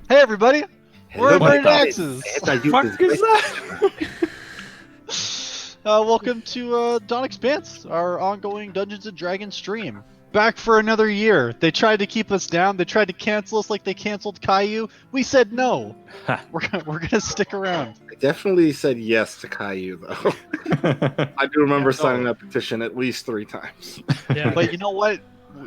Hey everybody, we're Hello, Brain my Axes. fuck is that? Welcome to Dawn Expanse, our ongoing Dungeons and Dragons stream. Back for another year. They tried to keep us down. They tried to cancel us like they canceled Caillou. We said no. We're gonna stick around. I definitely said yes to Caillou, though. I do remember signing that petition at least 3 times. Yeah. But you know what?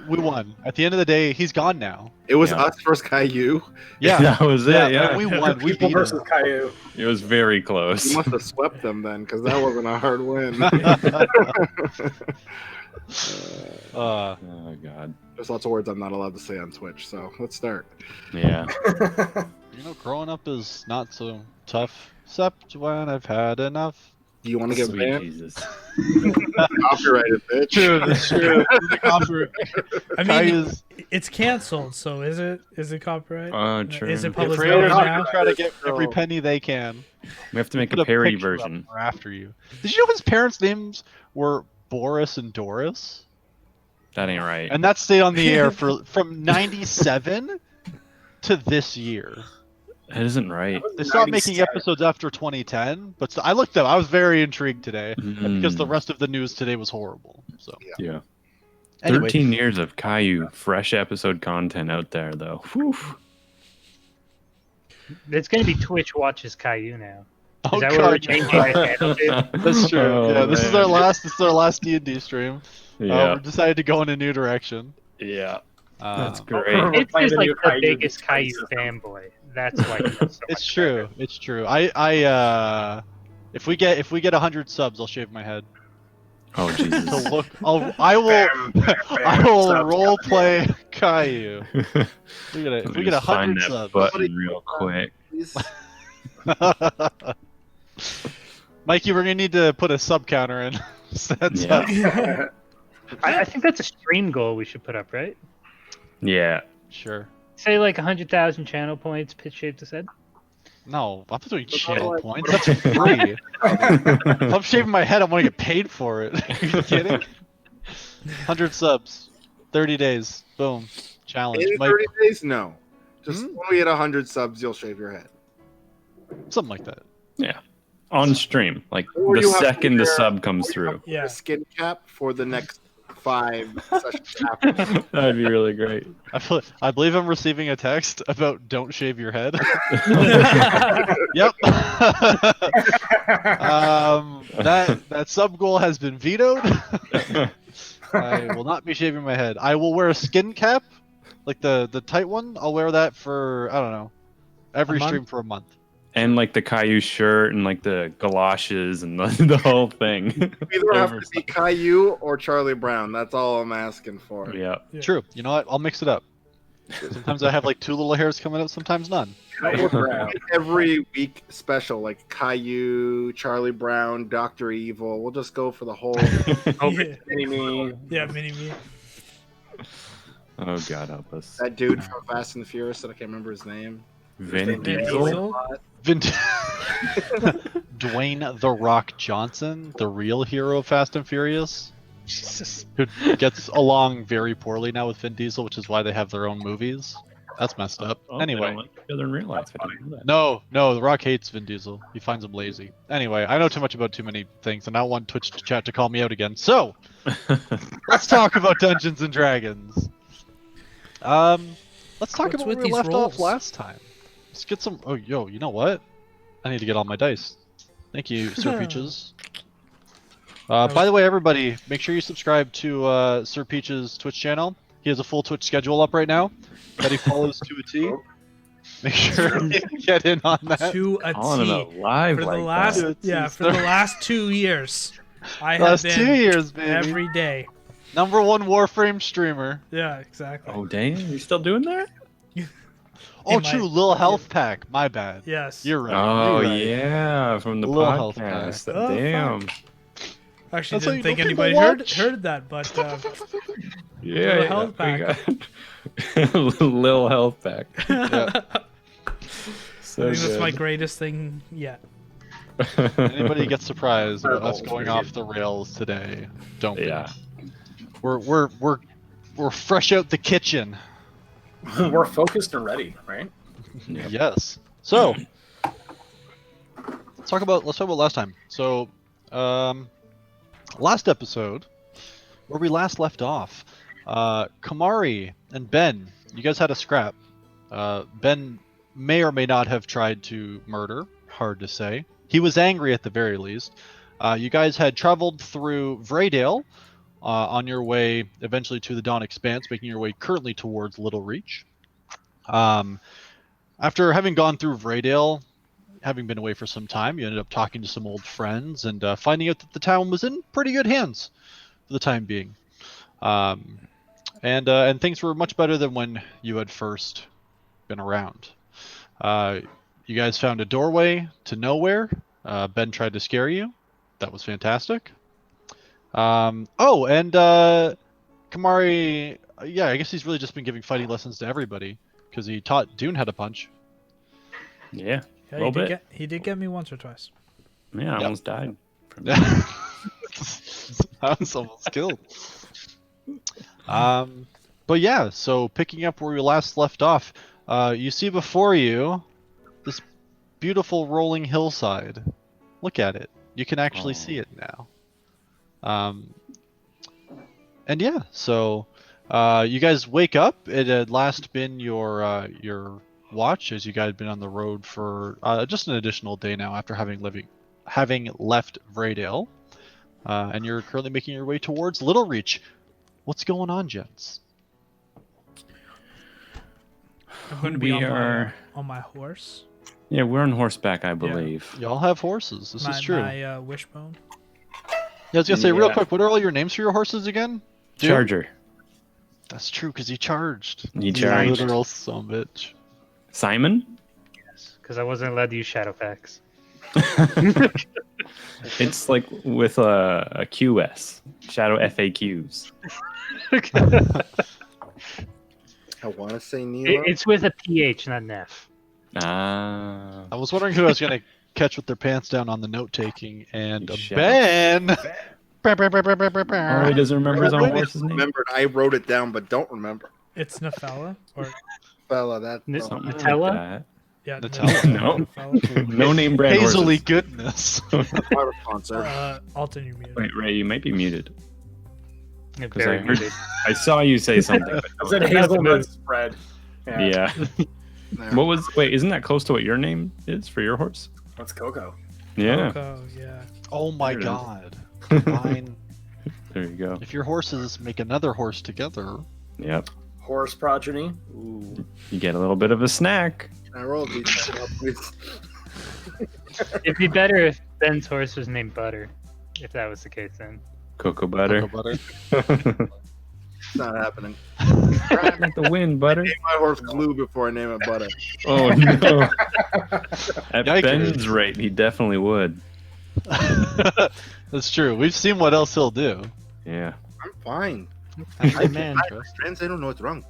We won. At the end of the day, he's gone now. It was Yeah. us versus Caillou. Yeah, That was it. and Yeah, we won. We People beat versus him. Caillou. it was very You close. must have swept them then, because that wasn't a hard win. Uh, Oh god. There's lots of words I'm not allowed to say on Twitch, so let's start. Yeah. you know, growing up is not so tough, except when I've had enough. Do you want to get Sweet banned? Jesus. Copyrighted, bitch. True, that's true. I mean, Caillou's it's canceled, so is it copyright? Oh, true. Is it the public creators domain are now? gonna try to get every penny they can. We have to make Put a parody picture up version. or after you. Did you know his parents' names were Boris and Doris? That ain't right. And that stayed on the air from '97 to this year. That isn't right. They stopped making episodes after 2010, but I looked up. I was very intrigued today because the Mm, rest of the news today was horrible. So yeah. anyway, 13 years of Caillou fresh episode content out there, though. Whew. It's going to be Twitch watches Caillou now. oh Is that what we're god, changing our channel to? that's true. Oh, yeah, this is man. our last. This is our last D&D stream. Yeah. We decided to go in a new direction. Yeah. That's Um, great. We're It's playing just the like new the Caillou biggest display Caillou system. fanboy. That's why. He does so It's much true. better. It's true. I if we get 100 subs, I'll shave my head. Oh, Jesus. To look, I will I will role play Caillou. We get if we get Just find 100 that subs. button real quick. Please. Mikey, we're gonna need to put a sub counter in. That's Yeah. I think that's a stream goal we should put up, right? Yeah. Sure. Say like 100,000 channel points, pitch shape to said. No, I'm not doing channel points. That's free. If I'm shaving my head, I want to get paid for it. Are you kidding? 100 subs, 30 days, boom, challenge. In Mike, 30 days? No. Just Hmm? when we hit 100 subs, you'll shave your head. something like that. On stream. Like, Or the you have to second the wear- sub comes through. Yeah. A skin cap for the next 5 sessions after. That'd be really great. I believe I'm receiving a text about don't shave your head. Yep. That sub goal has been vetoed. I will not be shaving my head. I will wear a skin cap, like the tight one. I'll wear that for I don't know, every A month? stream for a month. And like the Caillou shirt and like the galoshes and the whole thing. Either have to be Caillou or Charlie Brown. That's all I'm asking for. Yeah. Yeah. True. You know what? I'll mix it up. Sometimes I have like 2 little hairs coming out. Sometimes none. Every week special, like Caillou, Charlie Brown, Dr. Evil. We'll just go for the whole Yeah. mini-me. Yeah, mini me. Oh, God help us. That dude from Fast and the Furious that I can't remember his name. Vin Vin Diesel? Diesel? Dwayne The Rock Johnson, the real hero of Fast and Furious, Jesus. who gets along very poorly now with Vin Diesel, which is why they have their own movies. That's messed up. Oh, they Anyway, don't like each other in real life. I didn't know that. no, The Rock hates Vin Diesel. He finds him lazy. Anyway, I know too much about too many things, and I don't want Twitch chat to call me out again. So, let's talk about Dungeons and Dragons. Let's talk What's about with where we these left rolls? off last time. Let's get some. Oh, yo, you know what? I need to get all my dice. Thank you, Sir Peaches. By the way, everybody, make sure you subscribe to Sir Peach's Twitch channel. He has a full Twitch schedule up right now that he follows to a T. Make sure you get in on that. To a Calling T. it alive For the like last, that. yeah, for the last 2 years, I have Last been 2 years, baby. every day. #1 Warframe streamer. Yeah, exactly. Oh, damn. You still doing that? Oh, In my- true, Lil Health Pack. My bad. Yes. You're right. Oh, you're right. yeah. From the Little health podcast. pack. Oh, Damn. Actually, That's how you didn't think know people anybody watch. heard that, but Yeah. Little health we pack. got Little health pack. Yeah. So I think that's my good. greatest thing yet. Anybody get surprised about us going off the rails today? Don't be. Yeah. We're fresh out the kitchen. We're focused and ready, right? Yep. Yes. So let's talk about last time. So last episode, where we last left off, Kamari and Ben, you guys had a scrap. Ben may or may not have tried to murder. Hard to say. He was angry at the very least. You guys had traveled through Vraydale on your way eventually to the Dawn Expanse, making your way currently towards Little Reach. After having gone through Vraydale, having been away for some time, you ended up talking to some old friends and finding out that the town was in pretty good hands for the time being. And things were much better than when you had first been around. You guys found a doorway to nowhere. Ben tried to scare you. That was fantastic. And Kamari, yeah, I guess he's really just been giving fighting lessons to everybody because he taught Dune how to punch. Yeah. Yeah, Little bit. he did get me once or twice. Yeah, I Yep. almost died. I was almost killed. But yeah, so picking up where we last left off, you see before you this beautiful rolling hillside. Look at it. You can actually see it now. And yeah, so you guys wake up. It had last been your watch, as you guys had been on the road for just an additional day now after having left Vraydale. And you're currently making your way towards Little Reach. What's going on, gents? I'm going to be We are. on my horse. Yeah, we're on horseback, I believe. Y'all have horses. This is true. My wishbone. Yeah, I was gonna say real Yeah. quick. What are all your names for your horses again? Dude? Charger. That's true, because he charged. He You charged. literal son of a bitch. Simon? Because I wasn't allowed to use Shadowfax. It's like with a QS. Shadow FAQs. I want to say Nero. It's with a PH, not an F. Ah. I was wondering who I was gonna catch with their pants down on the note taking, and You shut Ben. Oh, he doesn't remember his own horse's name? Remembered, I wrote it down, but don't remember. It's Nafella or Fella, that. N- Something Nutella? like yeah, Nutella? No. Nafella. that. No name brand Hazily horses. goodness. Water sponsor. Alton, you muted. Wait, Ray, you might be muted. Very I heard- muted. I saw you say something. I but said hazelnut spread. yeah. There. What was? Wait, isn't that close to what your name is for your horse? What's Coco? Yeah. Coco, yeah. Oh my There it is. god. Combine. There you go. If your horses make another horse together. Yep. Horse progeny. Ooh. You get a little bit of a snack. Can I roll these, please? It'd be better if Ben's horse was named Butter. If that was the case, then. Cocoa butter. Cocoa butter. It's not happening. Like the wind, butter. Name my horse Glue before I name it Butter. Oh no. At Yikers. Ben's rate, he definitely would. That's true. We've seen what else he'll do. Yeah. I'm fine. That's the man, I Trust. friends, I don't know what's wrong.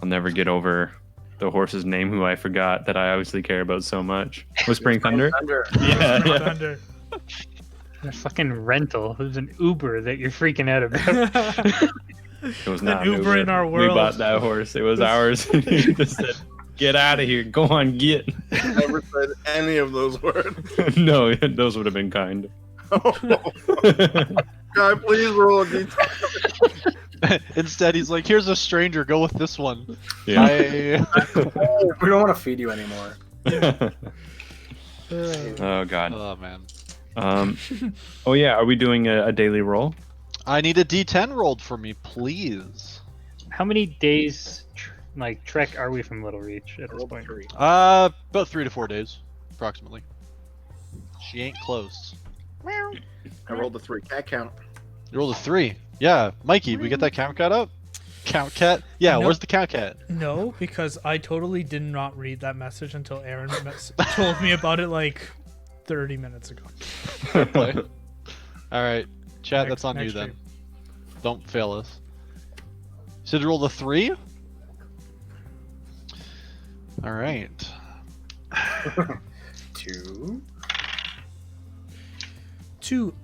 I'll never get over the horse's name who I forgot that I obviously care about so much. Whispering Thunder? Thunder. Yeah. Spring yeah. Thunder. A fucking rental. It was an Uber that you're freaking out about. It was not An Uber in our world. We bought that horse. It was ours. He just said, "Get out of here. Go on, get." Never said any of those words. No, those would have been kind. God, please roll a d20. Instead, he's like, "Here's a stranger. Go with this one." Yeah. We don't want to feed you anymore. Oh god. Oh man. Oh yeah. Are we doing a daily roll? I need a D10 rolled for me, please. How many days, trek are we from Little Reach at this Roll point? 3. About 3 to 4 days, approximately. She ain't close. I rolled a 3. Cat count. You rolled a 3. Yeah, Mikey, we get that count cat up? Count cat? Yeah, No. where's the count cat? No, because I totally did not read that message until Aaron told me about it like 30 minutes ago. Play. All right, chat. Next- that's on you next then. stream. Don't fail us. So you rolled a 3. All right. 2.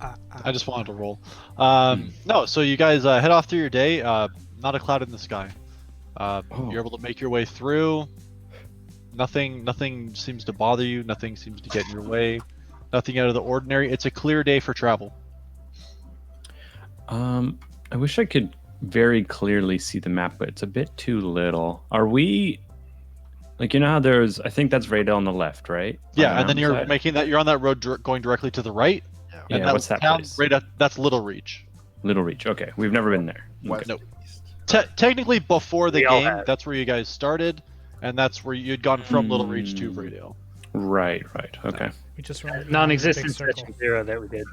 I just wanted to roll. No, so you guys head off through your day. Not a cloud in the sky. You're able to make your way through. Nothing seems to bother you. Nothing seems to get in your way. Nothing out of the ordinary. It's a clear day for travel. I wish I could very clearly see the map, but it's a bit too little. Are we like, you know how there's, I think that's Raydell on the left, right? Yeah, On the and then you're mountain side? making that. You're on that road going directly to the right. Yeah, and what's that town place? right up, that's Little Reach. Little Reach. Okay, we've never been there. West Nope. east. Technically, before the We all game, have. that's where you guys started, and that's where you'd gone from Little Reach to Hmm. Raydale. Right. Okay. We just run around Non-existent in a big circle. Section 0 that we did.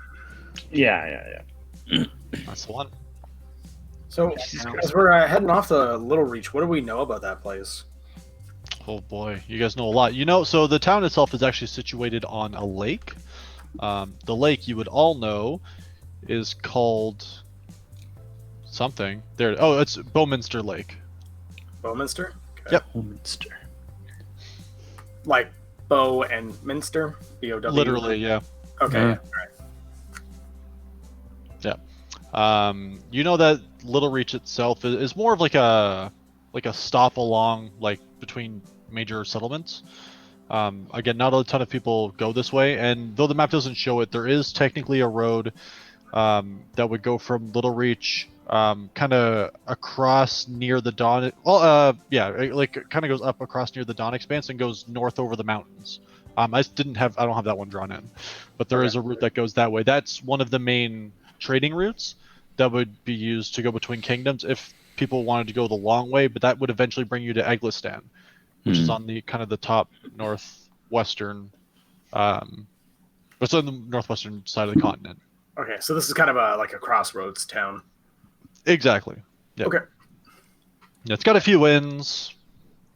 Yeah. That's the one. So as we're heading off the Little Reach, what do we know about that place? Oh boy, you guys know a lot. You know, so the town itself is actually situated on a lake. The lake you would all know is called something. There. Oh, it's Bowminster Lake. Bowminster? Okay. Yep. Minster. Like Bow and Minster? B-O-W? Literally, yeah. Okay. Yeah. All right. You know that Little Reach itself is more of like a stop along, like between major settlements. Again, not a ton of people go this way, and though the map doesn't show it, there is technically a road that would go from Little Reach kind of across near the Dawn. Well, yeah, like kind of goes up across near the Dawn Expanse and goes north over the mountains. I don't have that one drawn in, but there is a route that goes that way. That's one of the main trading routes that would be used to go between kingdoms if people wanted to go the long way, but that would eventually bring you to Eglistan, which is on the kind of the top northwestern it's on the northwestern side of the continent. Okay, so this is kind of like a crossroads town. Exactly. Yeah. Okay. Yeah, it's got a few inns.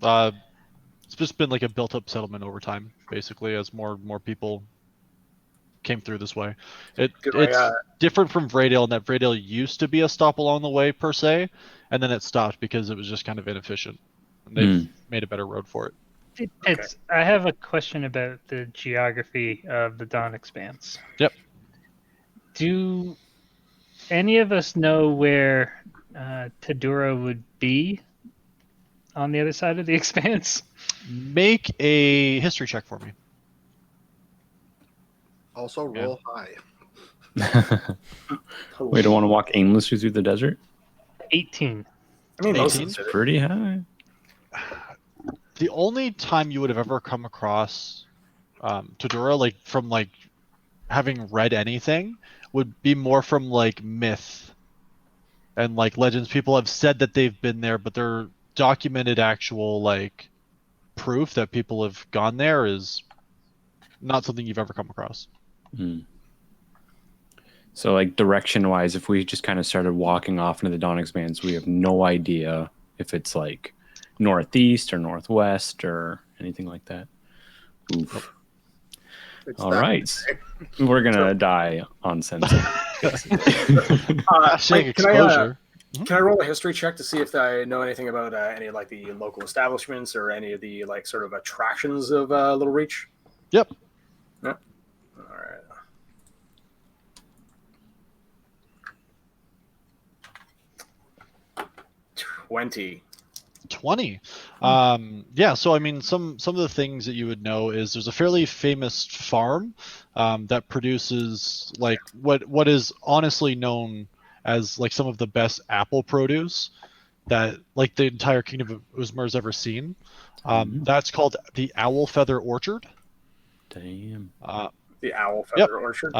It's just been like a built-up settlement over time, basically, as more people came through this way. Good way, It's different from Vraydale in that Vraydale used to be a stop along the way per se, and then it stopped because it was just kind of inefficient. And they've made a better road for it. I have a question about the geography of the Dawn Expanse. Yep. Do any of us know where Tadura would be on the other side of the Expanse? Make a history check for me. Also, roll high. We don't want to walk aimlessly through the desert. 18. I mean, most 18? of it. Pretty high. The only time you would have ever come across Tadura, like from like having read anything, would be more from like myth and like legends. People have said that they've been there, but their documented actual like proof that people have gone there is not something you've ever come across. So, like, direction-wise, if we just kind of started walking off into the Dawn Expanse, we have no idea if it's, like, northeast or northwest or anything like that. Oof. It's All that right. We're going to die on Sensei. Hashtag exposure. Can I roll a history check to see if I know anything about any like the local establishments or any of the like sort of attractions of Little Reach? Yep. Yep. All right. $20. 20. Yeah, so I mean some of the things that you would know is there's a fairly famous farm that produces like what is honestly known as like some of the best apple produce that like the entire kingdom of Uzmar's ever seen. That's called the Owl Feather Orchard. Damn. The Owl Feather Orchard.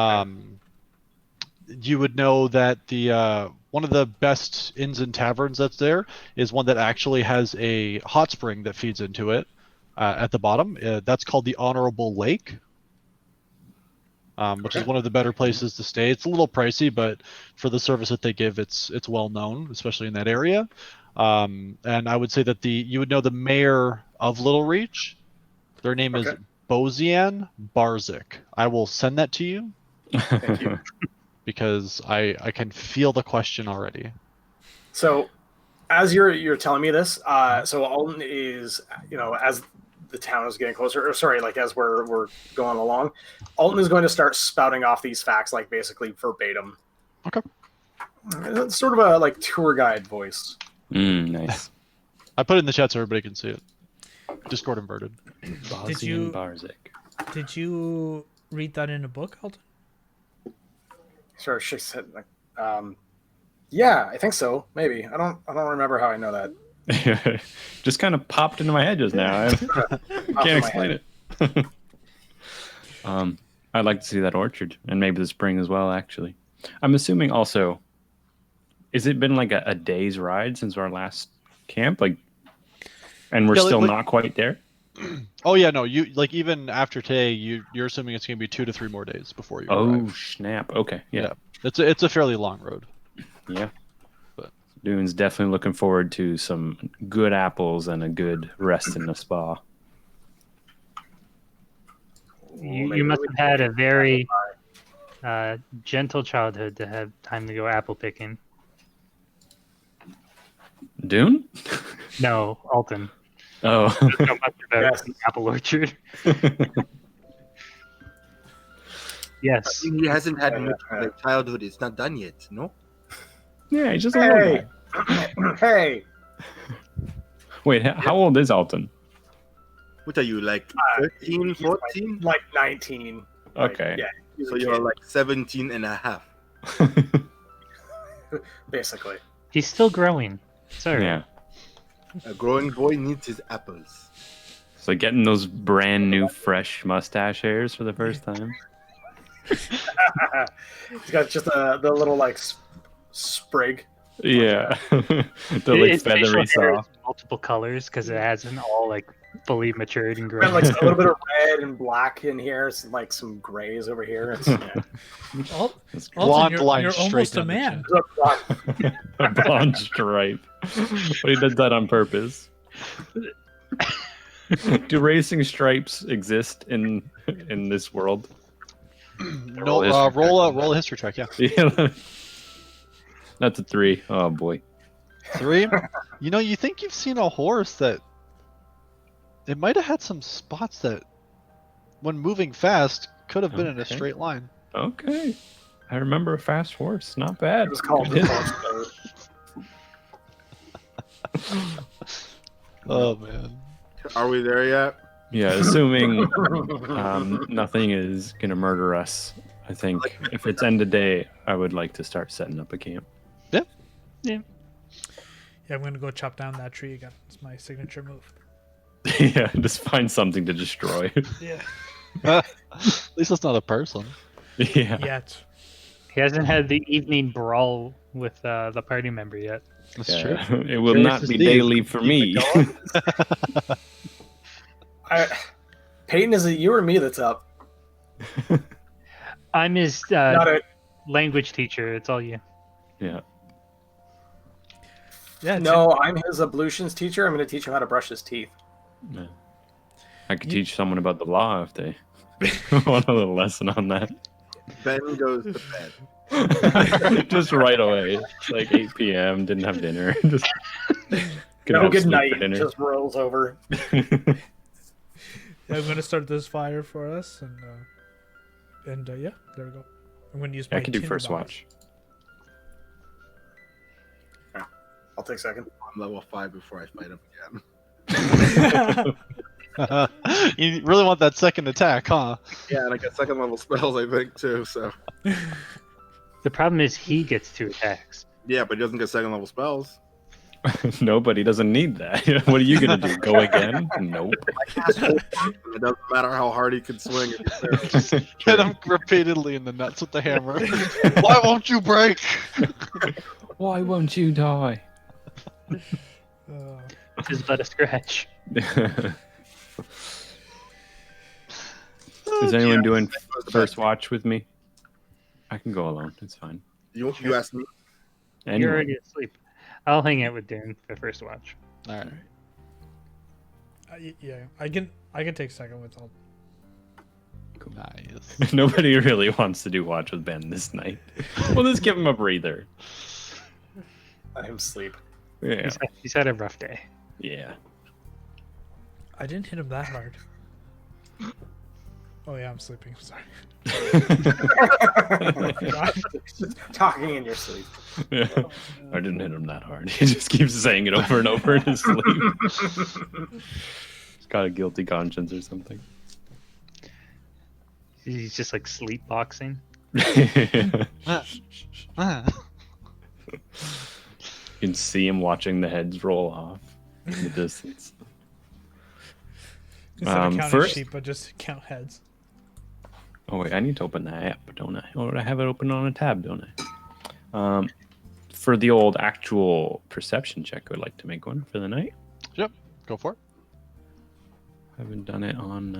You would know that the one of the best inns and taverns that's there is one that actually has a hot spring that feeds into it at the bottom. That's called the Honorable Lake, which is one of the better places to stay. It's a little pricey, but for the service that they give, it's well known, especially in that area. And I would say that you would know the mayor of Little Reach. Their name is Bozian Barzik. I will send that to you. Thank you. Because I can feel the question already. So, as you're telling me this, so Alton is, you know, as the town is getting closer, or sorry, like as we're going along, Alton is going to start spouting off these facts like basically verbatim. Okay. It's sort of a like tour guide voice. Nice. I put it in the chat so everybody can see it. Discord inverted. Bosnian you- Barzik. Did you read that in a book, Alton? Sure, she said like, yeah, I think so. Maybe. I don't remember how I know that. Just kind of popped into my head just now. I can't explain it. I'd like to see that orchard and maybe the spring as well. Actually, I'm assuming also. Has it been like a day's ride since our last camp? Like, and we're Yeah, still like- not quite there. Oh yeah, no, you like even after today, you're assuming it's gonna be 2 to 3 more days before you Oh arrive. snap! Okay, yeah. It's a fairly long road. Yeah. But- Dune's definitely looking forward to some good apples and a good rest in the spa. You must have had a very gentle childhood to have time to go apple picking. Dune? No, Alton. Oh. So much about Yes. the apple orchard. Yes. He hasn't had much of a childhood. It's not done yet, no? Yeah, he's just a little Hey, guy. hey. Wait, how old is Alton? What are you, like 13, 14? Like 19. Like, Okay. yeah. he's So a you're kid, like 17 and a half. basically. He's still growing. Sorry. Yeah. A growing boy needs his apples. It's like getting those brand new fresh mustache hairs for the first time. He's got just the little like sprig. Yeah. The like Its facial feathery hair is soft. multiple colors because it hasn't all like fully matured and Got grown. like a little bit of red and black in here, some like some grays over here. It's yeah. Al- That's Alton, Blonde you're, line you're straight almost a down the man. chin. a blonde stripe. But he does that on purpose. Do racing stripes exist in this world? No, history roll a history check. Yeah, Yeah. That's a 3. Oh boy. 3. You know, you think you've seen a horse that it might have had some spots that, when moving fast, could have been in a Okay. straight line. Okay. I remember a fast horse. Not bad. It was called Good the hit. horse Oh man. Are we there yet? Yeah, assuming nothing is gonna murder us. I think if it's end of day, I would like to start setting up a camp. Yeah, I'm gonna go chop down that tree again. It's my signature move. Yeah, just find something to destroy. Yeah. At least it's not a person. Yeah. Yet. He hasn't had the evening brawl with the party member yet. That's Yeah. true. It will Curious not to be see. daily for me. Peyton, is it you or me that's up? I'm his Not a language teacher. It's all you. Yeah. Yeah. no. I'm his ablutions teacher. I'm going to teach him how to brush his teeth. Yeah. I could teach someone about the law if they want a little lesson on that. Ben goes to bed. Just right away. It's like 8 p.m. Didn't have dinner. Just gonna No, have good sleep night. for dinner. Just rolls over. Yeah, I'm gonna start this fire for us, and yeah, there we go. I'm gonna use my. I could do tin first box. watch. I'll take second. I'm level 5 before I fight him again. You really want that second attack, huh? Yeah, and I got second level spells, I think, too. So The problem is he gets 2 attacks. yeah, but he doesn't get second level spells. Nobody doesn't need that. What are you gonna do? Go again? Nope. It doesn't matter how hard he can swing. If he's there. Hit him repeatedly in the nuts with the hammer. Why won't you break? Why won't you die? This is but a scratch. Is anyone doing first watch with me? I can go alone. It's fine. You asked me. You're Anyone? already asleep. I'll hang out with Dune for first watch. All right. Yeah, I can take second with all. Nice. Nobody really wants to do watch with Ben this night. Well, let's give him a breather. Let him sleep. Yeah. He's had a rough day. Yeah. I didn't hit him that hard. Oh yeah, I'm sleeping. Sorry. Talking in your sleep. Yeah. I didn't hit him that hard. He just keeps saying it over and over in his sleep. He's got a guilty conscience or something. He's just like sleepboxing. You Ah. can see him watching the heads roll off in the distance. Instead of counting first- sheep, but just count heads. Oh wait, I need to open that app, don't I? Or I have it open on a tab, don't I? For the old actual perception check, I would like to make one for the night. Yep, go for it. Haven't done it on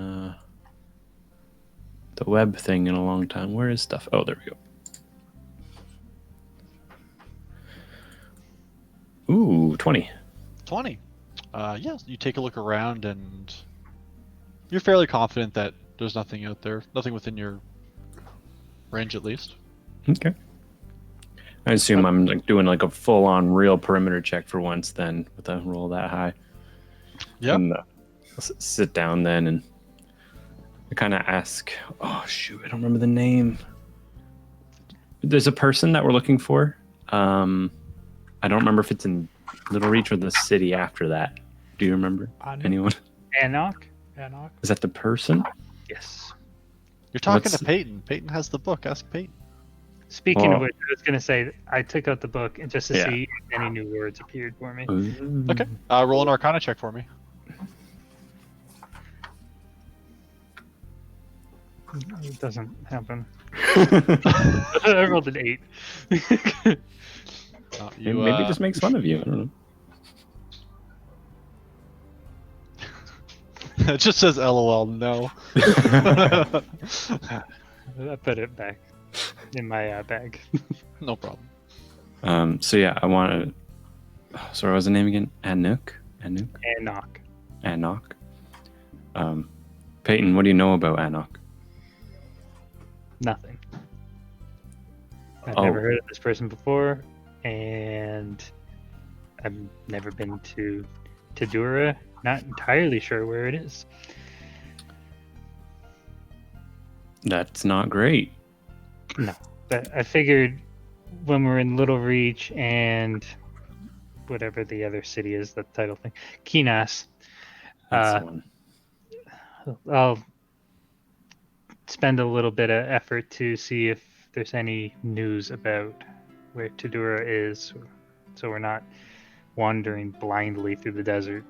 the web thing in a long time. Where is stuff? Oh, there we go. Ooh, 20. 20. Yes, you take a look around and you're fairly confident that there's nothing out there, nothing within your range at least. Okay. I assume I'm like doing like a full-on real perimeter check for once then with a roll that high. Yep. And sit down then and I kind of ask, oh shoot, I don't remember the name. There's a person that we're looking for. I don't remember if it's in Little Reach or the city after that. Do you remember? Anyone? Anok? Anok. Is that the person? Yes. You're talking What's- to Peyton. Peyton has the book. Ask Peyton. Speaking of Oh. which, I was gonna say I took out the book just to Yeah. see if any new words appeared for me. Ooh. Okay. Roll an Arcana check for me. It doesn't happen. I rolled an 8. Maybe it just makes fun of you. I don't know. It just says LOL. No. I put it back in my bag. No problem. So yeah, I want to. Sorry, what was the name again? Anok. Anok. Anok. Peyton, what do you know about Anok? Nothing. I've Oh. never heard of this person before, and I've never been to Tadura. Not entirely sure where it is. That's not great. But I figured when we're in Little Reach and whatever the other city is, the title thing, Kinas, That's the one. I'll spend a little bit of effort to see if there's any news about where Tadura is, so we're not wandering blindly through the desert.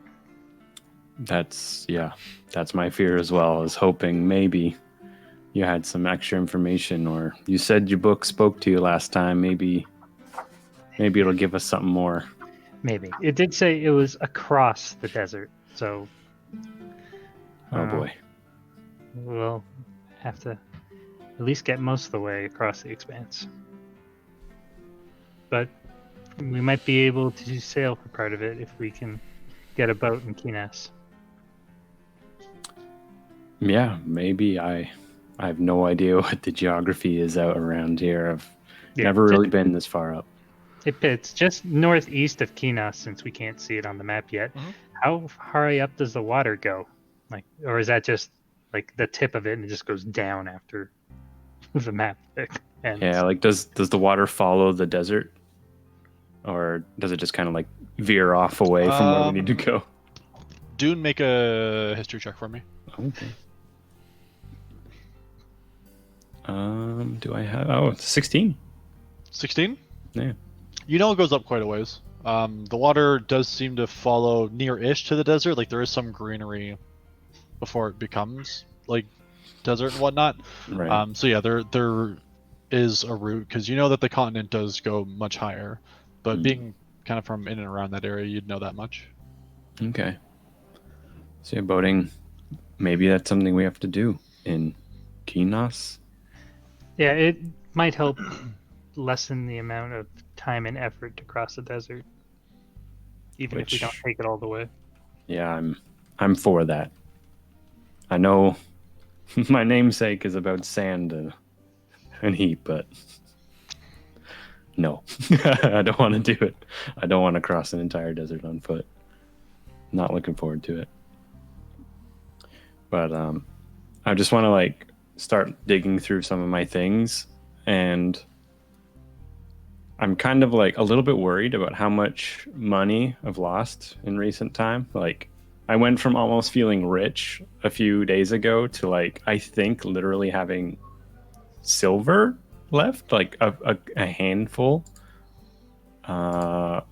That's my fear as well. Is hoping maybe you had some extra information, or you said your book spoke to you last time. Maybe it'll give us something more. Maybe it did say it was across the desert, so Oh boy. we'll have to at least get most of the way across the expanse. But we might be able to sail for part of it if we can get a boat in Kinas. Yeah, maybe I have no idea what the geography is out around here. I've never really been this far up. It's just northeast of Kinas, since we can't see it on the map yet. Mhm. How high up does the water go? Like, or is that just like the tip of it and it just goes down after the map ends? Yeah, like does the water follow the desert, or does it just kind of like veer off away from where we need to go? Dune, make a history check for me. Okay. Do I have? Oh, it's 16. 16? Yeah. You know it goes up quite a ways. The water does seem to follow near-ish to the desert. Like there is some greenery before it becomes like desert and whatnot. Right. So yeah, there is a route because you know that the continent does go much higher. But Hmm. being kind of from in and around that area, you'd know that much. Okay. So yeah, boating. Maybe that's something we have to do in Kinas. Yeah, it might help lessen the amount of time and effort to cross the desert, even if we Which- don't take it all the way. Yeah, I'm for that. I know my namesake is about sand and heat, but no, I don't want to do it. I don't want to cross an entire desert on foot. Not looking forward to it. But I just want to like start digging through some of my things, and I'm kind of like a little bit worried about how much money I've lost in recent time. Like I went from almost feeling rich a few days ago to like I think literally having silver left, like a handful. God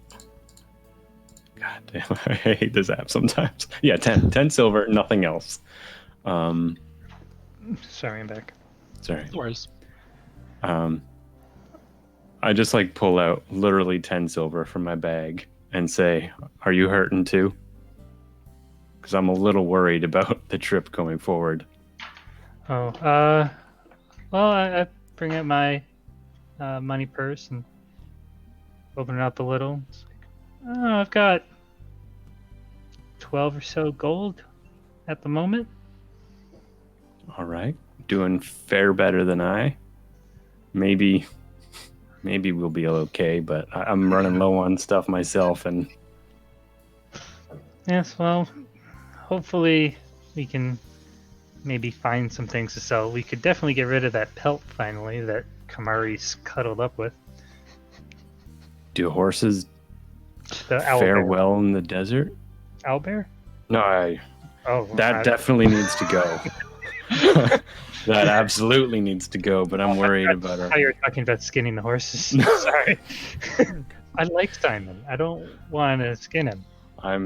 damn, I hate this app sometimes. Yeah, 10 silver, nothing else. Sorry, I'm back. Sorry. No worries. I just like pull out literally 10 silver from my bag and say, "Are you hurting too?" Because I'm a little worried about the trip going forward. Oh, well, I bring out my money purse and open it up a little. It's like, oh, I've got 12 or so gold at the moment. All right, doing fair better than I. Maybe we'll be okay, but I'm running low on stuff myself, and Yes, well, hopefully we can maybe find some things to sell. We could definitely get rid of that pelt finally that Kamari's cuddled up with. do horses The fare owlbear. well in the desert? Owlbear? No, Oh, that definitely needs to go. That absolutely needs to go, but I'm worried about I her. thought you were talking about skinning the horses. Sorry. I like Simon. I don't want to skin him. I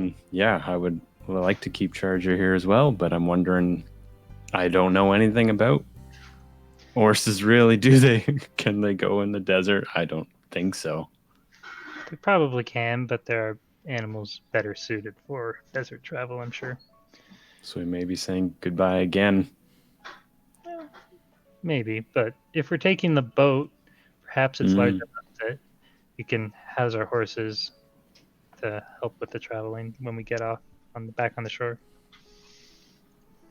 would like to keep Charger here as well, but I'm wondering, I don't know anything about horses really. Can they go in the desert? I don't think so. We probably can, but there are animals better suited for desert travel, I'm sure. So we may be saying goodbye again. Maybe, but if we're taking the boat, perhaps it's large Mm. enough that we can house our horses to help with the traveling when we get off back on the shore.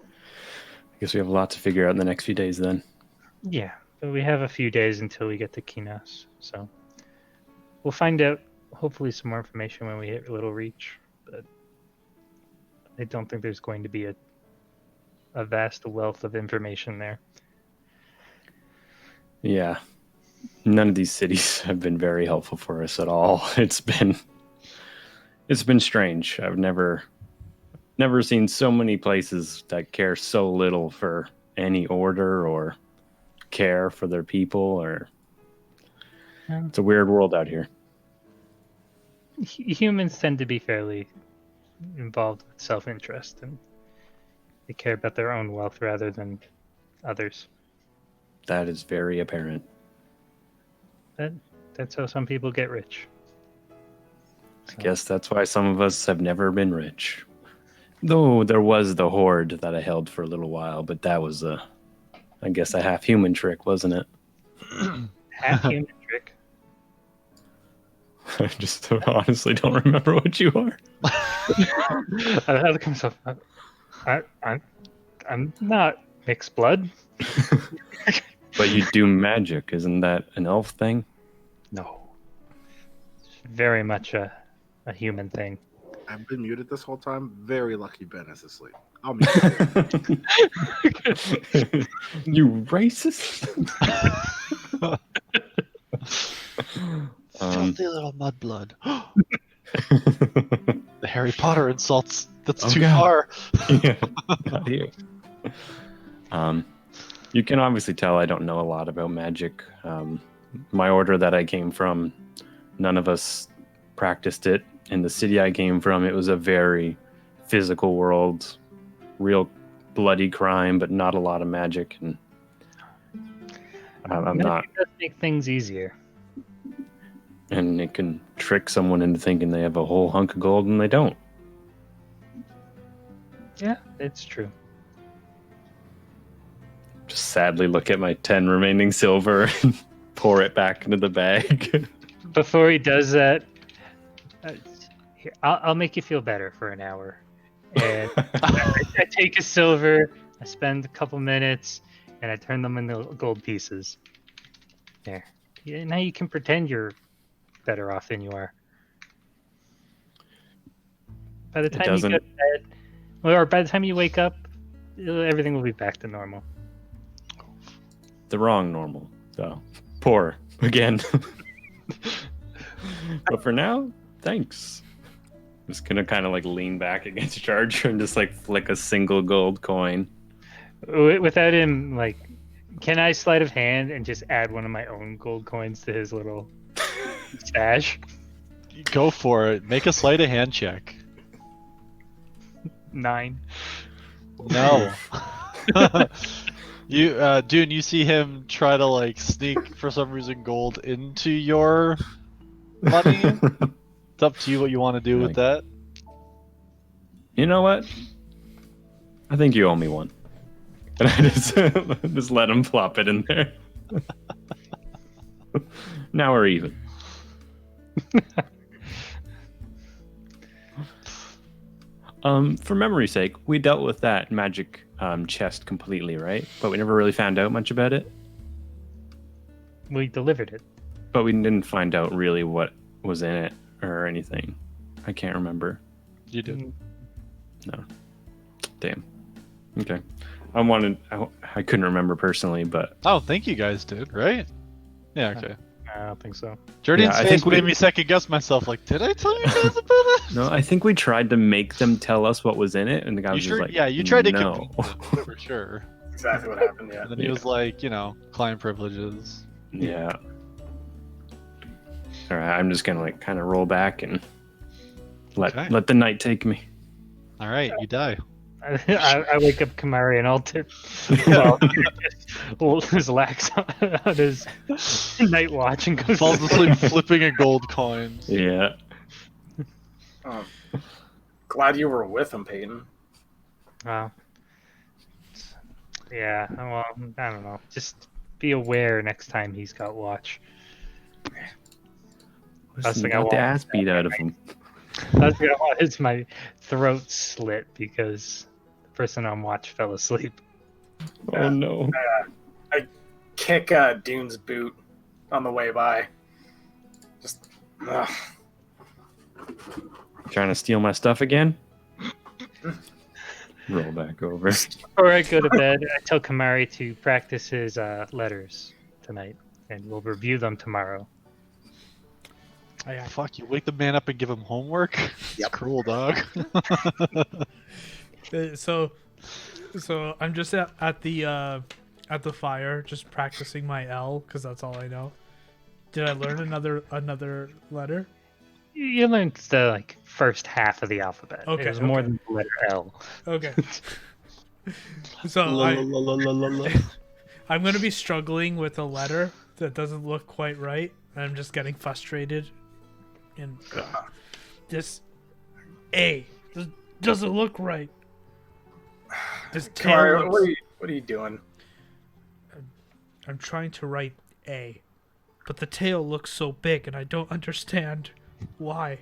I guess we have a lot to figure out in the next few days then. Yeah, but we have a few days until we get to Kinos, so we'll find out hopefully some more information when we hit Little Reach. But I don't think there's going to be a vast wealth of information there. Yeah. None of these cities have been very helpful for us at all. It's been strange. I've never seen so many places that care so little for any order or care for their people, or it's a weird world out here. Humans tend to be fairly involved with self-interest, and they care about their own wealth rather than others. That is very apparent. That's how some people get rich. I guess that's why some of us have never been rich. Though there was the horde that I held for a little while, but that was I guess a half human trick, wasn't it? Half human trick. I just honestly don't remember what you are. I look at myself. I'm not mixed blood. But you do magic, isn't that an elf thing? No. It's very much a human thing. I've been muted this whole time. Very lucky Ben is asleep. I'll mute him. You racist. Filthy little mudblood. The Harry Potter insults. That's Oh, too God. far. Yeah, not here. You can obviously tell I don't know a lot about magic. My order that I came from, none of us practiced it. In the city I came from, it was a very physical world, real bloody crime, but not a lot of magic. And I'm Magic not, does make things easier. and it can trick someone into thinking they have a whole hunk of gold and they don't. Yeah, it's true. Just sadly look at my 10 remaining silver and pour it back into the bag. Before he does that, here, I'll make you feel better for an hour. And I take a silver, I spend a couple minutes, and I turn them into gold pieces. There. Yeah, now you can pretend you're better off than you are. By the time you doesn't- go to bed, or by the time you wake up, everything will be back to normal. The wrong normal. So poor again. But for now, thanks. Just gonna kind of like lean back against Charger and just like flick a single gold coin. Without him, like, can I sleight of hand and just add one of my own gold coins to his little stash? Go for it. Make a sleight of hand check. 9. No. You, Dune, you see him try to like sneak for some reason gold into your money. It's up to you what you want to do with that. You know what? I think you owe me one. And I just let him plop it in there. Now we're even. For memory's sake, we dealt with that magic chest completely, right? But we never really found out much about it. We delivered it. But we didn't find out really what was in it or anything. I can't remember. You did. No. Damn. Okay. I couldn't remember personally, but I don't think you guys did, right? Yeah, okay. I don't think so. Jordan's I face think made me second guess myself. Like, did I tell you guys about it? no, I think we tried to make them tell us what was in it, and the guy You was sure? just like, Yeah, you tried to no. convince him, for sure. Exactly what happened. Yeah. And then he was like, client privileges. Yeah. All right, I'm just gonna like kind of roll back and Okay. let the night take me. All right, you die. I wake up Kamari and Alton. Well, his lax on his night watch and goes Falls asleep flipping a gold coin. Yeah. Oh. Glad you were with him, Peyton. Wow. Yeah, well, I don't know. Just be aware next time he's got watch. Last thing I Got want, the ass beat out of him. last thing I want is my throat slit because the person on watch fell asleep. Oh no. Kick Dune's boot on the way by. Just. Ugh. Trying to steal my stuff again? Roll back over. Before I go to bed, I tell Kamari to practice his letters tonight, and we'll review them tomorrow. Fuck, you wake the man up and give him homework? It's Yep. cruel, dog. So I'm just at the fire, just practicing my L because that's all I know. Did I learn another letter? You learned the first half of the alphabet. Okay, It was more okay. than the letter L. Okay. So I'm gonna be struggling with a letter that doesn't look quite right, and I'm just getting frustrated. And this A doesn't look right. This tail Kamari, looks- what are you doing? I'm trying to write A, but the tail looks so big, and I don't understand why.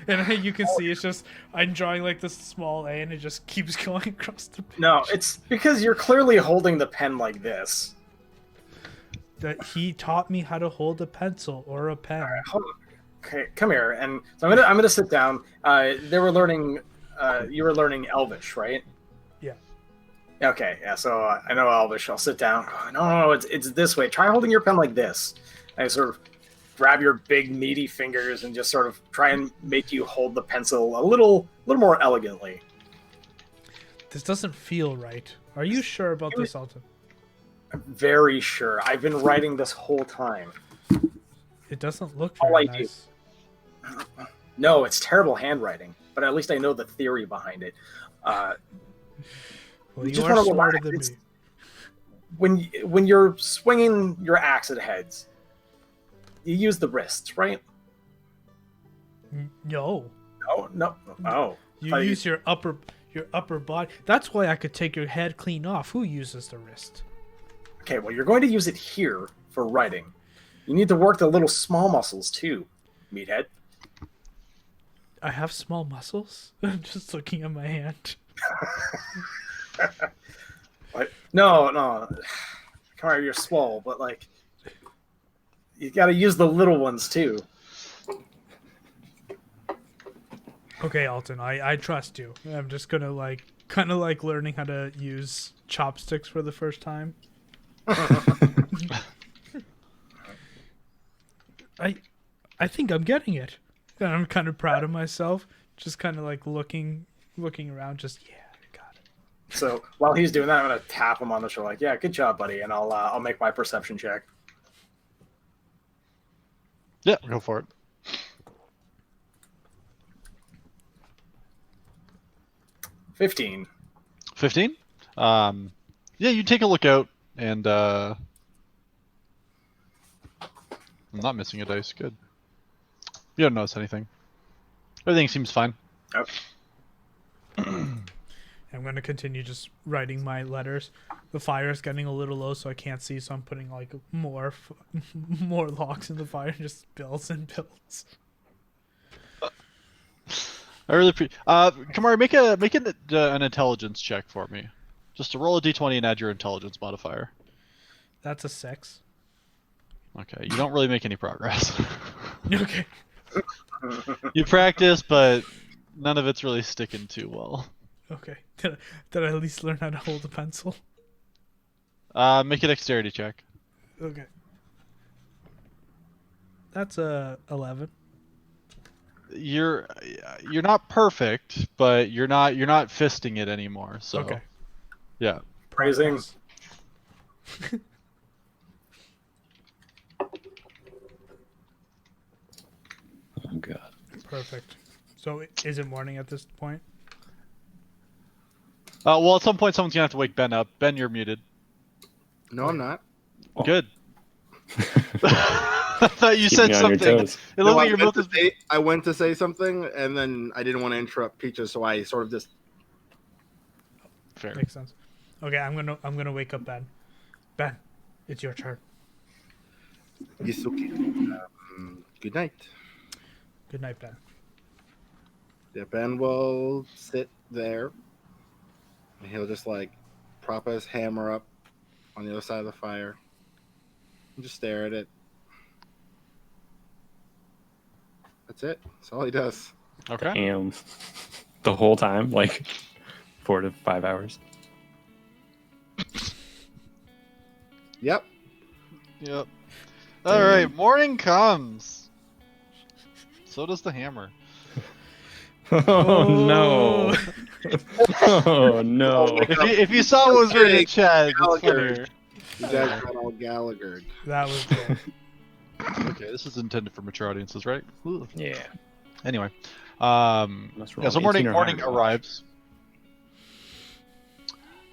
And you can see it's just I'm drawing this small A, and it just keeps going across the page. No, it's because you're clearly holding the pen like this. That he taught me how to hold a pencil or a pen. Okay, come here, and so I'm gonna sit down. They were learning. You were learning Elvish, right? Yeah. Okay, yeah. So I know Elvish. I'll sit down. No, it's this way. Try holding your pen like this. I sort of grab your big meaty fingers and just sort of try and make you hold the pencil a little more elegantly. This doesn't feel right. Are you sure about this, Alton? I'm very sure. I've been writing this whole time. It doesn't look All very I do. nice. No, it's terrible handwriting, but at least I know the theory behind it. Well, you just are wanna smarter relax. than me. When you're swinging your axe at heads, you use the wrists, right? No. No. Oh, You thought you- use your upper body. That's why I could take your head clean off. Who uses the wrist? okay. Well, you're going to use it here for writing. You need to work the little small muscles too, meathead. I have small muscles. I'm just looking at my hand. What? No. Come on, you're swole, but you got to use the little ones too. Okay, Alton, I trust you. I'm just gonna kind of learning how to use chopsticks for the first time. I think I'm getting it. And I'm kind of proud of myself. Just kind of like looking around. Just yeah, I got it. So while he's doing that, I'm gonna tap him on the shoulder, like, "Yeah, good job, buddy," and I'll make my perception check. Yeah, go for it. 15. 15. Yeah, you take a look out, and I'm not missing a dice. Good. You don't notice anything. Everything seems fine. Okay. I'm going to continue just writing my letters. The fire is getting a little low, so I can't see. So I'm putting like more logs in the fire, and just builds and builds. I really Kamari, make an intelligence check for me. Just to roll a d20 and add your intelligence modifier. That's a 6. Okay, you don't really make any progress. Okay. You practice, but none of it's really sticking too well. Okay. Did I at least learn how to hold a pencil? Make a dexterity check. Okay. That's a 11. You're not perfect, but you're not fisting it anymore. So Okay. yeah. Praising. Oh god. Perfect. So is it morning at this point? Well, at some point, someone's gonna have to wake Ben up. Ben, you're muted. No, I'm not. Good. I thought you Keep said me on your something. toes. It looked No, like your mouth is. I went to say something, and then I didn't want to interrupt Peaches, so I sort of just. Fair. Makes sense. Okay, I'm gonna wake up Ben. Ben, it's your turn. It's okay. Good night. Good night, Ben. Yeah, Ben will sit there, and he'll just like prop his hammer up on the other side of the fire, and just stare at it. That's it. That's all he does. Okay. Damn. The whole time, like 4 to 5 hours. Yep. Yep. All right. Morning comes. So does the hammer. Oh no. Oh no. If you saw what was written in chat, it's Gallagher. funnier. You guys got all Gallagher. That was good. Okay, this is intended for mature audiences, right? Ooh. Yeah. Anyway, Must roll yeah. So 18 or morning higher. arrives.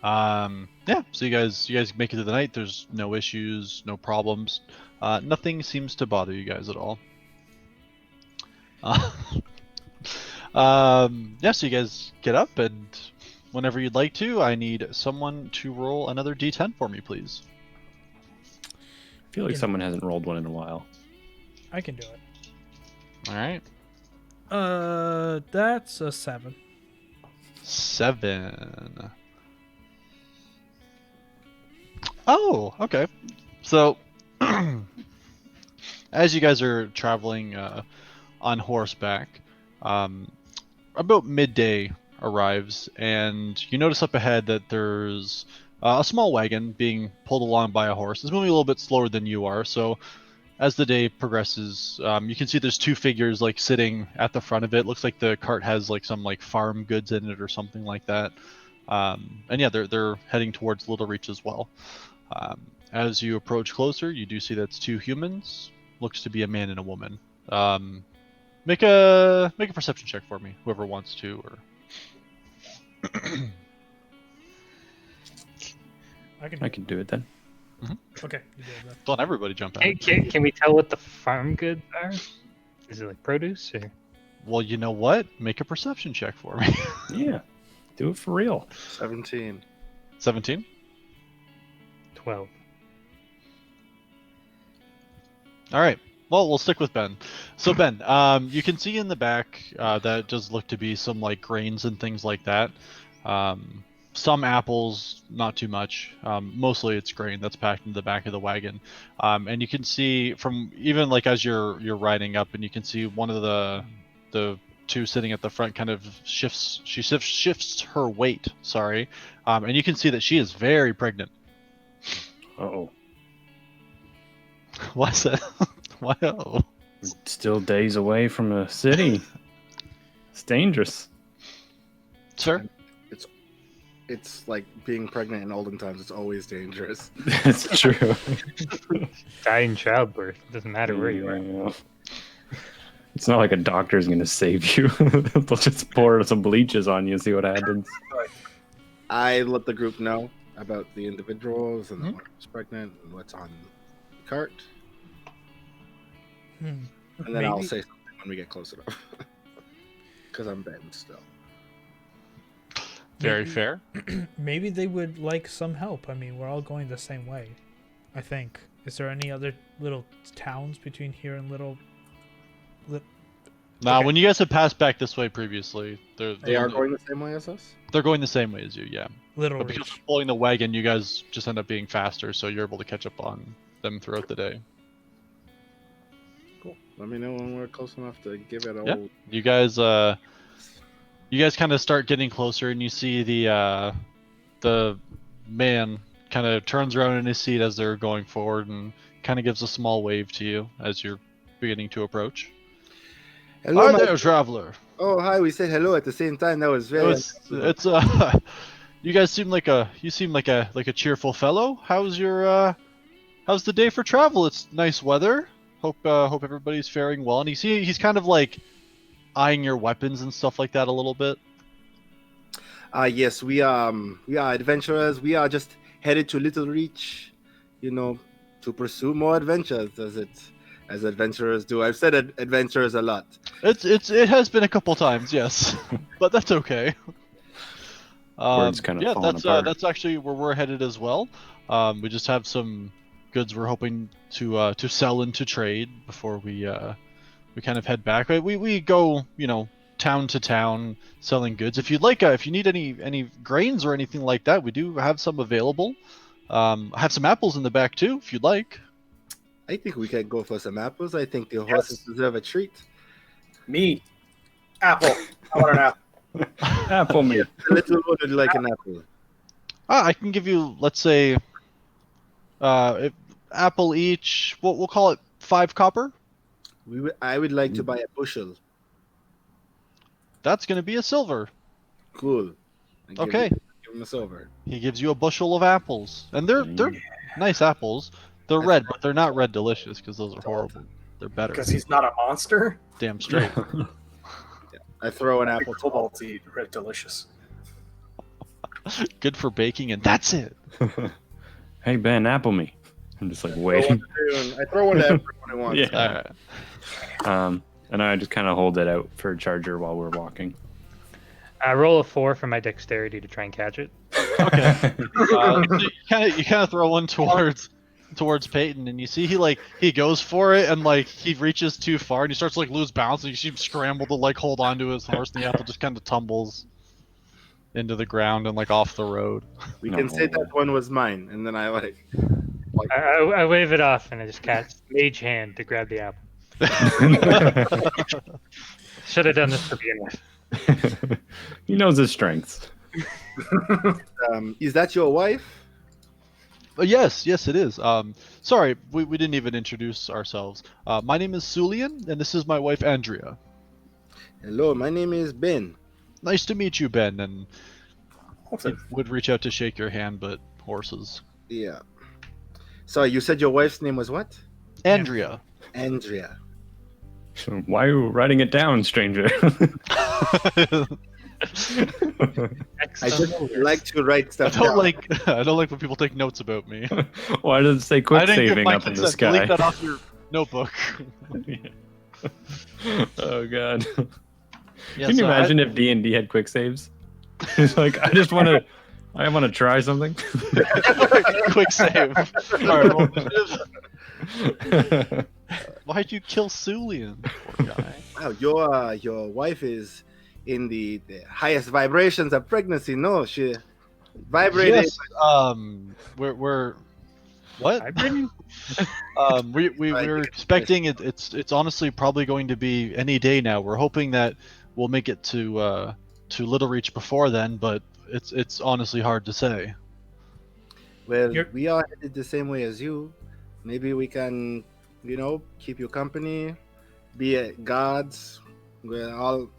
Yeah. So you guys make it through the night. There's no issues, no problems. Nothing seems to bother you guys at all. Yeah. So you guys get up, and whenever you'd like to, I need someone to roll another d10 for me, please. I feel like someone hasn't rolled one in a while. I can do it. All right. That's a 7. 7. Oh, okay. So, as you guys are traveling on horseback, about midday arrives, and you notice up ahead that there's a small wagon being pulled along by a horse. It's moving a little bit slower than you are, so as the day progresses, you can see there's 2 figures like sitting at the front of it. Looks like the cart has like some like farm goods in it or something like that. And yeah, they're heading towards Little Reach as well. As you approach closer, you do see that's 2 humans. Looks to be a man and a woman. Make a perception check for me, whoever wants to. Or I I can do it then. Okay, you did that. don't everybody jump out. Can we tell what the farm goods are? Is it like produce or? Well, you know what? Make a perception check for me. Yeah. Do it for real. 17. 17. 12. All right. Well, we'll stick with Ben. So Ben, you can see in the back that does look to be some like grains and things like that. Some apples, not too much. Mostly it's grain that's packed in the back of the wagon. And you can see from even like as you're riding up, and you can see one of the 2 sitting at the front kind of shifts her weight. Sorry, and you can see that she is very pregnant. Oh. What's that? Why? Oh. Still days away from a city. It's dangerous. Sir? It's like being pregnant in olden times. It's always dangerous. That's true. Die in childbirth. It doesn't matter where you are. Yeah. It's not like a doctor's gonna save you. They'll just pour some bleaches on you and see what happens. I let the group know about the individuals and the Mhm. one who's pregnant and what's on the cart, Hmm. and then I'll Maybe- say something when we get close enough. Because I'm Ben still. Very maybe- fair. Maybe they would like some help. I mean, we're all going the same way. I think. Is there any other little towns between here and Little? Nah, Okay. when you guys have passed back this way previously, They are going the same way as us. They're going the same way as you, yeah. Little But because Reach. we're pulling the wagon, you guys just end up being faster, so you're able to catch up on them throughout the day. Cool. Let me know when we're close enough to give it a Yeah. old. You guys kind of start getting closer, and you see the man kind of turns around in his seat as they're going forward, and kind of gives a small wave to you as you're beginning to approach. Hello, Hi my- there, traveler. Oh, hi. We said hello at the same time. That was very. It's you guys seem like a cheerful fellow. How's the day for travel? It's nice weather. Hope everybody's faring well. And he's kind of like eyeing your weapons and stuff like that a little bit. Yes, we are adventurers. We are just headed to Little Reach, to pursue more adventures, as adventurers do. I've said adventurers a lot. It has been a couple times, yes, but that's okay. Words kind of yeah, falling apart. that's actually where we're headed as well. We just have some goods we're hoping to sell into trade before we kind of head back. We go town to town selling goods. If you'd like, if you need any grains or anything like that, we do have some available. I have some apples in the back too, if you'd like. I think we can go for some apples. I think the horses deserve a treat. Me, apple. I want an apple. Apple meat. The little one would like an apple. I can give you, let's say, apple each. We'll call it 5 copper. I would like to buy a bushel. That's going to be a silver. Cool. Okay. Give him a silver. He gives you a bushel of apples, and they're nice apples. They're red, but they're not red delicious because those are horrible. They're better. Because he's not a monster. Damn straight. I throw an apple. Kobolds eat red delicious. Good for baking, and that's it. Hey Ben, apple me. I'm just like I waiting. throw one to everyone who wants. Yeah. All right. And I just kind of hold it out for Charger while we're walking. I roll a 4 for my dexterity to try and catch it. Okay. So you kind of throw one towards Peyton, and you see he goes for it, and he reaches too far, and he starts to lose balance, and you see him scramble to hold onto his horse, and the apple just kind of tumbles into the ground and off the road. We can say that one was mine, and then I I wave it off and I just cast Mage Hand to grab the apple. Should have done this to begin with. He knows his strengths. Is that your wife? Yes, it is. Sorry, we didn't even introduce ourselves. My name is Sulian, and this is my wife Andrea. Hello, my name is Ben. Nice to meet you, Ben. And What's he it? would reach out to shake your hand, but horses. Yeah. So you said your wife's name was what? Andrea. Andrea. Why are you writing it down, stranger? I just like to write I stuff don't down. I don't like when people take notes about me. Why does it say I quick didn't give saving my up in the consent. sky? Delete that off your notebook. Oh god. Yeah, Can you so imagine if D&D had quick saves? It's like I want to try something. Quick save. All right, roll initiative. Why'd you kill Sulian? Poor guy. Wow, your wife is in the highest vibrations of pregnancy. No, she vibrated. Yes, we're what? We're expecting it. It's honestly probably going to be any day now. We're hoping that we'll make it to Little Reach before then, but it's honestly hard to say. Well, You're- we are headed the same way as you. Maybe we can, keep you company be it gods. We're all,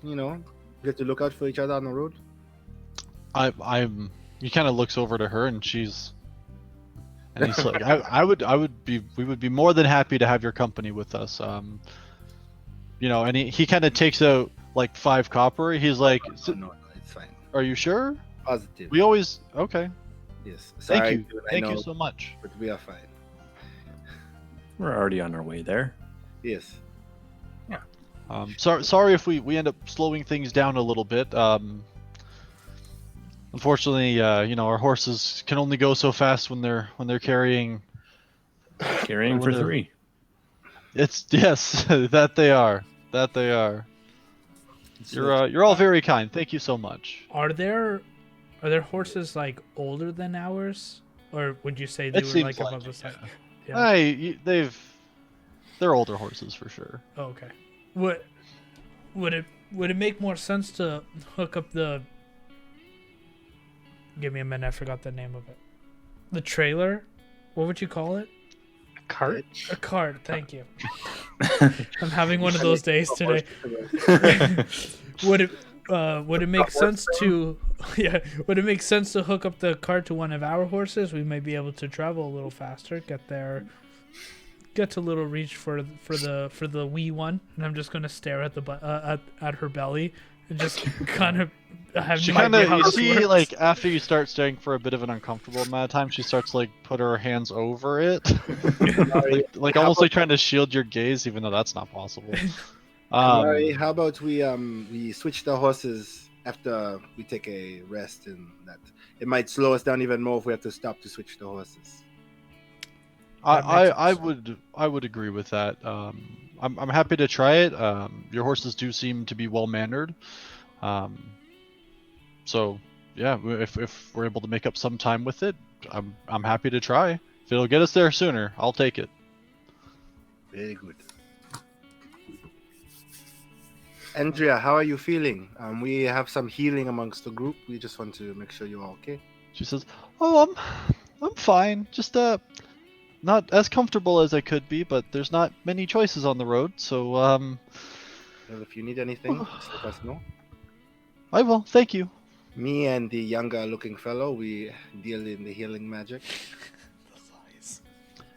get to look out for each other on the road. I'm. He kind of looks over to her, and he's like, we would be more than happy to have your company with us. And he kind of takes out like 5 copper. He's like, No, it's fine. are you sure? Positive. We always okay. Yes. Thank Sorry, you. dude, I Thank know, you so much. but we are fine. We're already on our way there. Yes. Sorry if we end up slowing things down a little bit. Unfortunately, our horses can only go so fast when they're carrying. Carrying Or for when they're- 3. It's yes, that they are. That they are. You're all very kind. Thank you so much. Are there horses like older than ours, or would you say they It were seems like like above it, us? yeah. Yeah. They're older horses for sure. Oh, okay. Would it make more sense to hook up the? Give me a minute. I forgot the name of it. The trailer. What would you call it? Cart? A cart. Thank you. I'm having one of those days today. Would it make sense to would it make sense to hook up the cart to one of our horses? We may be able to travel a little faster, get to Little Reach for the wee one, and I'm just gonna stare at at her belly and just kind of have She no kind idea of, how you this see, works. like after you start staring for a bit of an uncomfortable amount of time, she starts like put her hands over it, like almost like trying to shield your gaze, even though that's not possible. Mari, how about we switch the horses after we take a rest, and that it might slow us down even more if we have to stop to switch the horses. I would agree with that. I'm happy to try it. Your horses do seem to be well mannered. So yeah, if we're able to make up some time with it, I'm happy to try. If it'll get us there sooner, I'll take it. Very good. Andrea, how are you feeling? We have some healing amongst the group. We just want to make sure you're okay. She says, "Oh, I'm fine. Just not as comfortable as I could be, but there's not many choices on the road, so Well, if you need anything, just let us know. I will. Thank you." Me and the younger looking fellow, we deal in the healing magic.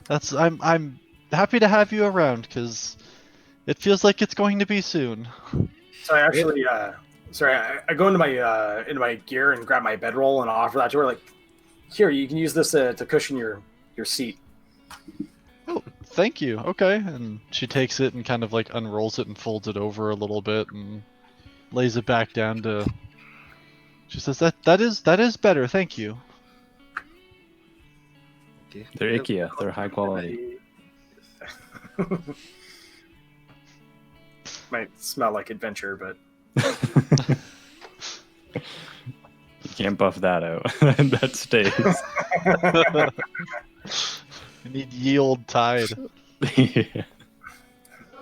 I'm happy to have you around because it feels like it's going to be soon. So I actually, I go into my gear and grab my bedroll and offer that to her. Like, here, you can use this to cushion your seat. Oh, thank you. Okay, and she takes it and kind of like unrolls it and folds it over a little bit and lays it back down to. She says that is better. Thank you. Okay. They're IKEA. They're high quality. Might smell like adventure, but You can't buff that out. That stays. You need yield tide. Yeah.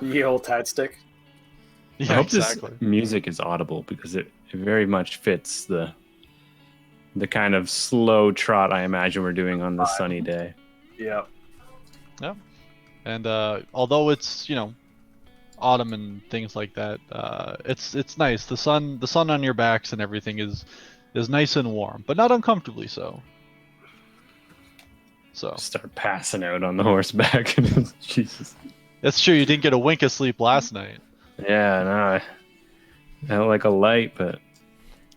ye old tide stick. I Yeah, hope exactly. this music is audible because it very much fits the kind of slow trot I imagine we're doing on this sunny day. Yeah. And although it's autumn and things like that, it's nice. The sun on your backs and everything is nice and warm, but not uncomfortably so. So Start passing out on the horseback. Jesus. it's true. You didn't get a wink of sleep last night. Yeah, no, I don't like a light, but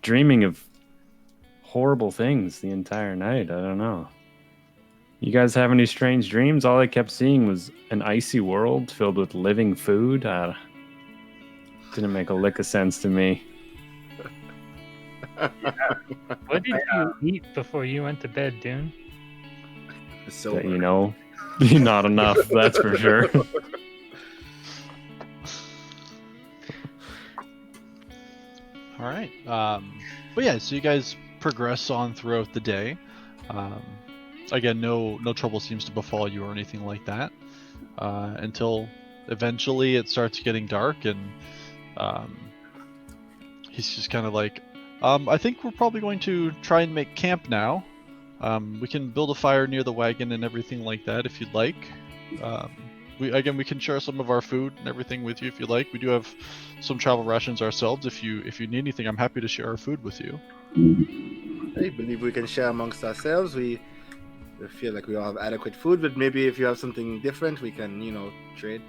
dreaming of horrible things the entire night. I don't know. You guys have any strange dreams? All I kept seeing was an icy world filled with living food. Didn't make a lick of sense to me. What did you eat before you went to bed, Dune? So But, not enough, that's for sure. All right. But yeah, so you guys progress on throughout the day. Again, no trouble seems to befall you or anything like that until eventually it starts getting dark, and he's just kind of like, I think we're probably going to try and make camp now. We can build a fire near the wagon and everything like that if you'd like. we can share some of our food and everything with you if you like. We do have some travel rations ourselves. If you need anything, I'm happy to share our food with you. I believe we can share amongst ourselves. We feel like we all have adequate food, but maybe if you have something different, we can, trade.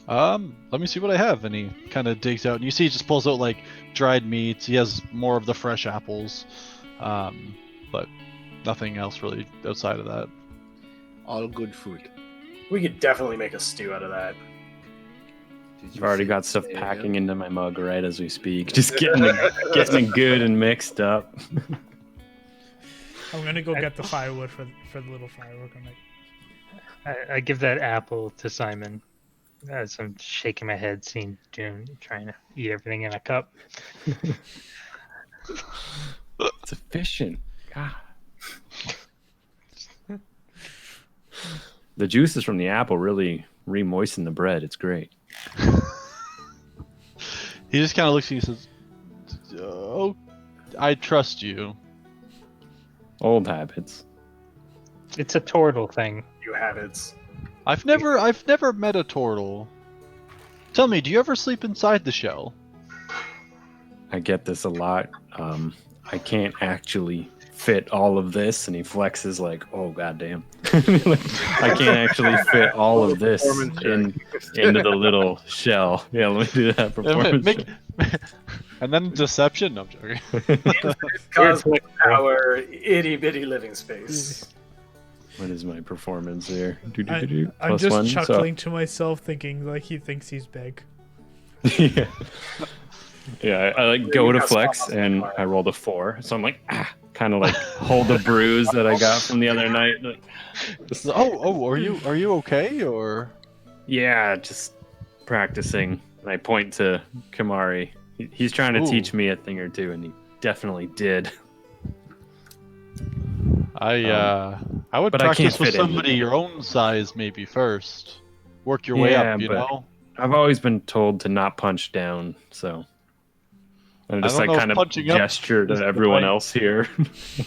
Let me see what I have. And he kind of digs out, and you see he just pulls out like dried meats. He has more of the fresh apples, but nothing else really outside of that. All good food. We could definitely make a stew out of that. I've already got stuff packing into my mug right as we speak. Just getting it good and mixed up. I'm gonna go get the firewood for the little firework. I give that apple to Simon as I'm shaking my head, seeing June trying to eat everything in a cup. It's efficient. God. The juices from the apple really re-moisten the bread. It's great. He just kind of looks at you and says, "Oh, I trust you." Old habits. It's a turtle thing. You habits. I've never met a turtle. Tell me, do you ever sleep inside the shell? I get this a lot. I can't actually fit all of this, and he flexes like, oh goddamn. I can't actually fit all of this into the little shell. Yeah, let me do that performance. And then deception. No, I'm joking. Cosmic power, itty bitty living space. What is my performance here? I'm Plus just one, chuckling to myself, thinking like he thinks he's big. Yeah. Yeah, I like go to flex and I rolled a 4, so I'm like, kind of like hold the bruise that I got from the other night. Like, are you okay or? yeah, just practicing. And I point to Kamari. He's trying to teach me a thing or two, and he definitely did. I would but I practice can't with fit in. somebody your own size maybe first. Work your way up, you but know. I've always been told to not punch down, so I just don't like know kind if of punching up gesture is to the everyone right- else here.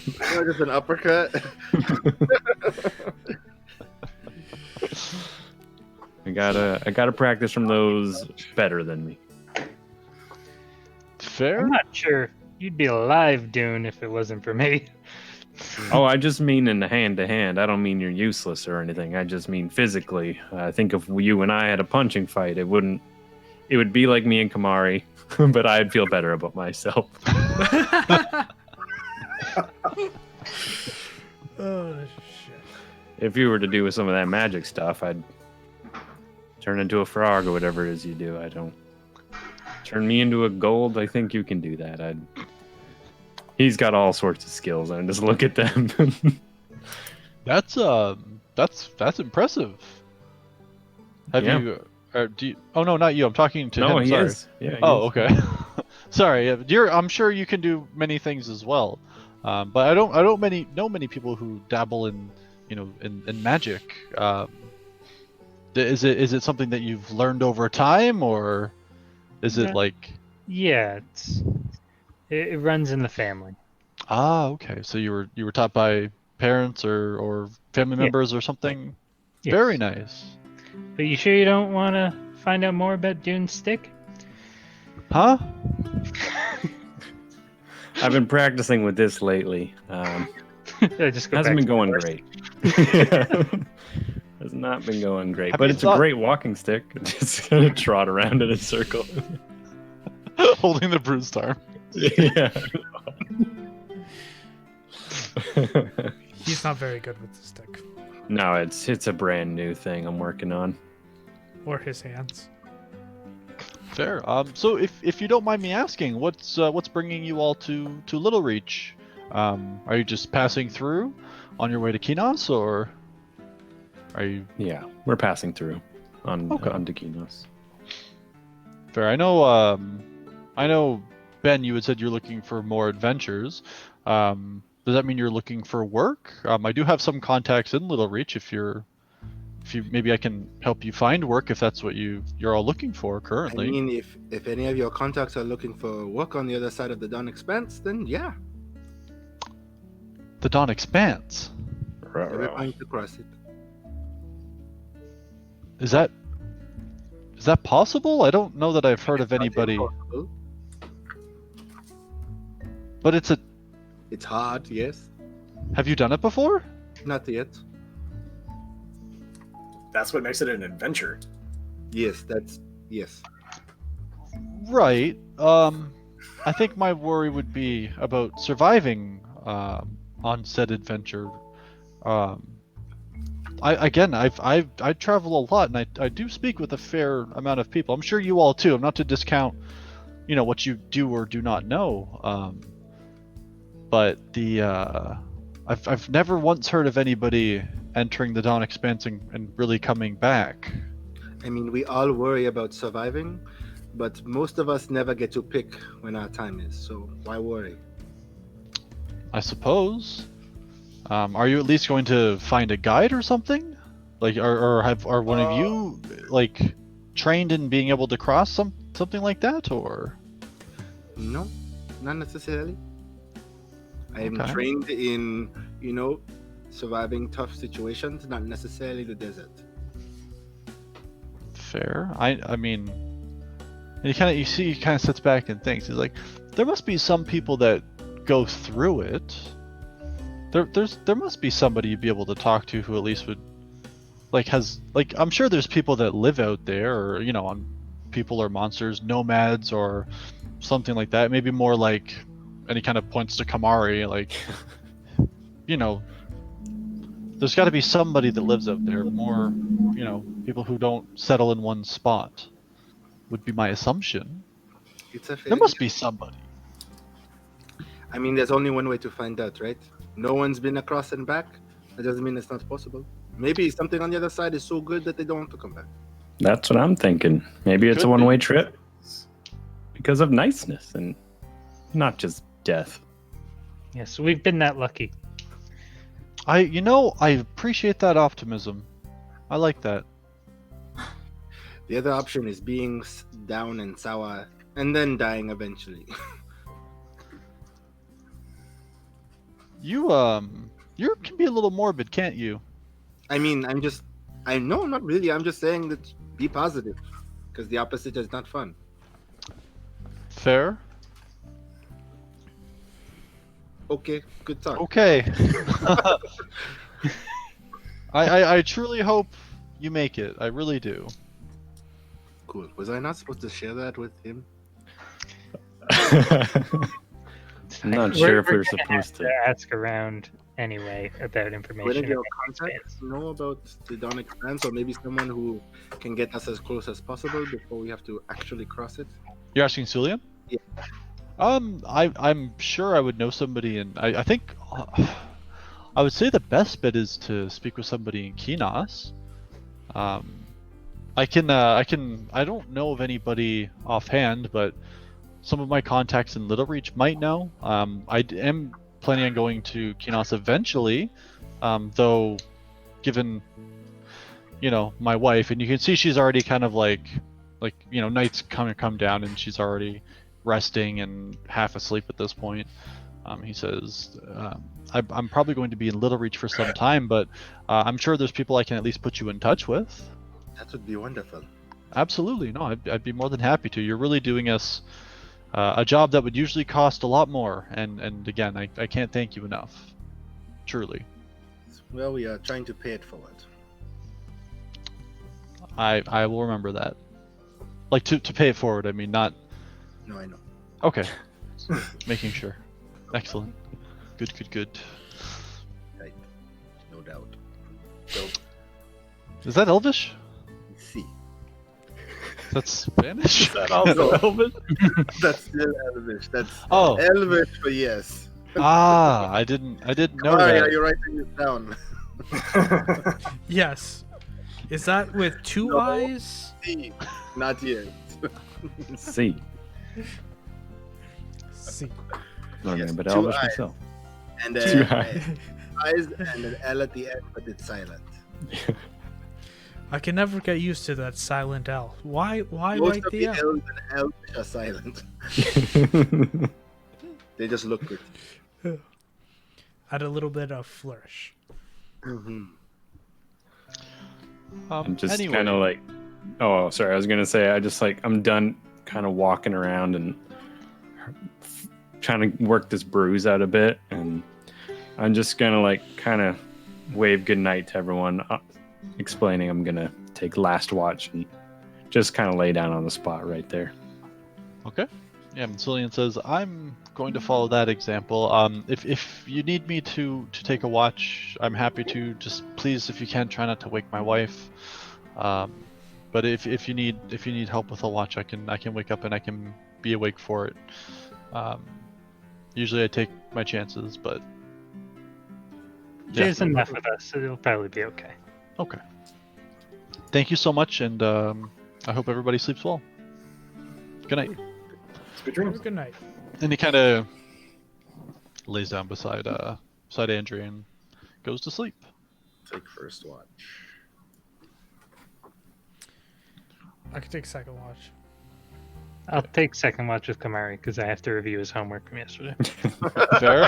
Just an uppercut. I gotta practice from those better than me. Fair. I'm not sure you'd be alive, Dune, if it wasn't for me. Oh, I just mean in the hand-to-hand. I don't mean you're useless or anything. I just mean physically. I think if you and I had a punching fight, it would be like me and Kamari, but I'd feel better about myself. Oh shit! If you were to do some of that magic stuff, I'd turn into a frog or whatever it is you do. I don't turn me into a gold. I think you can do that. He's got all sorts of skills, and just look at them. That's impressive. Have Yeah. you? Do you? Oh no, not you. I'm talking to him. No, he Sorry. is. Yeah. he Oh, is. okay. Sorry. I'm sure you can do many things as well, but I don't know many people who dabble in in magic. Is it something that you've learned over time, or is it Yeah. like? Yeah, it runs in the family. Ah, okay. So you were taught by parents or family Yeah. members or something. Yes. Very nice. But you sure you don't want to find out more about Dune's stick? Huh? I've been practicing with this lately. Just go Hasn't back been to going the great. Has not been going great, Have but you it's thought- a great walking stick. Just gonna trot around in a circle. Holding the bruised arm. Yeah. He's not very good with the stick No, it's a brand new thing I'm working on. or his hands. Fair. So if you don't mind me asking, what's bringing you all to Little Reach? Are you just passing through on your way to Kinos, or are you? Yeah, we're passing through on Okay. on Dakinos. Fair. I know, Ben, you had said you're looking for more adventures. Does that mean you're looking for work? I do have some contacts in Little Reach. If you maybe I can help you find work if that's what you're all looking for I currently. mean, if any of your contacts are looking for work on the other side of the Dawn Expanse, then yeah, The Dawn Expanse. we're going to cross it. Is that possible? I don't know that I've heard of Not anybody, impossible. but it's a. It's hard, yes. Have you done it before? Not yet. That's what makes it an adventure. Yes, that's yes. Right. I think my worry would be about surviving on said adventure. I travel a lot, and I do speak with a fair amount of people. I'm sure you all too. I'm not to discount, what you do or do not know. But I've never once heard of anybody entering the Dawn Expanse and really coming back. I mean, we all worry about surviving, but most of us never get to pick when our time is. So why worry? I suppose. Are you at least going to find a guide or something? Like, are one of you like trained in being able to cross something like that, or? No, not necessarily. I am Okay. trained in, surviving tough situations, not necessarily the desert. Fair. I mean, and he kind of sits back and thinks. He's like, there must be some people that go through it. There must be somebody you'd be able to talk to who at least would I'm sure there's people that live out there, or on people or monsters, nomads or something like that. Maybe more like, and he kind of points to Kamari, like, there's got to be somebody that lives out there. More, people who don't settle in one spot would be my assumption. It's a There must be somebody. I mean, there's only one way to find out, right? No one's been across and back. That doesn't mean it's not possible. Maybe something on the other side is so good that they don't want to come back. That's what I'm thinking. Maybe it's Could a be. one-way trip because of niceness and not just death. Yes, we've been that lucky. I appreciate that optimism. I like that. The other option is being down and sour and then dying eventually. You can be a little morbid, can't you? I mean, no, not really. I'm just saying that be positive, because the opposite is not fun. Fair. Okay, good talk. Okay. I truly hope you make it. I really do. Cool. Was I not supposed to share that with him? I'm not sure if we're gonna supposed have to. ask around anyway about Where information. did your about contacts Expanse. know about the Dawn Expanse, or maybe someone who can get us as close as possible before we have to actually cross it? You're asking Sulian? Yeah. I'm sure I would know somebody, and I think I would say the best bet is to speak with somebody in Kinos. I don't know of anybody offhand, but some of my contacts in Little Reach might know. I am planning on going to Kinos eventually, though, given my wife, and you can see she's already kind of like night's come down, and she's already resting and half asleep at this point. He says, I'm probably going to be in Little Reach for some time, but I'm sure there's people I can at least put you in touch with. That would be wonderful. Absolutely, no, I'd be more than happy to. You're really doing us a job that would usually cost a lot more, and again, I can't thank you enough. Truly. Well, we are trying to pay it forward. I will remember that. Like, to pay it forward, I mean, not... No, I know. Okay. Making sure. Excellent. Good. Right. No doubt. So, Is that Elvish? see. That's Spanish? Elvis? That's still Elvish. That's Oh, Elvish for yes. I didn't know Sorry, that. are you writing this down? Yes. Is that with two No. eyes? See, not yet. See. See. Learning Yes, about two Elvis eyes. myself. And Two then eyes and an L at the end, but it's silent. I can never get used to that silent L. Why Most write of the the L? L's and L's are silent. They just look good. Add a little bit of flourish. Mm-hmm. I'm just Anyway. kind of like, oh, sorry. I was gonna say I'm done kind of walking around and trying to work this bruise out a bit, and I'm just gonna like kind of wave goodnight to everyone, explaining I'm gonna take last watch and just kind of lay down on the spot right there. Okay. Yeah, Mancillion says, I'm going to follow that example. If you need me to take a watch, I'm happy to. Just please, if you can, try not to wake my wife. But if you need help with a watch, I can wake up and I can be awake for it. Usually I take my chances, but yeah. There's enough of us, so it'll probably be okay. Okay. Thank you so much, and I hope everybody sleeps well. Good night. Good dreams. Good night. And he kind of lays down beside Andrea and goes to sleep. Take first watch. I could take second watch. I'll take second watch with Kamari because I have to review his homework from yesterday. Fair.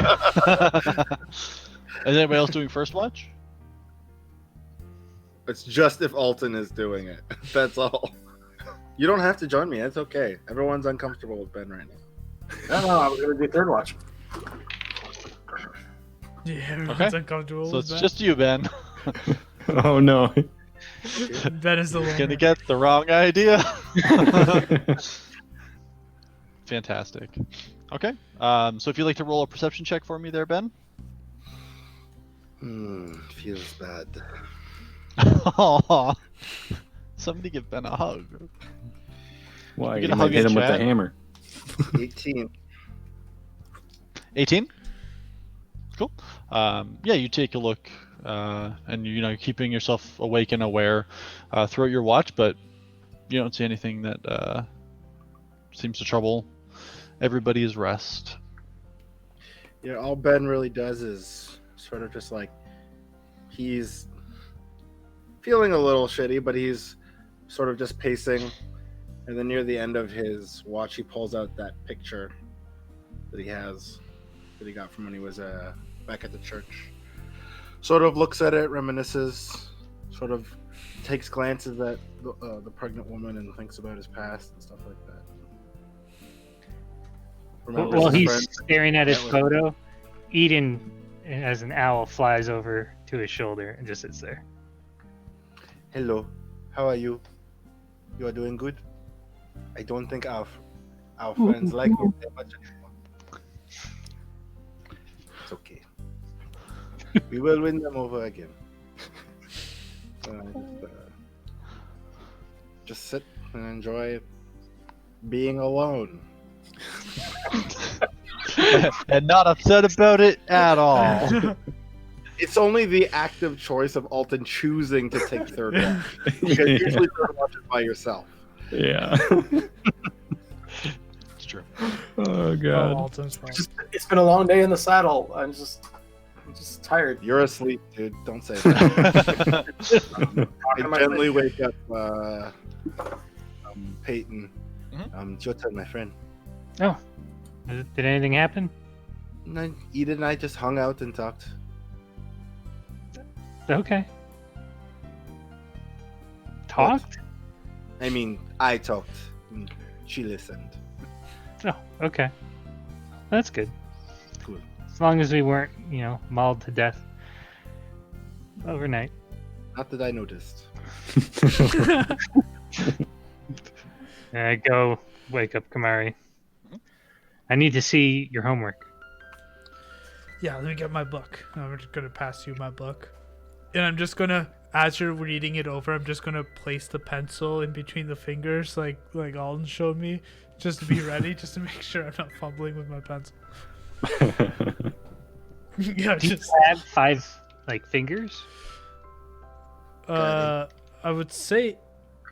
Is anybody else doing first watch? It's just if Alton is doing it. That's all. You don't have to join me. It's okay. Everyone's uncomfortable with Ben right now. No, I was going to do third watch. Yeah, everyone's Okay. uncomfortable So with it's that. just you, Ben. Oh no. Ben is the Gonna loner. get the wrong idea. Fantastic. Okay. So if you'd like to roll a perception check for me there, Ben. Feels bad. Aw. Somebody give Ben a hug. Why? You You get a might hug hit in him with the chat? hammer. 18. 18. Cool. Yeah, you take a look, and you're keeping yourself awake and aware throughout your watch, but you don't see anything that seems to trouble everybody's rest. Yeah, all Ben really does is sort of just like he's feeling a little shitty, but he's sort of just pacing. And then near the end of his watch, he pulls out that picture that he got from when he was back at the church. Sort of looks at it, reminisces, sort of takes glances at the pregnant woman and thinks about his past and stuff like that. Remembers While his he's friend. staring at his That was- photo, Eden, as an owl, flies over to his shoulder and just sits there. Hello, how are you? You are doing good? I don't think our friends like me that much anymore. It's okay. We will win them over again. Just sit and enjoy being alone. And not upset about it at all. It's only the active choice of Alton choosing to take third watch. Because Yeah. usually third watch is by yourself. Yeah. It's true. Oh Oh, god. Alton's fault. It's been a long day in the saddle. I'm just tired. You're asleep, dude. Don't say that. Talking I to my gently friend. wake up Peyton. Mhm. It's your turn, my friend. Oh, did anything happen? No, Eden and I just hung out and talked. Okay. Talked? I mean, I talked. And she listened. Oh, okay. That's good. Cool. As long as we weren't, mauled to death overnight. Not that I noticed. I go wake up Kamari. I need to see your homework. Yeah, let me get my book. I'm just gonna pass you my book, and I'm just gonna, as you're reading it over, I'm just gonna place the pencil in between the fingers, like Alden showed me, just to be ready, just to make sure I'm not fumbling with my pencil. Yeah, Do you just have 5 fingers? I would say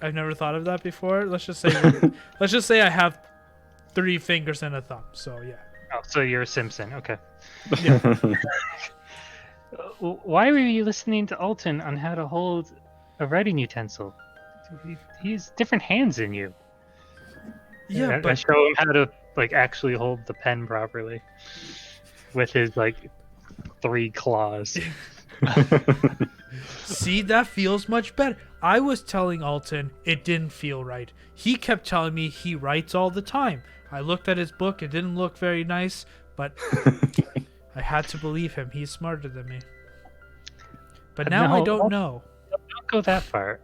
I've never thought of that before. Let's just say I have 3 fingers and a thumb. So yeah. Oh, so you're a Simpson. Okay. Why were you listening to Alton on how to hold a writing utensil? He has different hands than you. Yeah, I but show him how to actually hold the pen properly with his 3 claws. See, that feels much better. I was telling Alton it didn't feel right. He kept telling me he writes all the time. I looked at his book. It didn't look very nice, but I had to believe him. He's smarter than me. But now I No, don't know. Don't go that far.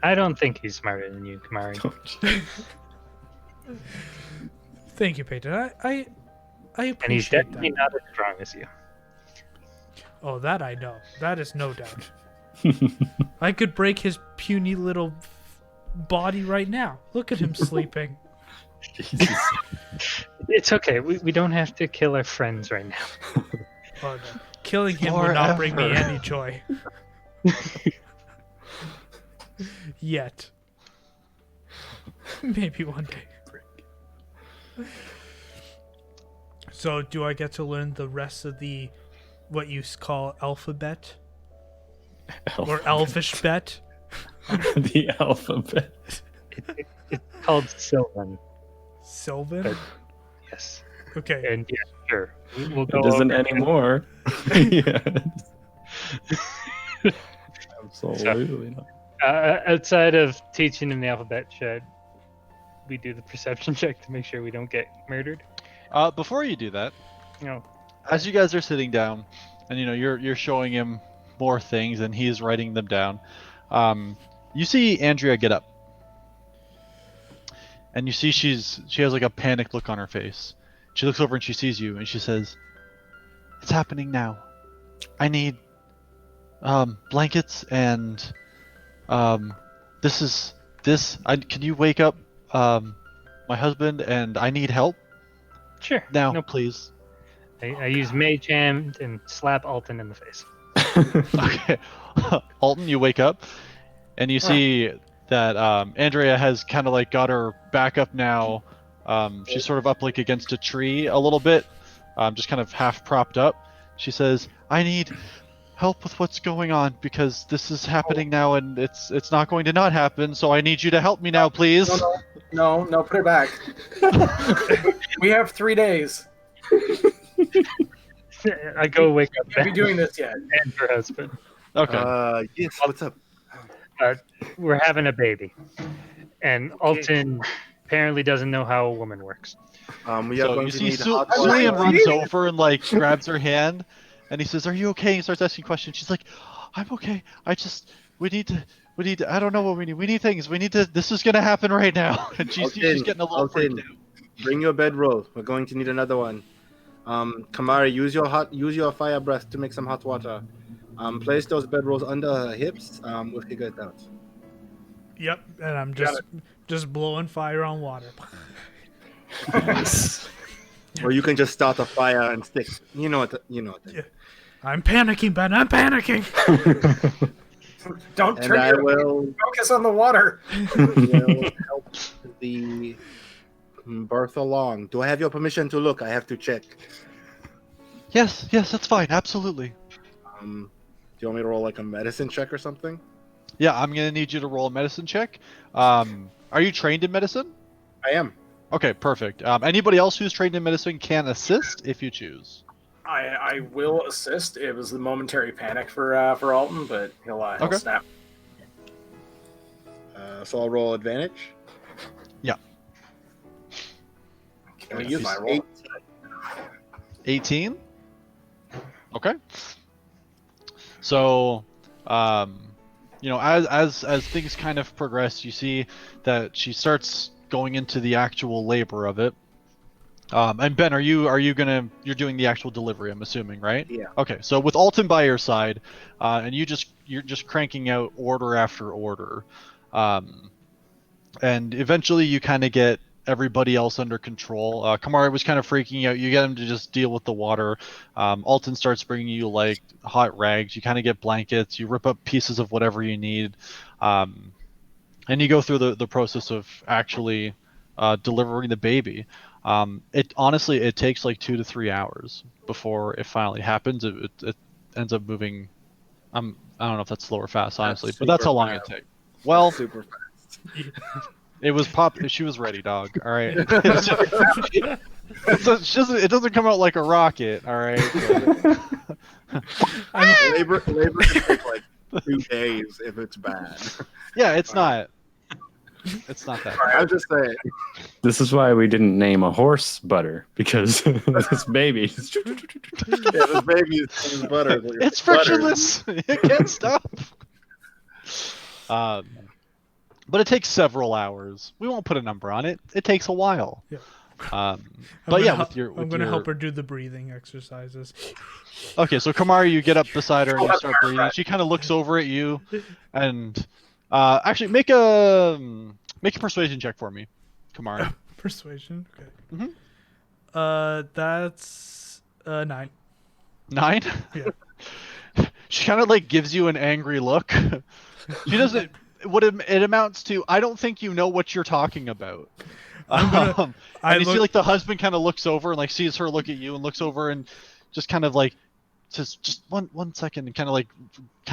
I don't think he's smarter than you, Kamari. Thank you, Peyton. I And he's appreciate definitely that. not as strong as you. Oh, that I know. That is no doubt. I could break his puny little body right now. Look at him sleeping. It's okay. We don't have to kill our friends right now. Oh, no. Killing him would not bring me Forever. any joy. Yet. Maybe one day. So, do I get to learn the rest of the what you call alphabet or elvish bet? The alphabet. It's called Sylvan. Sylvan? Yes. Okay. And yeah, sure. We'll go It doesn't over- anymore. Yeah. Absolutely not. Outside of teaching him the alphabet, should we do the perception check to make sure we don't get murdered? Before you do that, You know, as you guys are sitting down, and you're showing him more things, and he's writing them down. You see Andrea get up, and you see she has like a panicked look on her face. She looks over and she sees you, and she says, "It's happening now. I need blankets and can you wake up my husband, and I need help sure. now, No, please." I use Mage Hand and slap Alton in the face. Okay. Alton, you wake up and you see that Andrea has kind of like got her back up now. She's sort of up like against a tree a little bit, just kind of half propped up. She says, "I need help with what's going on because this is happening now, and it's not going to not happen. So I need you to help me now, please." No, put it back. We have 3 days. I go wake up Can't be doing this yet. and her husband. Okay. Yes, what's up? We're having a baby, and Alton apparently doesn't know how a woman works. We are So going you to see need hot Julian water. runs over and like grabs her hand, and he says, "Are you okay?" He starts asking questions. She's like, "I'm okay. We need to, I don't know what we need. We need things. We need to, this is gonna happen right now." And she's getting a little freaked out. Bring your bedroll. We're going to need another one. Kamari, use your fire breath to make some hot water. Place those bedrolls under her hips. We'll figure it out. Yep, and I'm Got just blowing fire on water. Or you can just start a fire and stick. You know what? Yeah. I'm panicking, Ben. I'm panicking. Don't And turn I your will focus on the water. help the birth along. Do I have your permission to look? I have to check. Yes, that's fine. Absolutely. Do you want me to roll like a medicine check or something? Yeah, I'm gonna need you to roll a medicine check. Are you trained in medicine? I am. Okay, perfect. Anybody else who's trained in medicine can assist if you choose. I will assist. It was the momentary panic for Alton, but he'll Okay. snap. So I'll roll advantage. Yeah. Can we use my roll? 18. Okay. So, as things kind of progress, you see that she starts going into the actual labor of it. And Ben, you're doing the actual delivery, I'm assuming, right? Yeah. Okay. So with Alton by your side, and you're just cranking out order after order, and eventually you kind of get everybody else under control. Kamari was kind of freaking out. You get him to just deal with the water. Alton starts bringing you like hot rags. You kind of get blankets. You rip up pieces of whatever you need, and you go through the process of actually delivering the baby. It takes like 2 to 3 hours before it finally happens. It ends up moving. I don't know if that's slow or fast, honestly, but that's how long it takes. Well, Super fast. it was She was ready, dog. All right. It doesn't come out like a rocket. All right. Labor can take like 2 days if it's bad. Yeah, it's not. It's not that. I'm just saying. This is why we didn't name a horse Butter, because this baby. Yeah, this baby is butter. It's Butter. frictionless. It can't stop. But it takes several hours. We won't put a number on it. It takes a while. Yeah. But yeah, I'm gonna help her do the breathing exercises. Okay, so Kamari, you get up beside her and you start breathing. She kind of looks over at you, and actually make a persuasion check for me, Kamari. Persuasion. Okay. Mhm. That's 9. 9? Yeah. She kind of like gives you an angry look. She doesn't. What it amounts to, I don't think you know what you're talking about. And you see like the husband kind of looks over and like sees her look at you and looks over and just kind of like says, just one second, and kind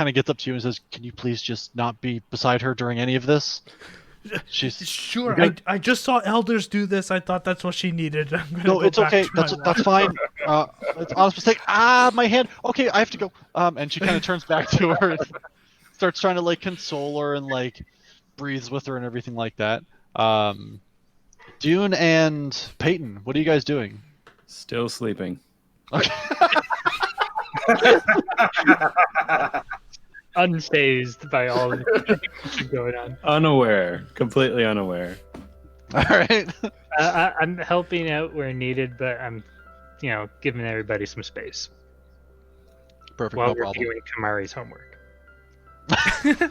of gets up to you and says, can you please just not be beside her during any of this? She's Sure. We're gonna- I just saw elders do this. I thought that's what she needed. I'm gonna No, go it's back okay. to my That's fine. It's honest mistake. My hand. Okay, I have to go. And she kind of turns back to her and starts trying to like console her and like breathes with her and everything like that. Dune and Peyton, what are you guys doing? Still sleeping. Okay. Unfazed by all the things going on. Unaware. Completely unaware. All right. I'm helping out where needed, but I'm, giving everybody some space Perfect. while No problem. reviewing Kamari's homework.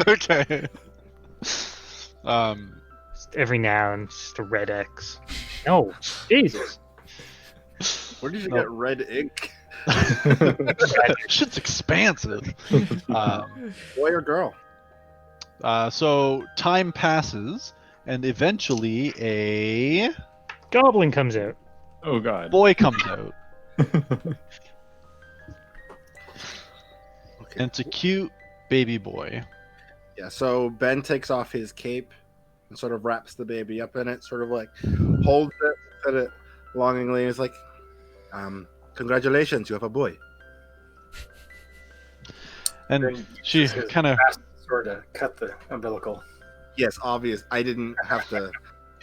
Okay. Just every now and just a red X. No, Jesus. Where did you No. get red ink? Shit's expansive. Boy or girl? So time passes, and eventually a Goblin comes out. Oh God. boy comes out. Okay. And it's a cute baby boy. Yeah, so Ben takes off his cape and sort of wraps the baby up in it, sort of like holds it, at it longingly. He's like, congratulations, you have a boy. And Then she uses his kind of. fast sword to cut the umbilical. Yes, obvious. I didn't have to.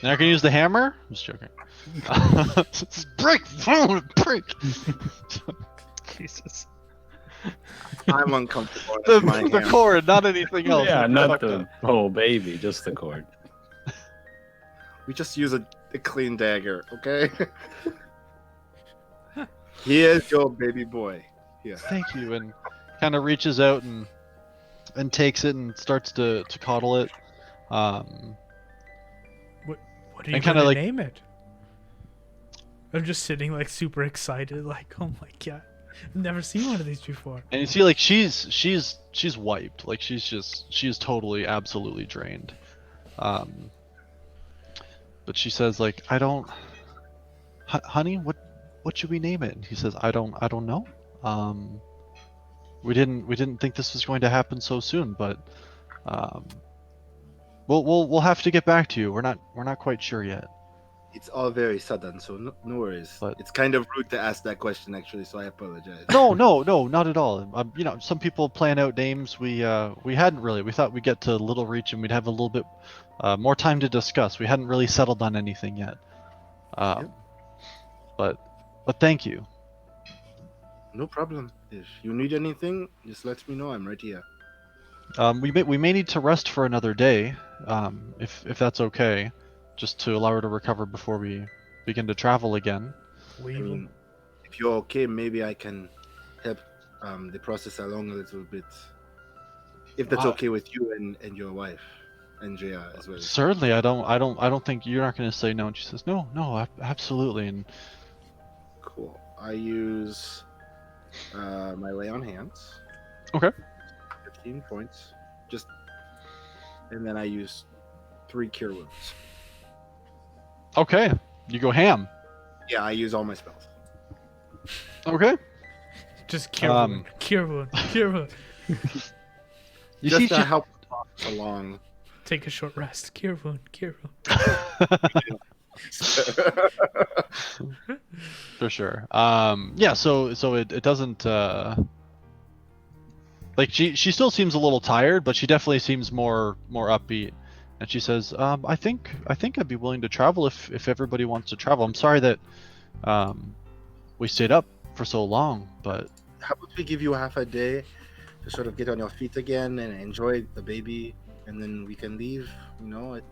Now I can use the hammer? I'm just joking. Break! Break! Jesus. I'm uncomfortable. with my The hand. cord, not anything else. Yeah, It's not fucked the up. whole baby, just the cord. We just use a clean dagger, okay? He is your baby boy. Yeah. Thank you, and kind of reaches out and takes it and starts to coddle it. What are you And kinda gonna like- name it? I'm just sitting like super excited, like, oh my god, I've never seen one of these before. And you see, like she's wiped, like she's totally, absolutely drained. But she says, like, I don't, honey, what should we name it? And he says, I don't know. We didn't think this was going to happen so soon, but we'll have to get back to you. We're not quite sure yet. It's all very sudden, so no worries. But- It's kind of rude to ask that question, actually, so I apologize. No, not at all. Some people plan out names. We hadn't really. We thought we'd get to Little Reach and we'd have a little bit more time to discuss. We hadn't really settled on anything yet. But thank you. No problem. If you need anything, just let me know. I'm right here. We may need to rest for another day, if that's okay, just to allow her to recover before we begin to travel again. We I will. mean, if you're okay, maybe I can help the process along a little bit. If that's okay with you and your wife, Andrea, as well. Certainly, I don't think you're not going to say no. And she says, no, absolutely. And Cool. I use my lay on hands. Okay. 15 points. And then I use 3 cure wounds. okay, you go ham. Yeah, I use all my spells. Okay. Just cure wound, cure wound, cure wound. You Just see, to help along. Take a short rest. Cure wound, cure wound. for sure. Yeah. So it doesn't. like she still seems a little tired, but she definitely seems more upbeat. And she says, I think I'd be willing to travel if everybody wants to travel. I'm sorry that we stayed up for so long, but How about we give you half a day to sort of get on your feet again and enjoy the baby, and then we can leave,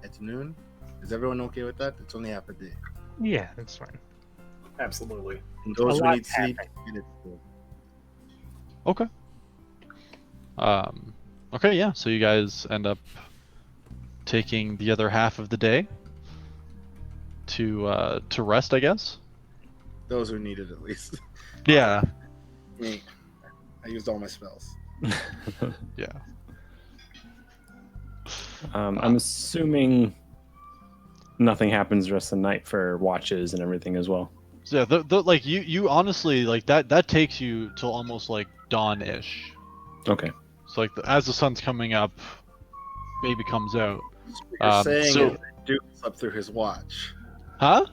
at noon? Is everyone okay with that? It's only half a day. Yeah, that's fine. Absolutely. And those A who lot need sleep, happened. get it too. okay. Okay, yeah. So you guys end up taking the other half of the day to rest, I guess. Those who need it, at least. Yeah. Me, I used all my spells. Yeah. I'm assuming nothing happens the rest of the night for watches and everything as well. So yeah, like you honestly like that takes you till almost like dawn-ish. Okay. So like as the sun's coming up, baby comes out. You're saying so- is that Duke slept through his watch. Huh?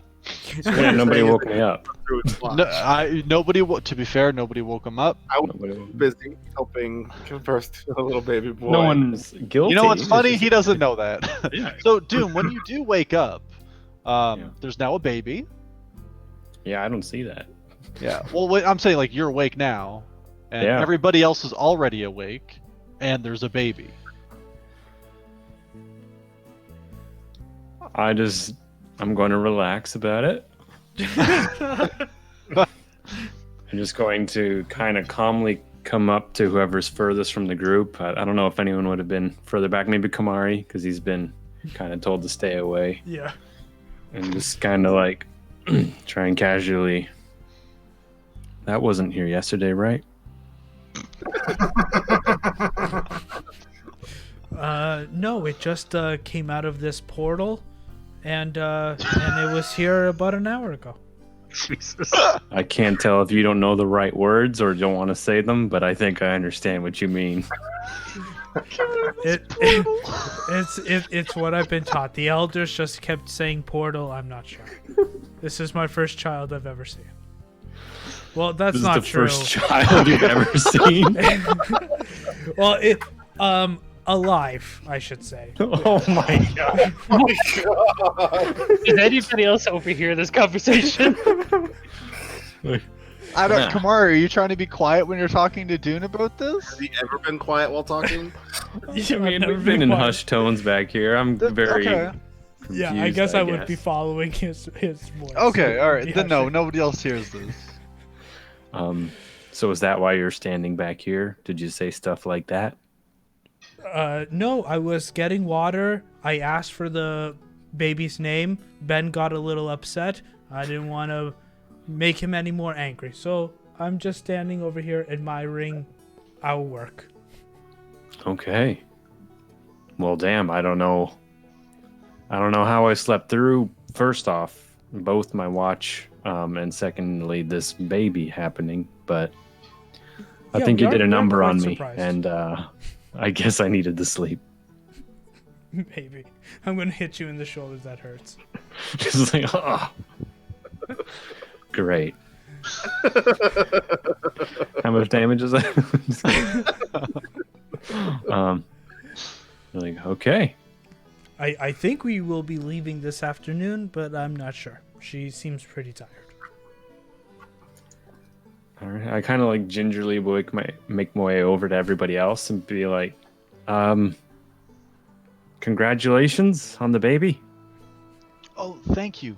Yeah, nobody woke me up. Through his watch. No, to be fair, nobody woke him up. I was Nobody woke- busy helping converse to the little baby boy. No one's guilty. You know what's It's funny? just- He doesn't know that. Yeah. So Doom, when you do wake up, Yeah. there's now a baby. Yeah, I don't see that. Yeah. Well, wait, I'm saying like you're awake now, and Yeah. everybody else is already awake, and there's a baby. I'm going to relax about it. I'm just going to kind of calmly come up to whoever's furthest from the group. I don't know if anyone would have been further back. Maybe Kamari, because he's been kind of told to stay away. Yeah. And just kind of like try and casually. That wasn't here yesterday, right? No, it just came out of this portal, and it was here about an hour ago. Jesus. I can't tell if you don't know the right words or don't want to say them, but I think I understand what you mean. It's what I've been taught. The elders just kept saying portal. I'm not sure. This is my first child I've ever seen. Well, that's This is not the true. first child you've ever seen. Well, alive, I should say. Oh my god. Did anybody else overhear this conversation? I don't. Yeah. Kamari, are you trying to be quiet when you're talking to Dune about this? Has he ever been quiet while talking? I mean, we've been in hushed tones back here. I'm very Okay. Yeah, I confused, guess I would be following his voice. Okay. All Be right. Then no, hushing. nobody else hears this. So is that why you're standing back here? Did you say stuff like that? No, I was getting water. I asked for the baby's name. Ben got a little upset. I didn't want to make him any more angry. So I'm just standing over here admiring our work. Okay. Well, damn, I don't know how I slept through, first off, both my watch, and secondly, this baby happening, but I Yeah, think you we did are- a we're number quite on me, surprised. and I guess I needed to sleep. Maybe. I'm going to hit you in the shoulders. That hurts. Just like, oh. Great. How much damage is that? Like, okay. I think we will be leaving this afternoon, but I'm not sure. She seems pretty tired. All right. I kind of like gingerly make my way over to everybody else and be like, congratulations on the baby. Oh, thank you.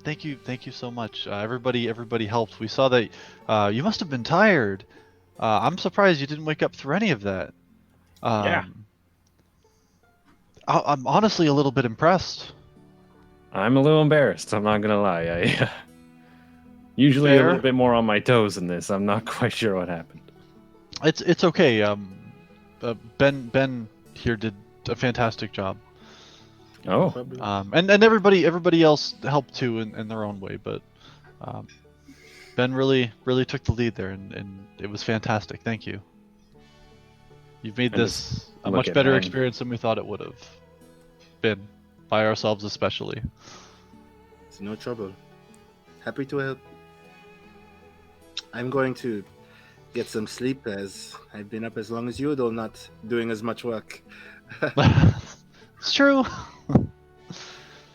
Thank you so much. Everybody helped. We saw that you must have been tired. I'm surprised you didn't wake up through any of that. Yeah. I'm honestly a little bit impressed. I'm a little embarrassed. I'm not gonna lie. I usually a Fair. little bit more on my toes in this. I'm not quite sure what happened. It's okay. Ben here did a fantastic job. Oh, And everybody else helped too in their own way, but Ben really took the lead there, and it was fantastic. Thank you. You've made And this a look much at better Ben. experience than we thought it would have been, by ourselves especially. It's no trouble. Happy to help. I'm going to get some sleep, as I've been up as long as you, though not doing as much work. It's true.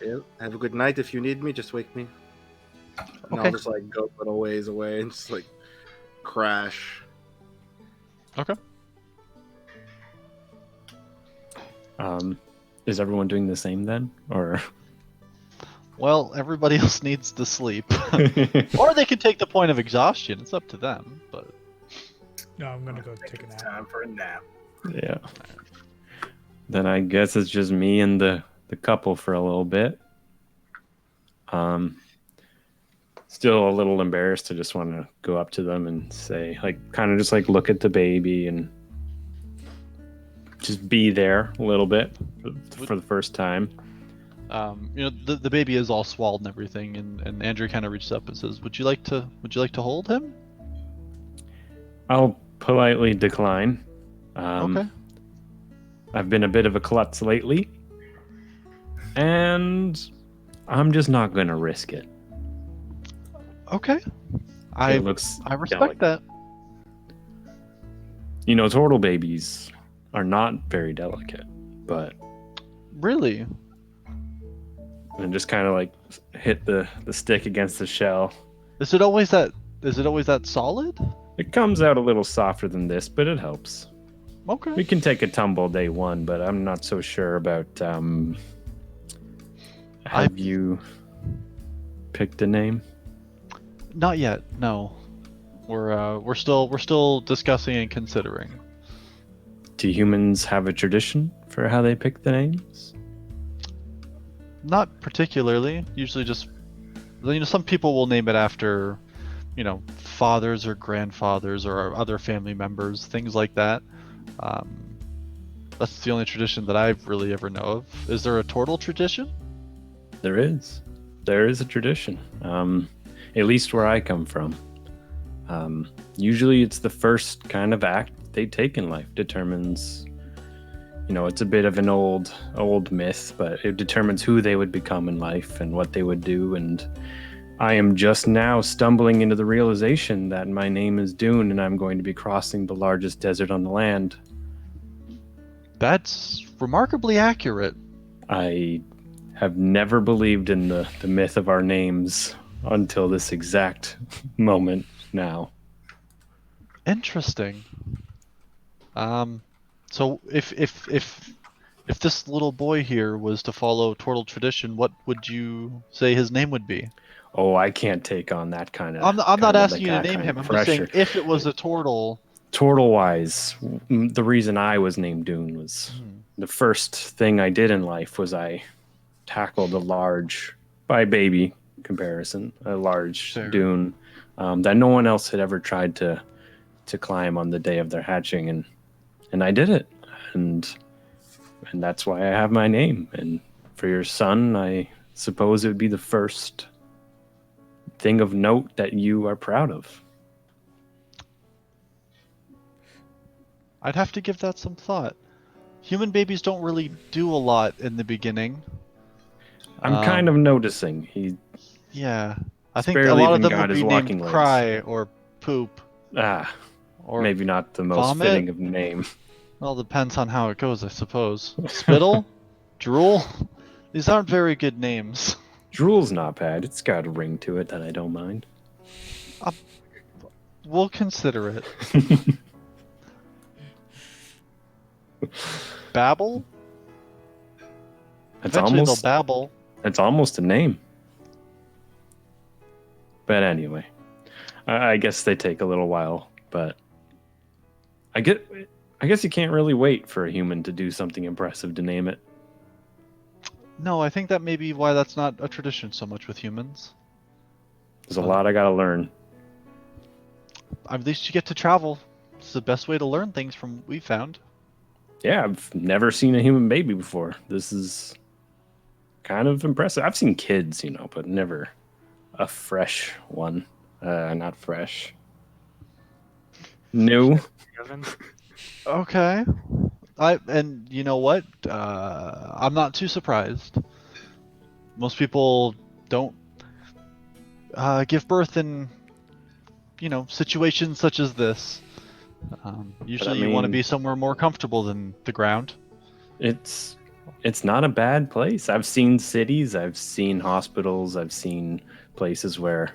Yeah, have a good night. If you need me, just wake me. And Okay. I'll just like go a little ways away and just like crash. Okay. Is everyone doing the same then, or? Well, everybody else needs to sleep. Or they could take the point of exhaustion. It's up to them. But No, I'm gonna go I think take a it's nap. time for a nap. Yeah. Then I guess it's just me and the couple for a little bit. Still a little embarrassed to just want to go up to them and say, like, kind of just like look at the baby and just be there a little bit for the first time. the baby is all swallowed and everything, and Andrew kind of reaches up and says, would you like to hold him?" I'll politely decline. Okay. I've been a bit of a klutz lately, and I'm just not going to risk it. Okay. It I looks respect that. You know, turtle babies are not very delicate, but Really? and just kind of like hit the stick against the shell. Is it always that solid? It comes out a little softer than this, but it helps. Okay. We can take a tumble day one, but I'm not so sure about. Have you picked a name? Not yet. No. We're still discussing and considering. Do humans have a tradition for how they pick the names? Not particularly. Usually just some people will name it after, fathers or grandfathers or other family members, things like that. That's the only tradition that I've really ever know of. Is there a turtle tradition? There is. There is a tradition. At least where I come from. Usually it's the first kind of act they take in life determines, it's a bit of an old myth, but it determines who they would become in life and what they would do. And I am just now stumbling into the realization that my name is Dune and I'm going to be crossing the largest desert on the land. That's remarkably accurate. I have never believed in the myth of our names until this exact moment now. Interesting. So if this little boy here was to follow turtle tradition, what would you say his name would be? Oh, I can't take on that kind of. I'm not asking you to name him. I'm just saying if it was a turtle. Turtle-wise, the reason I was named Dune was the first thing I did in life was I tackled a large, by baby comparison, a large dune that no one else had ever tried to climb on the day of their hatching, and I did it, and that's why I have my name. And for your son, I suppose it would be the first thing of note that you are proud of. I'd have to give that some thought. Human babies don't really do a lot in the beginning. I'm kind of noticing Yeah, I think a barely lot of even them got would his be walking named legs. Cry or Poop or maybe not the most vomit? fitting of name. Well, depends on how it goes, I suppose. Spittle, Drool. These aren't very good names. Drool's not bad. It's got a ring to it that I don't mind. We'll consider it. Babble. It's Eventually almost they'll babble. It's almost a name. But anyway, I guess they take a little while, but I guess you can't really wait for a human to do something impressive to name it. No, I think that may be why that's not a tradition so much with humans. There's a lot I gotta learn. At least you get to travel. It's the best way to learn things from what we found. Yeah, I've never seen a human baby before. This is kind of impressive. I've seen kids, but never a fresh one. Not fresh. New. Okay. And you know what? I'm not too surprised. Most people don't give birth in, situations such as this. Usually, you want to mean- be somewhere more comfortable than the ground. It's not a bad place. I've seen cities, I've seen hospitals, I've seen places where,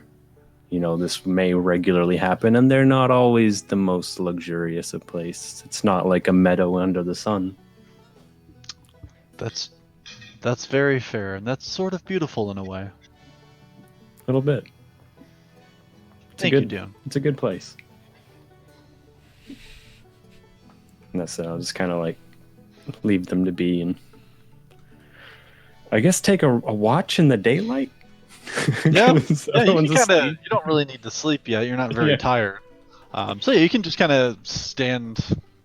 this may regularly happen, and they're not always the most luxurious of places. It's not like a meadow under the sun. That's very fair, and that's sort of beautiful in a way. A little bit. Thank good, you, Dune. It's a good place. And that's I'll just kind of like leave them to be, and I guess take a watch in the daylight. Yeah, 'Cause yeah. everyone's asleep. You don't really need to sleep yet. You're not very Yeah. tired. So yeah, you can just kind of stand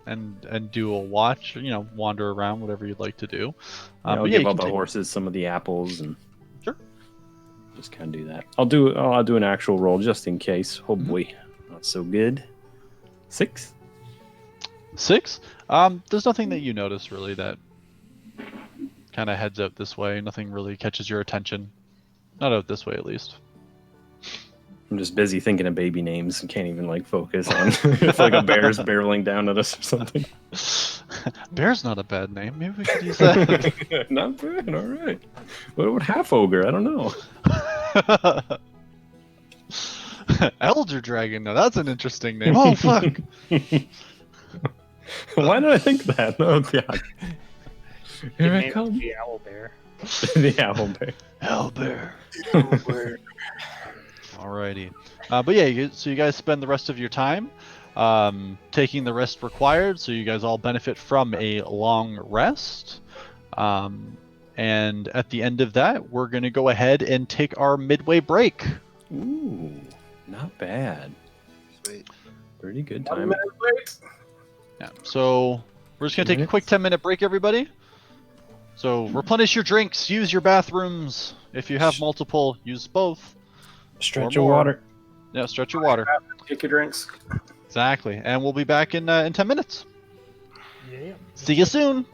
and do a watch. Wander around, whatever you'd like to do. I'll but yeah, give you all can the take- horses some of the apples and Sure. just kind of do that. I'll do an actual roll just in case. Oh Mm-hmm. boy, not so good. 6. 6. There's nothing that you notice really that kind of heads out this way. Nothing really catches your attention. Not out this way, at least. I'm just busy thinking of baby names and can't even like focus on if like a bear's barreling down at us or something. Bear's not a bad name. Maybe we could use that. Not bad. All right. What about half ogre? I don't know. Elder Dragon. Now that's an interesting name. Oh fuck. Why did I think that? Oh god. Here I Name come. the owl bear. The owl bear. Owlbear. Alrighty. But yeah, so you guys spend the rest of your time taking the rest required, so you guys all benefit from a long rest. And at the end of that, we're going to go ahead and take our midway break. Ooh, not bad. Sweet. Pretty good 1 time. minute wait. Yeah. So we're just going to 2 take a quick 10-minute break, everybody. So replenish your drinks, use your bathrooms. If you have multiple, use both. Stretch Or of more. water. Yeah, stretch your water. Take your drinks. Exactly. And we'll be back in 10 minutes. Yeah. See you soon.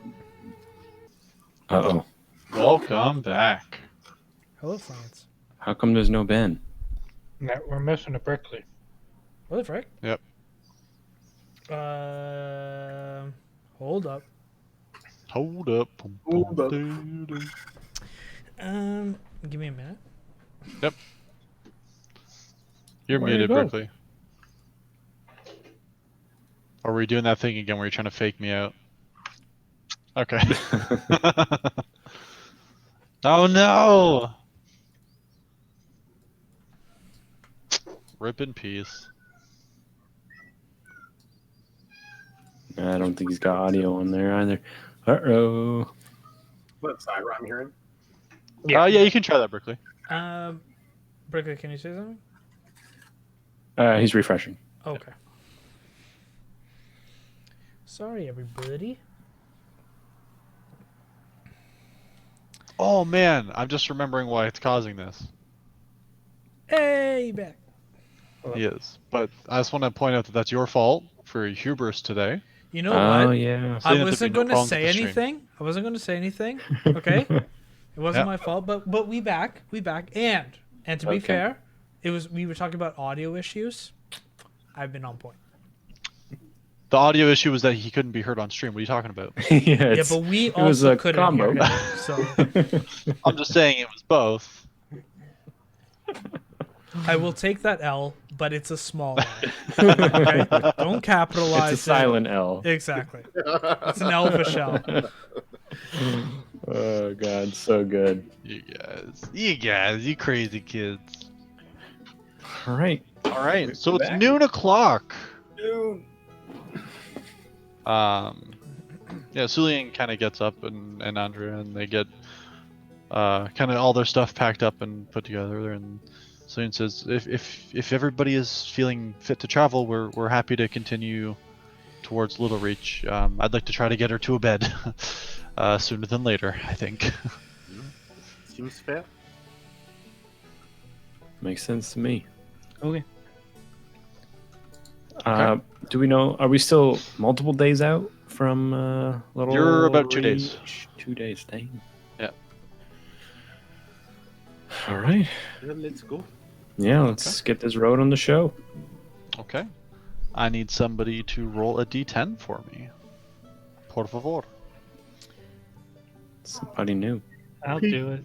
Uh oh. Welcome back. Hello, France. How come there's no Ben? We're missing a Brickley. What the frick? Yep. Hold up. Hold up. Hold up. Give me a minute. You're Where'd muted, it go? Berkeley. Or were you doing that thing again where you're trying to fake me out? Okay. Oh no! Rip in peace. I don't think he's got audio on there either. Uh-oh. What side I'm hearing? Yeah, you can try that, Berkeley. Brickley, can you say something? He's refreshing. Okay. Sorry, everybody. Oh man, I'm just remembering why it's causing this. Hey, back. He is. But I just want to point out that that's your fault for your hubris today. You know Oh, what? yeah. Saying I that wasn't there'd be going no to problems say with the stream. anything. I wasn't going to say anything. Okay. It wasn't my fault, but we back. And to be Okay. fair, we were talking about audio issues. I've been on point. The audio issue was that he couldn't be heard on stream. What are you talking about? Yeah, Yeah, but we it was also a couldn't combo. hear him. So I'm just saying it was both. I will take that L, but it's a small one. Okay? Don't capitalize It's a silent L. it. Exactly. It's an L of a shell. Oh god, so good. You guys, you crazy kids. All right. All right, so it's back. noon o'clock. Dude. Yeah, Sulian kind of gets up and Andrea, and they get kind of all their stuff packed up and put together. And Sulian says, if everybody is feeling fit to travel, we're happy to continue towards Little Reach. I'd like to try to get her to a bed sooner than later, I think. Seems fair. Makes sense to me. Okay. Do we know? Are we still multiple days out from Little? You're about 2 days. Reach? 2 days. Dang. Yeah. All right. Yeah, let's go. Yeah. Let's get this road on the show. Okay. I need somebody to roll a d10 for me. Por favor. Somebody new. I'll do it.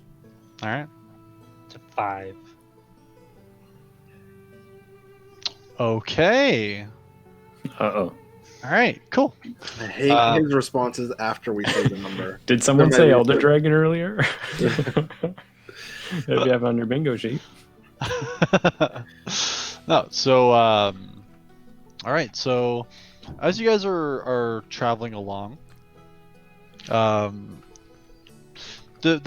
All right. It's a 5. Okay. Uh-oh. All right. Cool. I hate his responses after we say the number. Did someone Somebody say Elder said- Dragon earlier? If you have on your bingo sheet. No. So, all right. So, as you guys are traveling along, the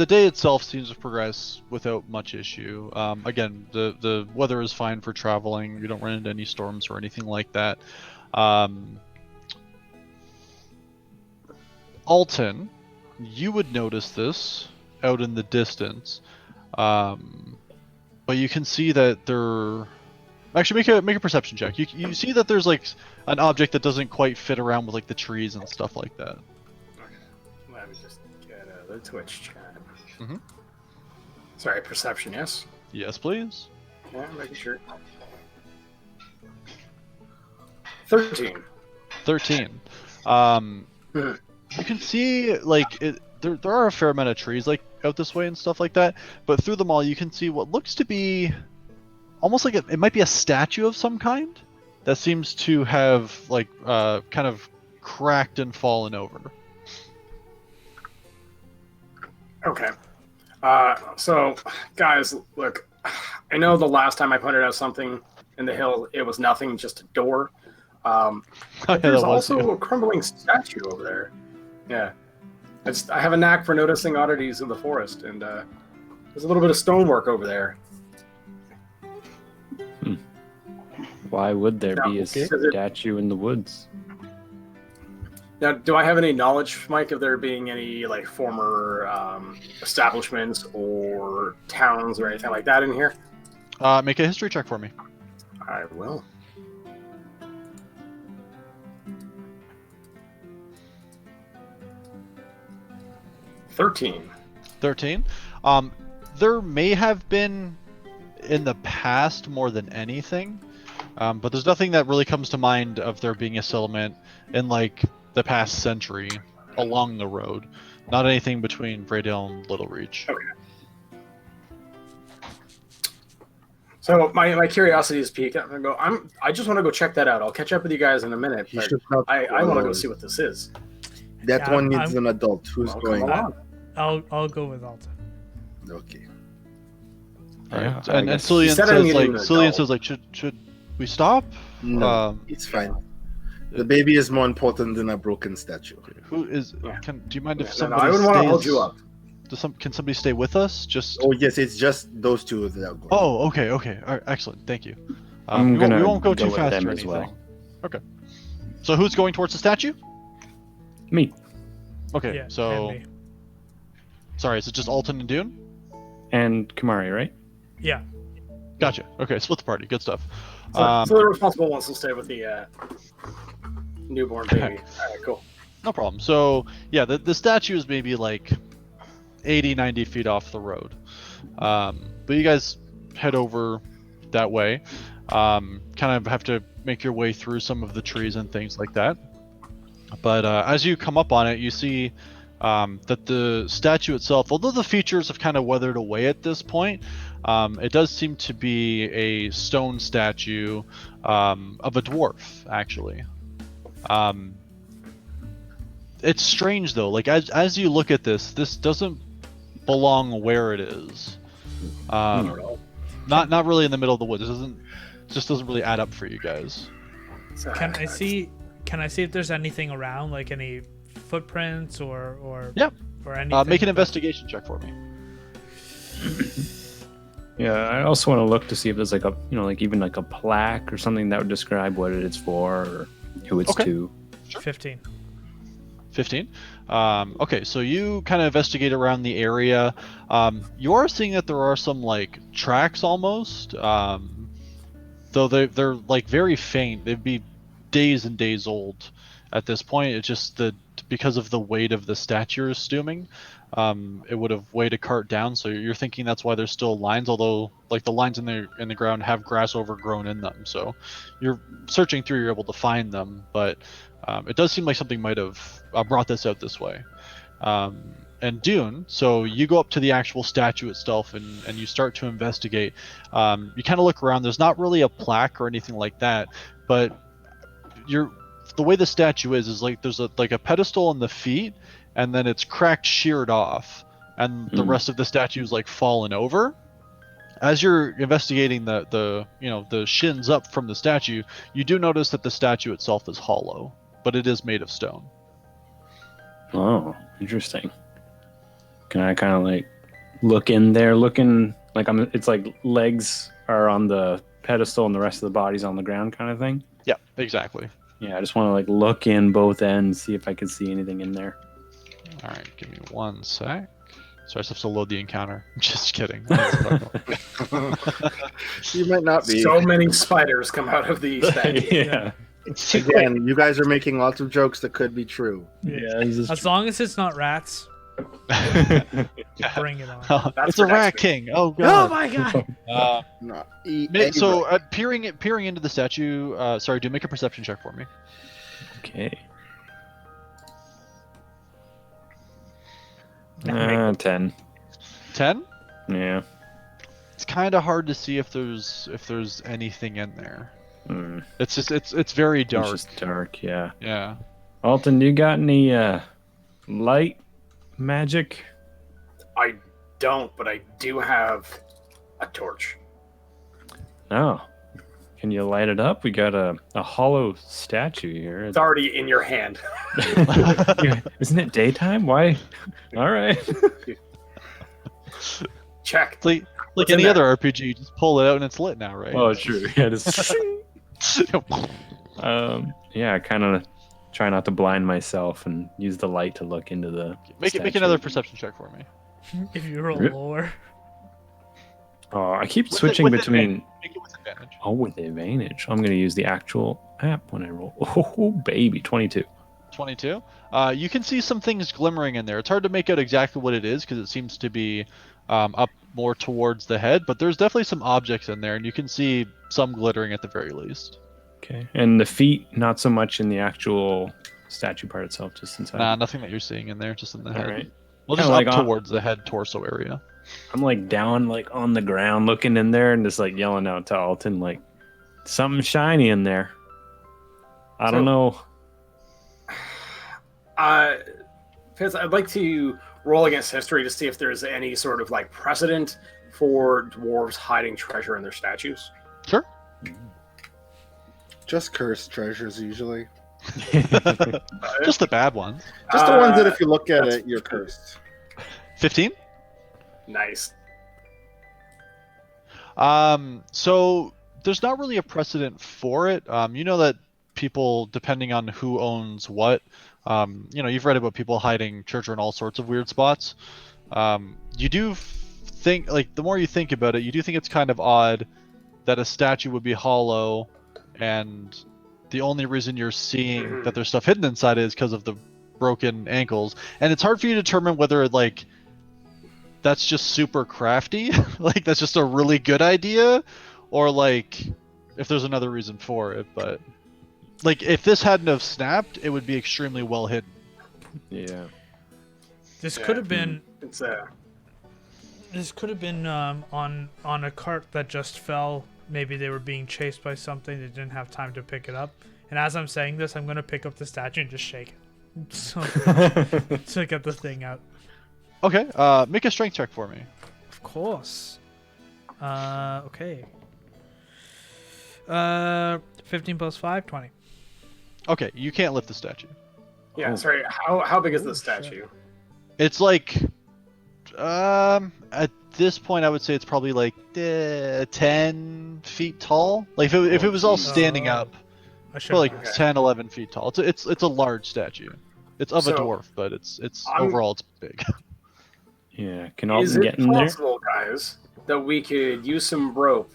day itself seems to progress without much issue. Again, the weather is fine for traveling. You don't run into any storms or anything like that. Alton, you would notice this out in the distance, but you can see that there. Actually, make a perception check. You see that there's like an object that doesn't quite fit around with like the trees and stuff like that. Let me just get the Twitch chat. Mhm. Sorry, perception, yes? Yes, please. Yeah, making sure. 13. 13. You can see like there are a fair amount of trees like out this way and stuff like that, but through them all you can see what looks to be almost like it might be a statue of some kind that seems to have like kind of cracked and fallen over. Okay. So, guys, look, I know the last time I pointed out something in the hill, it was nothing, just a door. Yeah, There's that was also you. a crumbling statue over there. Yeah. I have a knack for noticing oddities in the forest, and there's a little bit of stonework over there. Why would there be a Okay. statue in the woods? Now, do I have any knowledge, Mike, of there being any like former establishments or towns or anything like that in here? Make a history check for me. I will. $13. 13. There may have been in the past more than anything, but there's nothing that really comes to mind of there being a settlement in like the past century along the road. Not anything between Braydale and Little Reach. Okay. So my curiosity is piqued. I'm gonna go. I just want to go check that out. I'll catch up with you guys in a minute. He But should not I want to go go. see what this is. That Yeah, one needs I'm- an adult. Who's Well, going? come along. I'll go with Alton. Okay. Yeah, I and guess- Cillian You said I says needed like an Cillian adult. says like should we stop? No, it's fine. The baby is more important than a broken statue. Who is? Yeah. Do you mind if No, somebody I wouldn't want to stays? hold you up. Can somebody stay with us? Just. Oh yes, it's just those two that are going. Oh, okay. All right, excellent. Thank you. I'm we gonna won't go go too with fast them or as anything. well. Okay. So who's going towards the statue? Me Okay. Yeah. so and me. sorry, is it just Alton and Dune? and Kamari, right? Yeah. Gotcha. Okay, split the party. Good stuff. So the responsible ones will stay with the newborn baby. All right, cool. No problem. So yeah, the statue is maybe like 80, 90 feet off the road. But you guys head over that way. Kind of have to make your way through some of the trees and things like that. But as you come up on it, you see that the statue itself, although the features have kind of weathered away at this point, it does seem to be a stone statue of a dwarf, actually. It's strange though. Like as you look at this doesn't belong where it is. Not really in the middle of the woods. It just doesn't really add up for you guys. Can I see if there's anything around, like any footprints or Yeah. or anything? Make an investigation check for me. Yeah, I also want to look to see if there's like a, like even like a plaque or something that would describe what it is for or who it's Okay. to. 15. 15. Okay, so you kind of investigate around the area. You are seeing that there are some like tracks almost, though they're like very faint. They'd be days and days old at this point. It's just the because of the weight of the statue you're assuming, it would have weighed a cart down. So you're thinking that's why there's still lines, although like the lines in the ground have grass overgrown in them. So you're searching through, you're able to find them, but it does seem like something might have brought this out this way. And Dune, so you go up to the actual statue itself and you start to investigate. You kind of look around. There's not really a plaque or anything like that, but the way the statue is like there's a pedestal on the feet, and then it's cracked, sheared off, and the rest of the statue is like fallen over. As you're investigating the shins up from the statue, you do notice that the statue itself is hollow, but it is made of stone. Oh, interesting. Can I kind of like look in there, looking like it's like legs are on the pedestal and the rest of the body's on the ground kind of thing? Yeah, exactly. Yeah, I just want to like look in both ends, see if I can see anything in there. All right, give me 1 sec. So I just have to load the encounter. Just kidding. You might not be. So many spiders come out of the statue. Yeah. Again, you guys are making lots of jokes that could be true. Yeah, this is As long as it's not rats, bring it on. It's for a next rat week. king. Oh Oh god. my god! No, So peering into the statue. Sorry, do make a perception check for me. okay. Yeah, 10. 10. Yeah. It's kind of hard to see if there's anything in there. Mm, It's just it's very dark. It's just dark, yeah. Yeah. Alton, you got any light magic? I don't, but I do have a torch. No. Can you light it up? We got a hollow statue here. It's already in your hand. Isn't it daytime? Why? All right. Check. It's like What's in any there? other RPG, you just pull it out and it's lit now, right? Oh, true. Yeah, just yeah, kind of try not to blind myself and use the light to look into the make statue. another perception check for me. If you roll Yep. lower, Oh, I keep With switching with between. advantage. Make it with advantage. Oh, with advantage. I'm gonna use the actual app when I roll. Oh, baby, 22. 22. You can see some things glimmering in there. It's hard to make out exactly what it is because it seems to be up more towards the head, but there's definitely some objects in there, and you can see some glittering at the very least. Okay, and the feet, not so much in the actual statue part itself, just inside. Nah, nothing that you're seeing in there, just in the All head. right. Well, just Kinda up like on- towards the head torso area. I'm like down, like on the ground, looking in there, and just like yelling out to Alton, like something shiny in there. I don't know. Because I'd like to roll against history to see if there's any sort of like precedent for dwarves hiding treasure in their statues. Sure. Just cursed treasures usually. Just the bad ones. Just the ones that if you look at that's- it, you're cursed. 15. Nice. So there's not really a precedent for it. You know that people, depending on who owns what, you've read about people hiding treasure in all sorts of weird spots. You do think, like, the more you think about it, you do think it's kind of odd that a statue would be hollow, and the only reason you're seeing that there's stuff hidden inside it is because of the broken ankles. And it's hard for you to determine whether, like, that's just super crafty, like that's just a really good idea, or like if there's another reason for it. But like if this hadn't have snapped, it would be extremely well hidden. Yeah. this Yeah. could have been It's on a cart that just fell. Maybe they were being chased by something. They didn't have time to pick it up. And as I'm saying this, I'm gonna pick up the statue and just shake it, so to get the thing out. Okay, make a strength check for me. Of course. Okay. 15 plus 5, 20. Okay, you can't lift the statue. yeah. Oh. Sorry. How big is Oh, this statue? It's like, at this point, I would say it's probably like 10 feet tall. Like if it was all standing Oh. up, I should probably like Okay. 10, 11 feet tall. It's a large statue. It's of a So, dwarf, but it's I'm- overall it's big. Yeah. Can Is Alton it get in there? possible, guys, that we could use some rope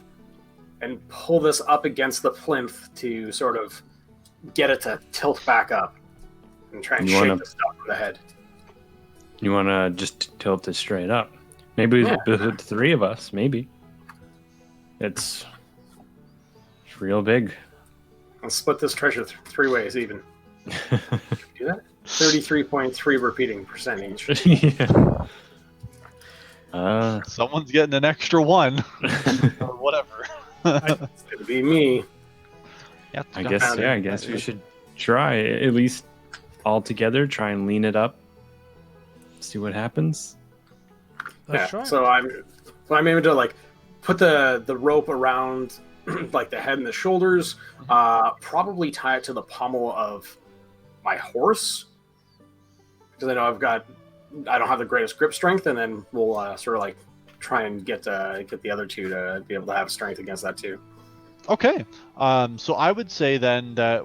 and pull this up against the plinth to sort of get it to tilt back up? and try and You shake wanna- the stuff from the head. You want to just tilt it straight up? Maybe Yeah. with the three of us. Maybe it's real big. I'll split this treasure 3 ways even. Do that? 33.3 repeating percentage. Yeah. Someone's getting an extra one or whatever. It's gonna be me. Yeah, I guess we should try at least all together. Try and lean it up. See what happens. Let's try. So I'm able to like put the rope around like the head and the shoulders. Probably tie it to the pommel of my horse because I know I don't have the greatest grip strength, and then we'll sort of like try and get the other two to be able to have strength against that too. Okay. So I would say then that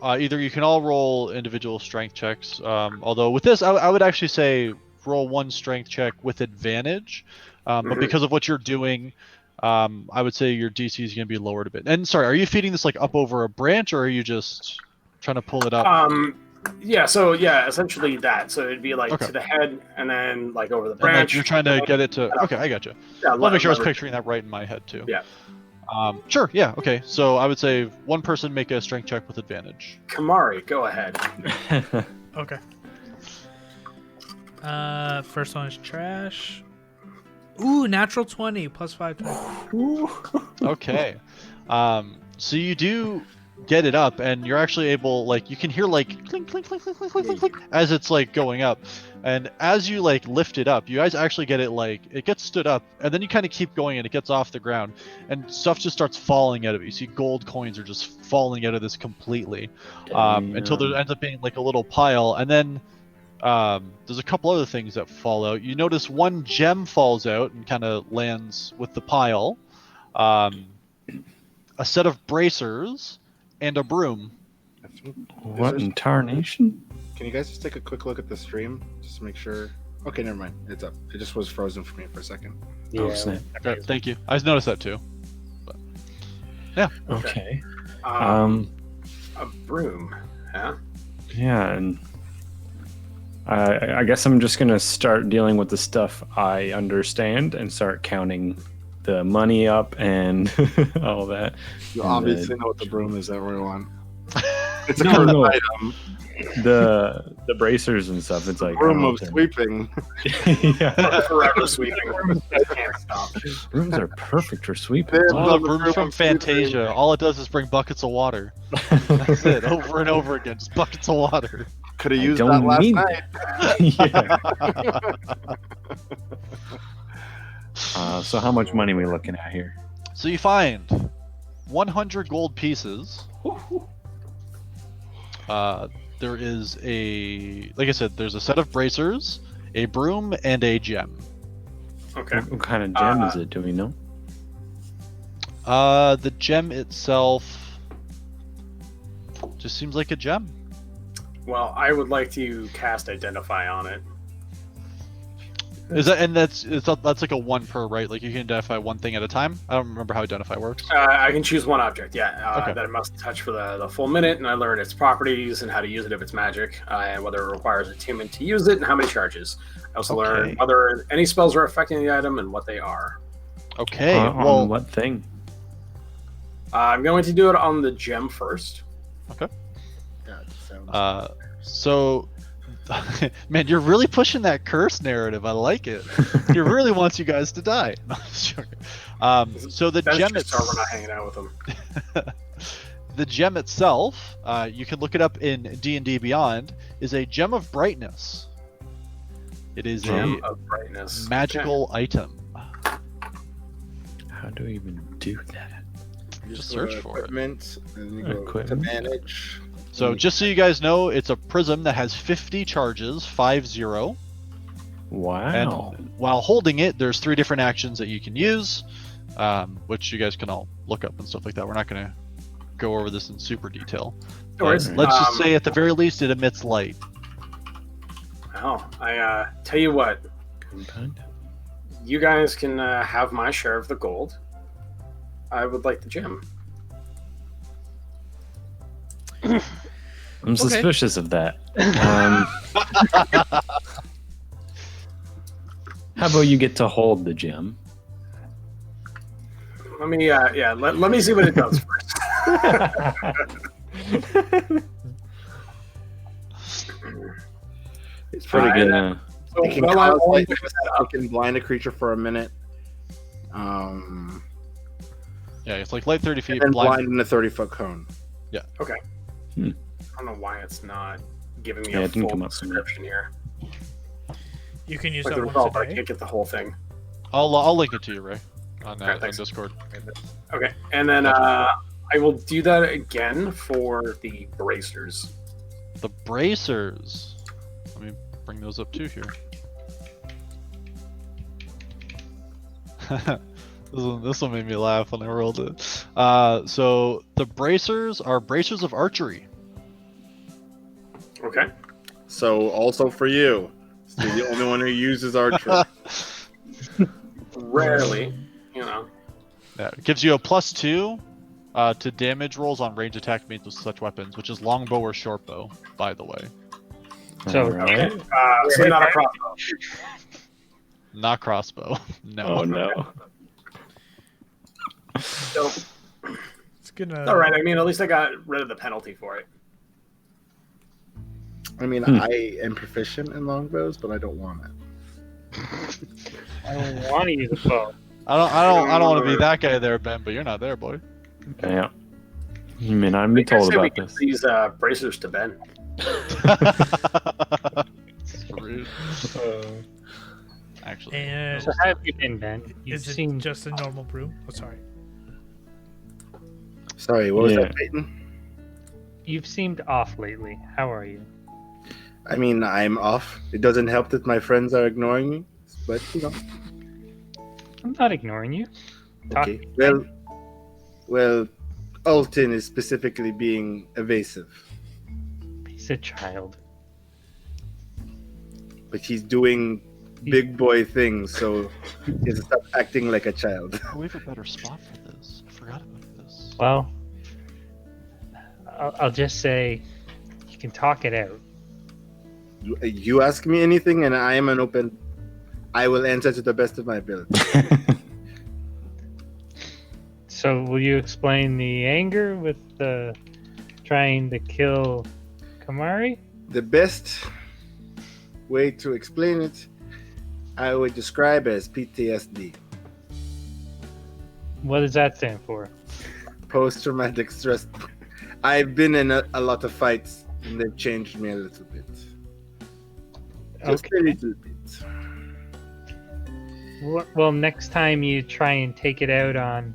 either you can all roll individual strength checks. Although with this, I would actually say roll one strength check with advantage. But because of what you're doing, I would say your DC is going to be lowered a bit. And sorry, are you feeding this like up over a branch, or are you just trying to pull it up? Yeah. So yeah, essentially that. So it'd be like Okay. to the head, and then like over the And, like, branch. you're trying to get it to. Okay, I gotcha. Yeah, I'll make sure I was lever- picturing that right in my head too. Yeah. Sure. Yeah. Okay. So I would say one person make a strength check with advantage. Kamari, go ahead. Okay. First one is trash. Ooh, natural 20 plus 5. Okay. So you do get it up, and you're actually able, like, you can hear like clink, clink, clink, clink, clink, clink, clink, clink, as it's like going up. And as you like lift it up, you guys actually get it like it gets stood up, and then you kind of keep going, and it gets off the ground, and stuff just starts falling out of it. You see gold coins are just falling out of this completely, until there ends up being like a little pile, and then there's a couple other things that fall out. You notice one gem falls out and kind of lands with the pile. A set of bracers and a broom. What in tarnation? Can you guys just take a quick look at the stream just to make sure? Okay, never mind. It's up. It just was frozen for me for a second. Oh, snap. Thank you. I noticed that too. Okay. A broom. Huh? Yeah, and I guess I'm just gonna start dealing with the stuff I understand and start counting the money up and all that. You And obviously then- know what the broom is, everyone. It's a No, cursed no. item. The bracers and stuff. It's like I Broom don't know of if sweeping. they're- yeah, Forever sweeping. I can't stop. brooms are perfect for sweeping. They're Oh, the the broom's broom from of sweeping. Fantasia. All it does is bring buckets of water. That's it, over and over again, just buckets of water. Could have I used don't that last mean night. Yeah. So how much money are we looking at here? So you find 100 gold pieces. There is like I said, there's a set of bracers, a broom, and a gem. Okay. What kind of gem is it? Do we know? The gem itself just seems like a gem. Well, I would like to cast Identify on it. Is that that's like a one per, right? Like you can identify one thing at a time. I don't remember how Identify works. I can choose one object, yeah, Okay. that I must touch for the full minute, and I learn its properties and how to use it if it's magic, and whether it requires attunement to use it, and how many charges. I also learn Okay. whether any spells are affecting the item and what they are. Okay, On well, what thing? I'm going to do it on the gem first. God, sounds- so, man, you're really pushing that curse narrative. I like it. He really wants you guys to die. No, I'm just joking. So the That's gem just how we're not hanging out with them. the gem itself, you can look it up in D&D Beyond, is a gem of brightness. It is Gem a of brightness. magical item. How do we even do that? You just go to search for it. equipment, and you go to Equipment. manage. So just so you guys know, it's a prism that has 50 charges, 50. Wow. And while holding it, there's 3 different actions that you can use, which you guys can all look up and stuff like that. We're not going to go over this in super detail. No worries. But let's just say at the very least it emits light. Oh, I tell you what, you guys can have my share of the gold. I would like the gem. I'm suspicious of that. How about you get to hold the gem? Let me let me see what it does first. It's pretty I- good. So, It can well, I cause only lightning, it can blind a creature for a minute. Yeah, it's like light 30 feet, And blind. blind in a 30-foot cone. I don't know why it's not giving me Yeah, a it didn't full come up for me. description here. You can use Like that the once result, a but I day. can't get the whole thing. I'll link it to you, Ray, on, Okay, on thanks. Discord. Okay, and then I will do that again for the bracers. The bracers. Let me bring those up too here. This one made me laugh when I rolled it. So the bracers are bracers of archery. Okay. So also for you, so you're the only one who uses archery. Rarely, you know. Yeah, it gives you a +2 to damage rolls on range attack made with such weapons, which is longbow or shortbow, by the way. So- Alright. So not a crossbow. Not crossbow. No. Oh no. So, It's gonna. all right. I mean, at least I got rid of the penalty for it. I mean, I am proficient in longbows, but I don't want it. I don't want to use a bow. I don't want to be that guy there, Ben, but you're not there, boy. Yeah. You may not be I told said we about give this. these bracers to Ben. Rude. Actually. And So how have you been, Ben? You've is it seen just a normal broom? Oh, sorry. Sorry, what was Yeah. that, Peyton? you've seemed off lately. How are you? I mean, I'm off. It doesn't help that my friends are ignoring me, but you know. I'm not ignoring you. Talk- Okay. Well, Alton is specifically being evasive, He's a child. but he's doing big boy things, so he has to stop acting like a child. We have a better spot for this. I forgot about this. Well, I'll just say you can talk it out. You ask me anything, and I am an open. I will answer to the best of my ability. So will you explain the anger with trying to kill Kamari? The best way to explain it, I would describe as PTSD, What does that stand for? post-traumatic stress. I've been in a lot of fights, and they've changed me a little bit. Just a little bit. Well, next time you try and take it out on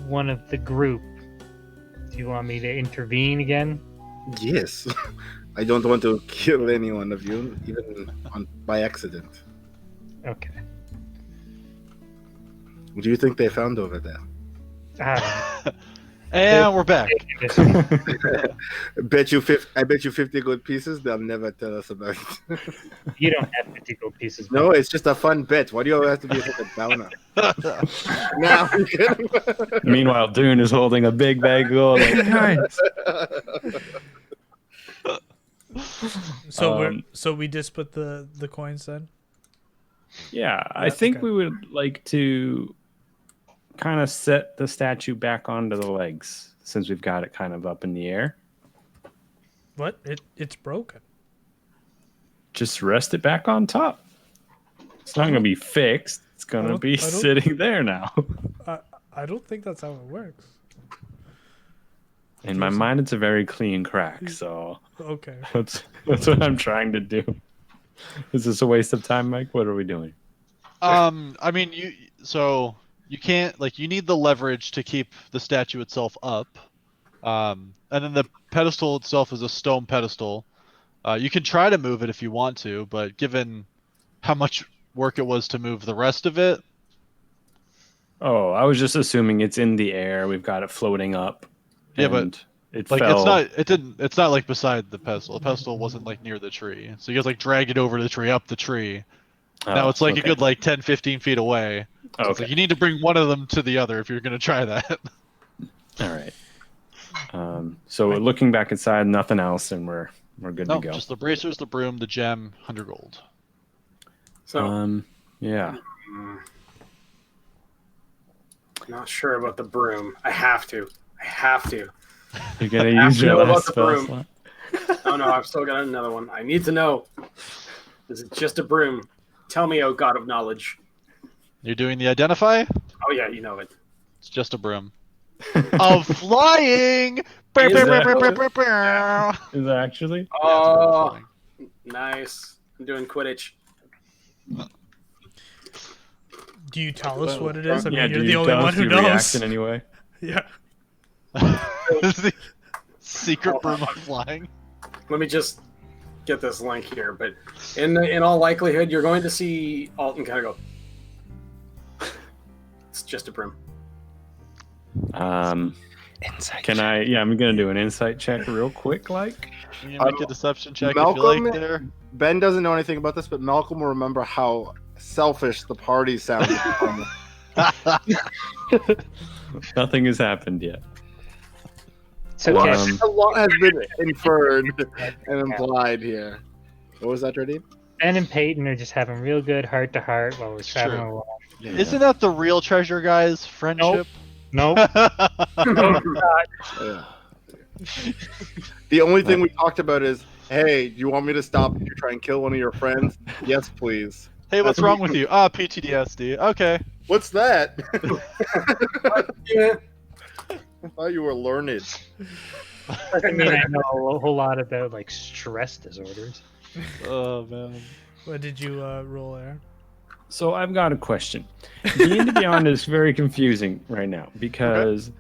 one of the group, do you want me to intervene again? Yes, I don't want to kill any one of you, even by accident. Okay. What do you think they found over there? I And we're back. don't know. I bet you 50 good pieces. They'll never tell us about it. You don't have 50 gold pieces. No, it's just a fun bet. Why do you always have to be such a downer? Now, I'm kidding. Meanwhile, Dune is holding a big bag of gold. So Um, we just put the coins then. Yeah, I Yeah, think okay. we would like to kind of set the statue back onto the legs since we've got it kind of up in the air. What? It's broken. Just rest it back on top. It's not going to be fixed. It's going to don't- be I don't- sitting there now. I don't think that's how it works. In my mind, it's a very clean crack. So Okay. that's what I'm trying to do. Is this a waste of time, Mike? What are we doing? I mean, you can't, like, you need the leverage to keep the statue itself up. And then the pedestal itself is a stone pedestal. You can try to move it if you want to, but given how much work it was to move the rest of it, Oh, I was just assuming it's in the air. We've got it floating up. Yeah, but, and it like, fell. it's not like beside the pedestal. The pedestal wasn't like near the tree. So you guys like drag it over the tree, up the tree. Now Oh, it's like a okay. good like 10, 15 feet away. So it's Okay. like you need to bring one of them to the other if you're gonna try that. All right. So we're looking back inside, nothing else, and we're we're good No, to go. just the bracers, the broom, the gem, 100 gold. So Yeah. not sure about the broom. I have to. You're gonna use to your know about last the spell broom. slot. Oh no, I've still got another one. I need to know. Is it just a broom? Tell me, oh God of knowledge. You're doing the identify? Oh yeah, you know it. It's just a broom. Of flying! Is that- Yeah, Is that actually? it's a broom of Oh, flying. nice. I'm doing Quidditch. Do you tell us what it is? I mean, Yeah, you're do the you only tell one us who you knows. react in any way? Yeah. Secret broom of flying. Let me just get this link here. But in all likelihood, you're going to see Alton kind of go. It's just a broom. Can I? Yeah, I'm gonna do an insight check real quick. Like, Can you make a deception check if Malcolm- you like there? Ben doesn't know anything about this, but Malcolm will remember how selfish the party sounded. nothing has happened yet. It's okay. A lot has been inferred and implied here. What was that, Jardine? Ben and Peyton are just having real good heart to heart while we're traveling True. along. Isn't that the real treasure, guys? Friendship? Nope. Yeah. The only thing we talked about is, hey, do you want me to stop you try and kill one of your friends? Yes, please. Hey, what's wrong with you? Ah, PTSD. Okay. What's that? Yeah. I thought you were learned. I mean, I know a whole lot about like stress disorders. Oh, man. What did you roll there? So I've got a question. D&D Beyond is very confusing right now because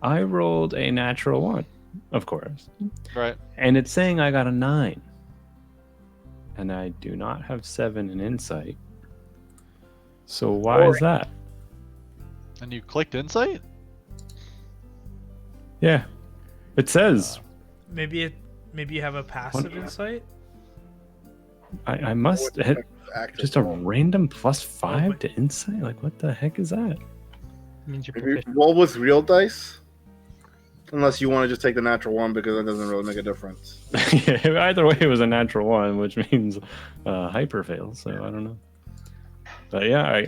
I rolled a natural 1, of course, Right. and it's saying I got a 9, and I do not have 7 in insight. So why is that? And you clicked insight? Yeah, it says Maybe you have a passive insight. I must hit just a random +5 to insight. Like, what the heck is that? Means you're Maybe proficient. roll with real dice. Unless you want to just take the natural 1 because that doesn't really make a difference. Yeah, either way, it was a natural 1, which means hyper fail. So I don't know. But yeah,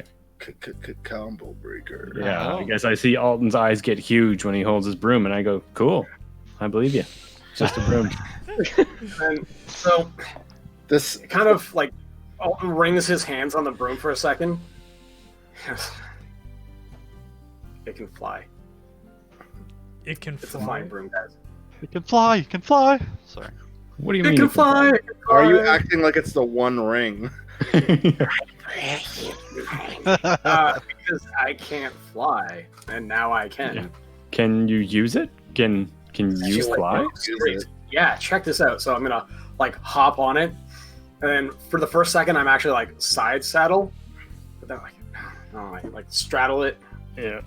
Combo breaker. Yeah, Oh. I guess I see Alton's eyes get huge when he holds his broom, and I go, "Cool, I believe you." Just a broom. And so This it kind of like Alton wrings his hands on the broom for a second. It can fly. It can It's a fly. flying broom, guys. You can fly. You can fly. Sorry. What do you It mean? can it fly. It can Are you fly. acting like it's the One Ring? Because I can't fly, and now I can. Yeah. Can you use it? Can you She's like, fly? "Oh, great. Yeah, check this out. So I'm gonna like hop on it, and then for the first second, I'm actually like side saddle, but then like, oh, I like straddle it. Yeah.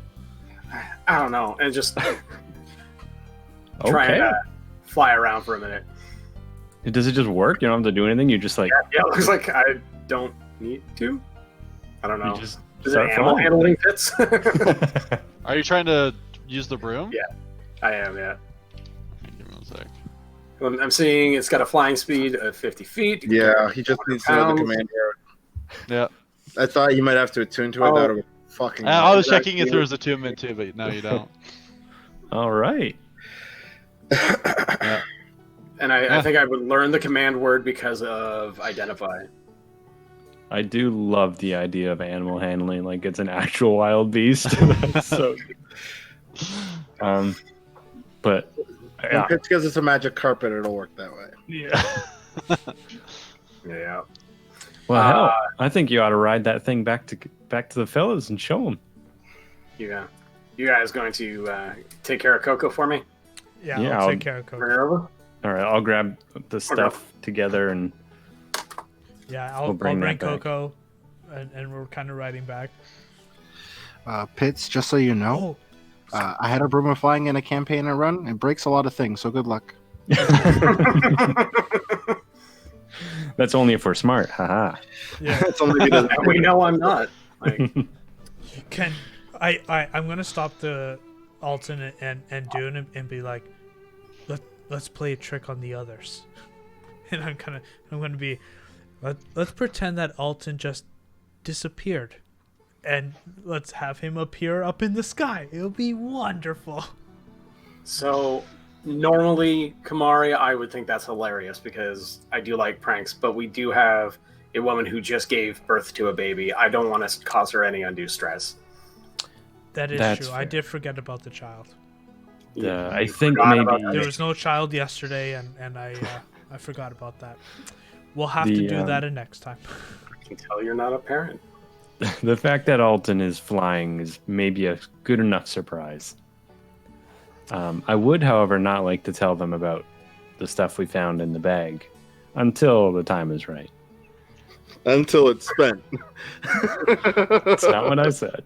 I don't know, and just try Okay. and fly around for a minute. Does it just work? You don't have to do anything. You just like Yeah, it looks like I don't need to. I don't know. you just Is it start animal flying. handling fits? Are you trying to use the broom? Yeah. I am, yeah. Give me one sec. I'm seeing it's got a flying speed of 50 feet. Yeah, he just needs to know the Pounds. command here. Yeah. I thought you might have to attune to it. Oh. That would be fucking. I was checking it through as attunement too, but now you don't. All right. And I Yeah. think I would learn the command word because of identify. I do love the idea of animal handling, like it's an actual wild beast. That's so. But When yeah, Pitch gives us a magic carpet, it'll work that way. yeah. Yeah. Well, hell, I think you ought to ride that thing back to the fellas and show them. Yeah. You guys going to take care of Coco for me? Yeah, Yeah, I'll I'll- take care of Bring Coco. her over? All right, I'll grab the stuff together and Yeah, We'll I'll bring bring that back. Coco, and we're kind of riding back. Pitts, just so you know, Oh, I had a broom of flying in a campaign I run. It breaks a lot of things, so good luck. that's only if we're smart. Haha. yeah. It's only because And we know I'm not. Like, Can I'm gonna stop the Alton and Dune and be like, let's play a trick on the others. And I'm gonna be, let's pretend that Alton just disappeared, and let's have him appear up in the sky. It'll be wonderful. So normally, Kamari, I would think that's hilarious because I do like pranks, but we do have a woman who just gave birth to a baby. I don't want to cause her any undue stress. That is That's true. I fair. did forget about the child. I You think forgot about maybe There was no child yesterday, and I forgot about that. We'll have to The, do that next time. I can tell you're not a parent. the fact that Alton is flying is maybe a good enough surprise. I would, however, not like to tell them about the stuff we found in the bag until the time is right. Until it's spent. That's not what I said.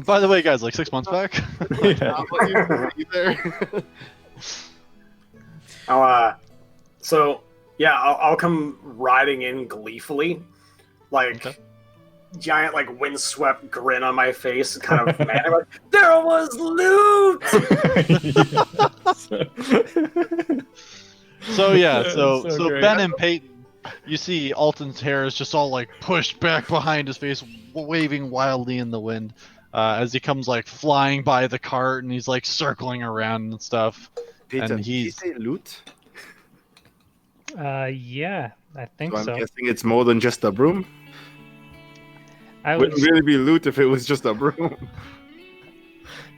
By the way, guys, like 6 months back. Yeah. Not what you there. I'll come riding in gleefully, like Okay. giant, like windswept grin on my face, kind of mad. I'm like, there was loot. So yeah, so So great. Ben and Peyton, you see Alton's hair is just all like pushed back behind his face, waving wildly in the wind, as he comes like flying by the cart and he's like circling around and stuff. Peter, And did you he's- say loot? Yeah, I think So I'm so. guessing it's more than just a broom. I Wouldn't was really be loot if it was just a broom.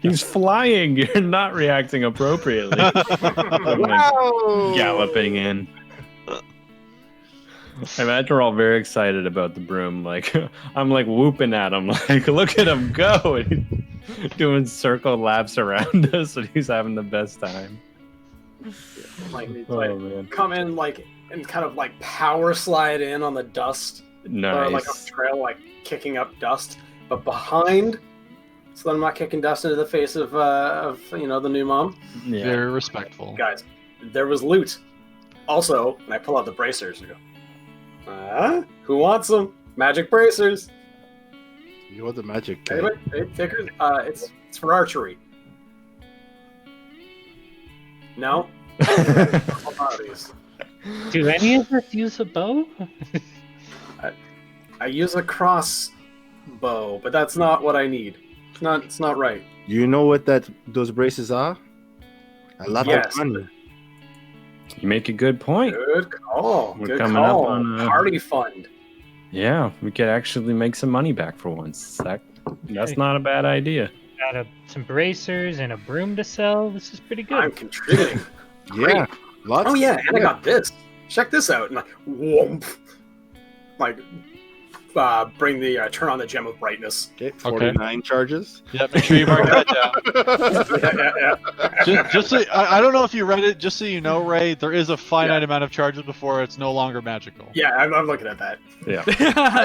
He's flying. You're not reacting appropriately. I'm like Wow! galloping in. I imagine we're all very excited about the broom. Like I'm like whooping at him, like look at him go! And he's doing circle laps around us, and he's having the best time. Like, Oh like man, come in like and kind of like power slide in on the dust, or like nice. a trail, like kicking up dust, but behind, so that I'm not kicking dust into the face of the new mom. Yeah. Very respectful. Guys, there was loot. Also, and I pull out the bracers and go, who wants them? Magic bracers. You're the magic guy. Anybody? Hey, takers? It's for archery. No. Qualities. Do any of us use a bow? I use a crossbow, but that's not what I need. It's not right. You know what those braces are? A lot Yes. of money. You make a good point. Good call. We're Good coming up call. on, Party fund. Yeah, we could actually make some money back for once. That's not a bad idea. Got some bracers and a broom to sell. This is pretty good. I'm contributing. Yeah. Lots. Oh yeah, and I got this. Check this out. And like, whoomp. Like, bring the turn on the gem of brightness. Okay, 49 charges. Yeah, make sure you mark that down. Yeah. Just so, I don't know if you read it. Just so you know, Ray, there is a finite amount of charges before it's no longer magical. Yeah, I'm looking at that. Yeah.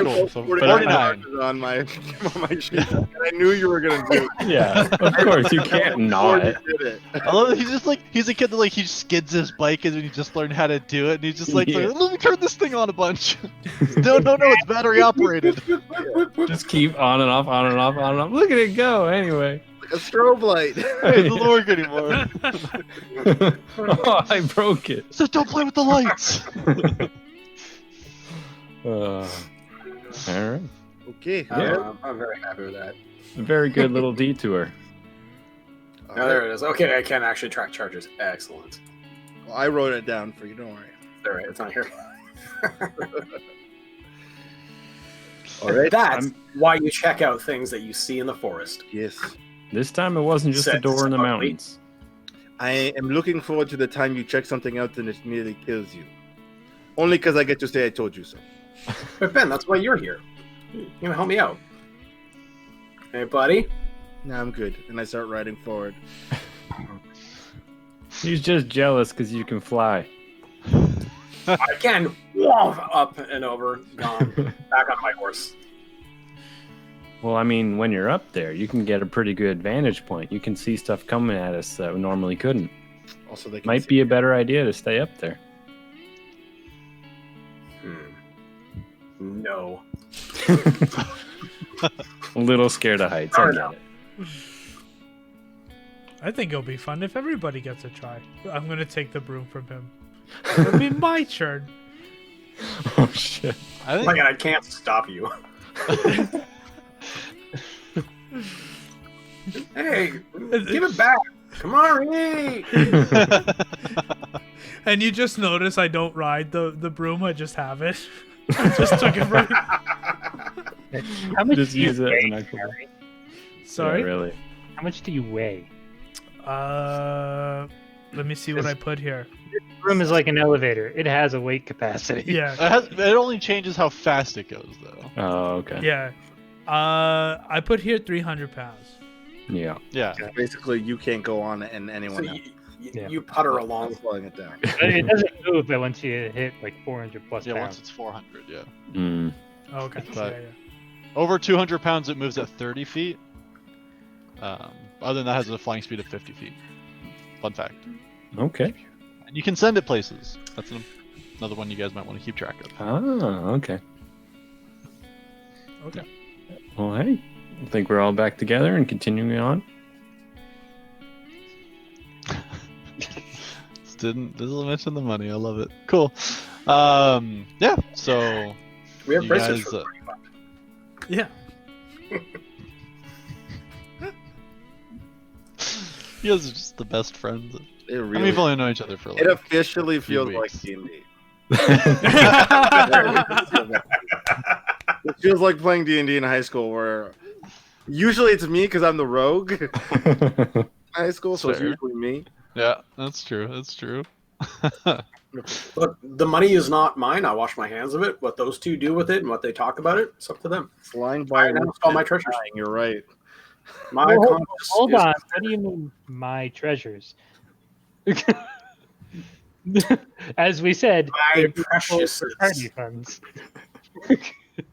Cool. So 49 49. charges on my sheet. And I knew you were gonna do it. Yeah, of course you can't Before not. you did it. I love that he's just like he's a kid that like he skids his bike and he just learned how to do it and he's just like, Yeah. let me turn this thing on a bunch. no, it's battery operated. Just keep on and off, on and off, on and off. Look at it go. Anyway. Like a strobe light. It doesn't work anymore. Oh, I broke it. So don't play with the lights. All right. Okay. Yeah. I'm very happy with that. A very good little detour. All Oh, there it is. Okay, I can actually track charges. Excellent. Well, I wrote it down for you. Don't worry. All right, it's not here. All right. That's why you check out things that you see in the forest. Yes. This time it wasn't just a Set door in the smartly. mountains. I am looking forward to the time you check something out and it nearly kills you. Only because I get to say I told you so. But Ben, that's why you're here. You're gonna help me out. Hey, buddy. Nah, I'm good. And I start riding forward. He's just jealous because you can fly. I can woof, up and over, gone, back on my horse. Well, I mean, when you're up there, you can get a pretty good vantage point. You can see stuff coming at us that we normally couldn't. Also, they can Might see- be a better idea to stay up there. No. A little scared of heights. I get it. I think it'll be fun if everybody gets a try. I'm gonna take the broom from him. It'll be my turn. Oh shit. I think Like, I can't stop you. Hey, give it back. Come on, hey. And you just notice I don't ride the broom, I just have it. I just took it from How much Just do you use it as an weigh, actual. Harry? Sorry. Yeah, really. How much do you weigh? Let me see what I put here. Room is like an elevator. It has a weight capacity. Yeah, it only changes how fast it goes, though. Oh, okay. yeah. I put here 300 pounds. Yeah. Yeah. Basically, you can't go on and So anyone else. Yeah. you putter I'm along. slowing it down. But it doesn't move but once you hit like 400 plus Yeah, pounds. once it's 400, yeah. Mm. Oh, okay. But- Yeah, yeah. Over 200 pounds, it moves at 30 feet. Other than that, it has a flying speed of 50 feet. Fun fact. Okay. And you can send it places. That's another one you guys might want to keep track of. Ah, okay. Okay. Well, hey, I think we're all back together and continuing on. This doesn't mention the money. I love it. Cool. Yeah. So We have you bracelets guys, for Yeah. you guys are just the best friends. It I mean, really. we've only known each other for like. It officially feels like weeks. D&D. It feels like playing D&D in high school, where usually it's me because I'm the rogue in high school, so it's Fair. usually me. Yeah, that's true. That's true. Look, the money is not mine. I wash my hands of it. What those two do with it and what they talk about it, it's up to them. Flying by I announced all my treasures. You're right. My Well, conscience Hold is- on. What do you mean, my treasures? As we said, My they're people precious. for party funds.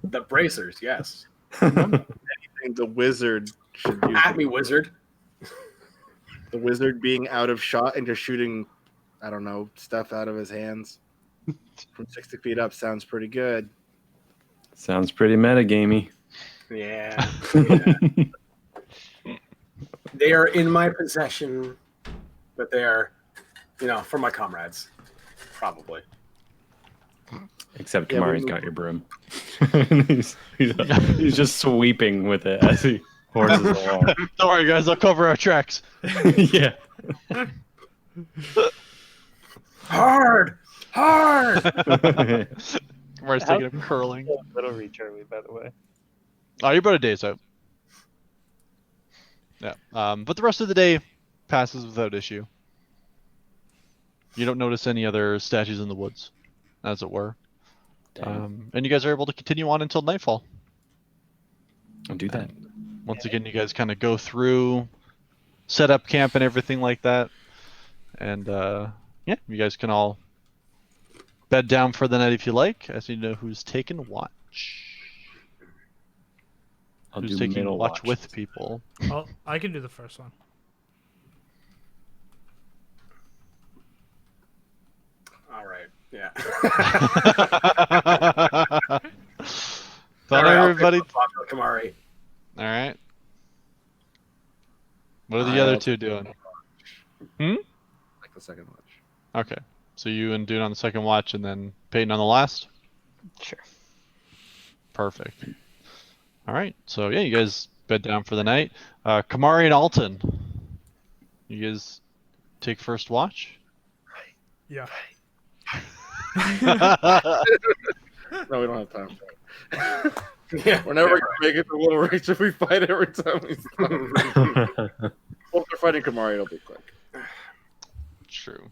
The bracers, yes. I think the wizard should use At me, wizard. the wizard being out of shot and just shooting, I don't know, stuff out of his hands from 60 feet up sounds pretty good. Sounds pretty metagamey. Yeah. They are in my possession, but they are, for my comrades. Probably. Except Yeah, Kamari's we- got your broom. he's just sweeping with it as he horses along. Don't worry, guys. I'll cover our tracks. Yeah. Hard! Hard! Where's taking up curling. Little reach are we, by the way? Oh, you're about a day's out. Yeah. But the rest of the day passes without issue. You don't notice any other statues in the woods, as it were. And you guys are able to continue on until nightfall. I'll do that. Once again, you guys kind of go through, set up camp and everything like that. And yeah, you guys can all bed down for the night if you like, as you know who's taking watch. I'll Who's do taking middle watch with people. I can do the first one. All right. Yeah. Thought All right, I'll everybody. pick up Kamari. All right. What are the I other also- two doing? Like the second watch. Okay. So you and Dune on the second watch, and then Peyton on the last. Sure. Perfect. All right. So yeah, you guys bed down for the night. Kamari and Alton, you guys take first watch. Yeah. No, we don't have time for it. Yeah. We're never going to make it to Little Reach if we fight every time we stop. Well, if they're fighting Kamari, it'll be quick. True.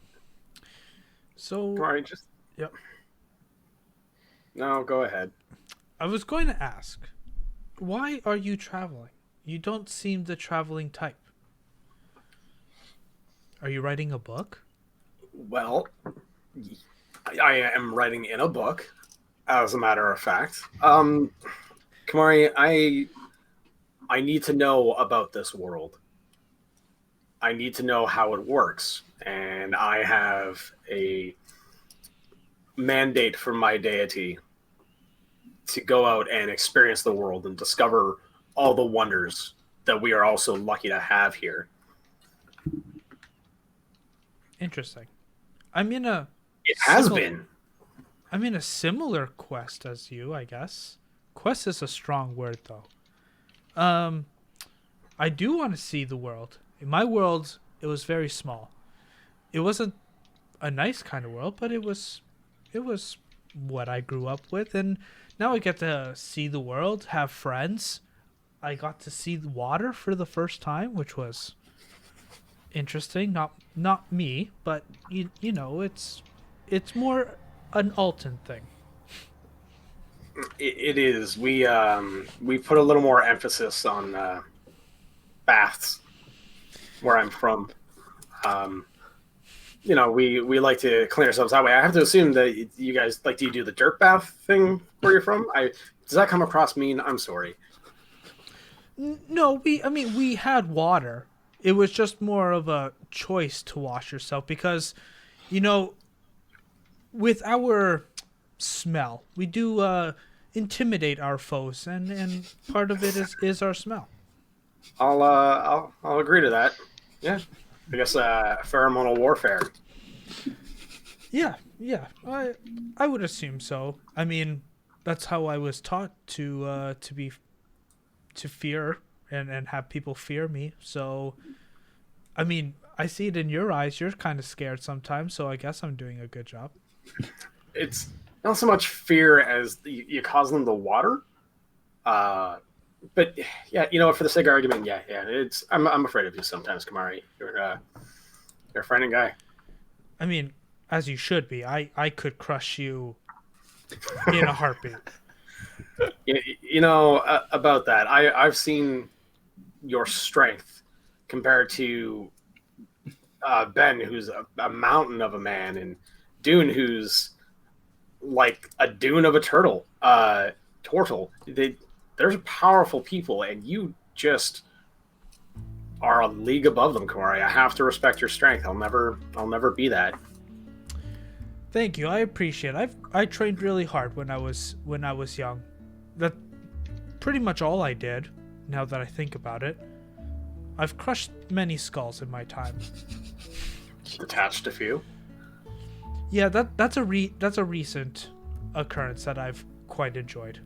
So Kamari, just. Yep. No, go ahead. I was going to ask, why are you traveling? You don't seem the traveling type. Are you writing a book? Well, I am writing in a book, as a matter of fact. Kamari, I need to know about this world. I need to know how it works, and I have a mandate from my deity to go out and experience the world and discover all the wonders that we are also lucky to have here. Interesting. I'm in a It has Civil- been. I mean, a similar quest as you, I guess. Quest is a strong word, though. I do want to see the world. In my world, it was very small. It wasn't a nice kind of world, but it was what I grew up with, and now I get to see the world, have friends. I got to see the water for the first time, which was interesting. Not me, but you know, it's more an Alton thing. It is. We put a little more emphasis on baths where I'm from. You know, we like to clean ourselves that way. I have to assume that you guys like. Do you do the dirt bath thing where you're from? Does that come across mean? I'm sorry. No, we had water. It was just more of a choice to wash yourself because, you know, with our smell, we do intimidate our foes, and part of it is our smell. I'll agree to that. Yeah, I guess pheromonal warfare. Yeah, I would assume so. I mean, that's how I was taught to fear and have people fear me. So, I mean, I see it in your eyes. You're kind of scared sometimes, so I guess I'm doing a good job. It's not so much fear as you cause them the water. But yeah, you know what? For the sake of argument, yeah. I'm afraid of you sometimes, Kamari. You're a frightening guy. I mean, as you should be. I could crush you in a heartbeat. You know about that. I've seen your strength compared to Ben, who's a mountain of a man, and Dune, who's like a dune of a turtle. Tortle. There's powerful people, and you just are a league above them, Kamari. I have to respect your strength. I'll never be that. Thank you. I appreciate it. I trained really hard when I was young. That's pretty much all I did. Now that I think about it, I've crushed many skulls in my time. Detached a few. Yeah, that's a recent occurrence that I've quite enjoyed.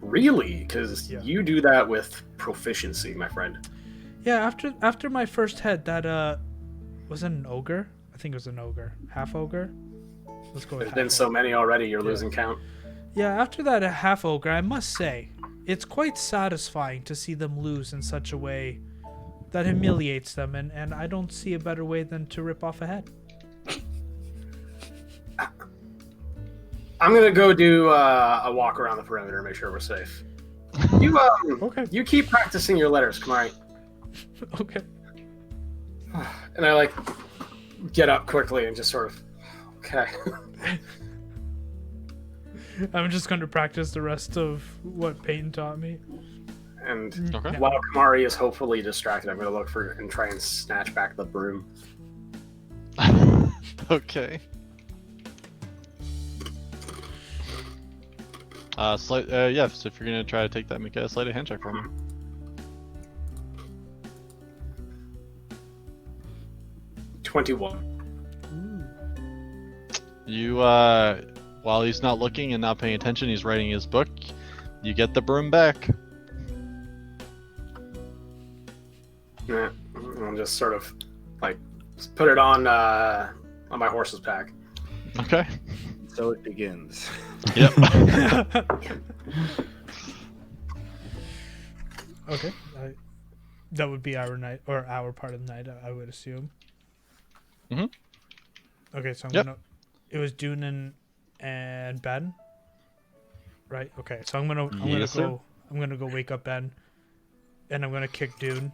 Really? Because Yeah. you do that with proficiency, my friend. Yeah, after my first head, that was it an ogre? I think it was an ogre, half ogre. Let's go with There's been half so ogre. many already. You're losing count. Yeah, after that a half ogre, I must say, it's quite satisfying to see them lose in such a way that humiliates them, and I don't see a better way than to rip off a head. I'm gonna go do a walk around the perimeter, make sure we're safe. You Okay. you keep practicing your letters, Kamari. Okay. And I like get up quickly and just sort of okay. I'm just going to practice the rest of what Peyton taught me. And Okay. while Kamari is hopefully distracted, I'm gonna look for and try and snatch back the broom. Okay. Yeah, so if you're gonna try to take that, make a sleight of hand check for me. 21. You, while he's not looking and not paying attention, he's writing his book. You get the broom back. Yeah, I'll just sort of like put it on my horse's back. Okay. So it begins. Yep. Okay. That would be our night, or our part of the night, I would assume. Mhm. Okay, so Yep. it was Dune and Ben, right? Okay, so I'm gonna Yes, sir. go wake up Ben, and I'm gonna kick Dune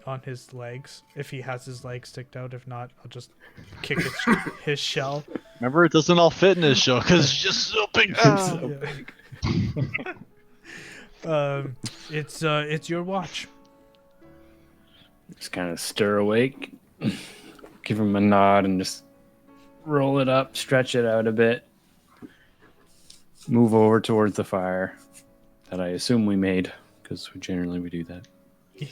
on his legs if he has his legs sticked out. If not, I'll just kick his shell. Remember, it doesn't all fit in his show because it's just so big. It's your watch. Just kind of stir awake, give him a nod, and just roll it up, stretch it out a bit, move over towards the fire that I assume we made, because generally we do that. Yeah.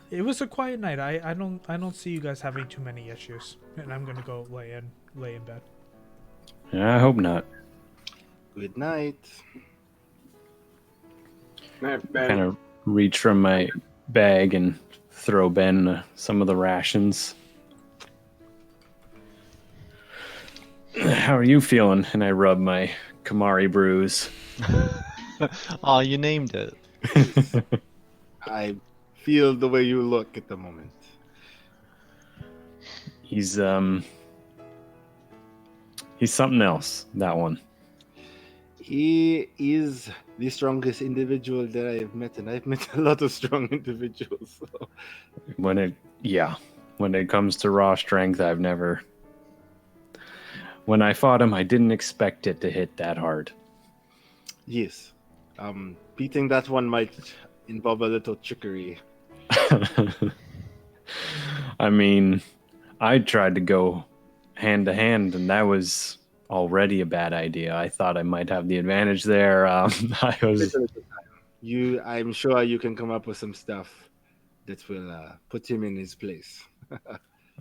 It was a quiet night. I don't see you guys having too many issues, and I'm gonna go lay in bed. I hope not. Good night. Man, Kind of reach from my bag and throw Ben some of the rations. How are you feeling? And I rub my Kamari bruise. Oh, you named it. I feel the way you look at the moment. He's something else, that one. He is the strongest individual that I have met, and I've met a lot of strong individuals. So. When it comes to raw strength, when I fought him, I didn't expect it to hit that hard. Yes. Beating that one might involve a little trickery. I mean, I tried to go hand to hand, and that was already a bad idea. I thought I might have the advantage there. I'm sure you can come up with some stuff that will put him in his place.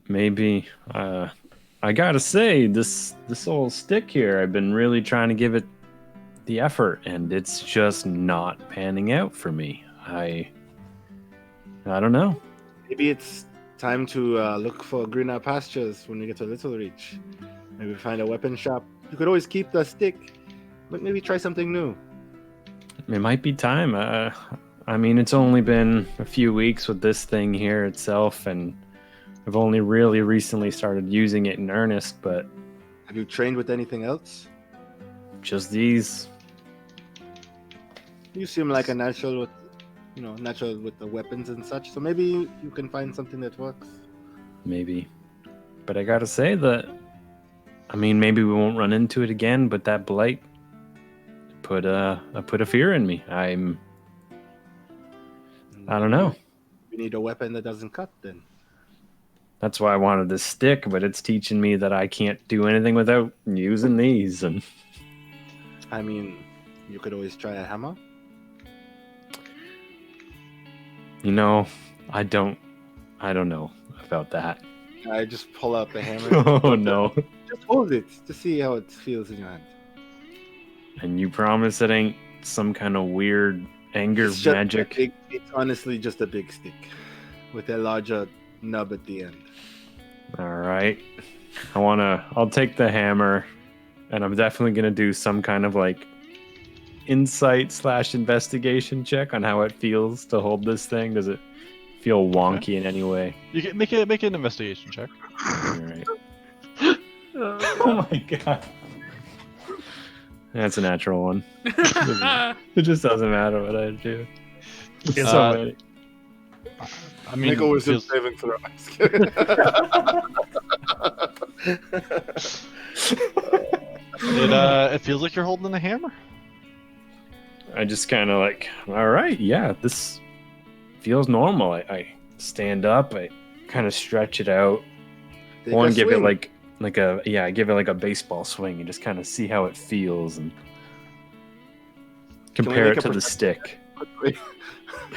Maybe. I gotta say, this old stick here, I've been really trying to give it the effort, and it's just not panning out for me. I don't know. Maybe it's time to look for greener pastures when we get to Little Reach. Maybe find a weapon shop. You could always keep the stick, but maybe try something new. It might be time. I mean, it's only been a few weeks with this thing here itself, and I've only really recently started using it in earnest, but Have you trained with anything else? just these. You seem like a natural with the weapons and such. So maybe you can find something that works. Maybe. But I gotta say that, I mean, maybe we won't run into it again, but that blight put a fear in me. I don't know. You need a weapon that doesn't cut then. That's why I wanted this stick, but it's teaching me that I can't do anything without using these. And I mean, you could always try a hammer. you know, I don't know about that. I just pull out the hammer. Oh no. Just hold it to see how it feels in your hand. And you promise it ain't some kind of weird anger It's just magic? it's honestly just a big stick with a larger nub at the end. All right. I'll take the hammer, and I'm definitely going to do some kind of like insight/investigation check on how it feels to hold this thing. Does it feel wonky in any way? You can make an investigation check. All right. Oh my god. That's a natural one. It just doesn't matter what I do. It's so many. I mean, Make a wisdom feels- saving throw. it feels like you're holding a hammer. I just kind of like, all right, yeah, this feels normal. I stand up, I kind of stretch it out. Take I want a to give it swing. I give it like a baseball swing and just kind of see how it feels and compare make it a to the perception stick.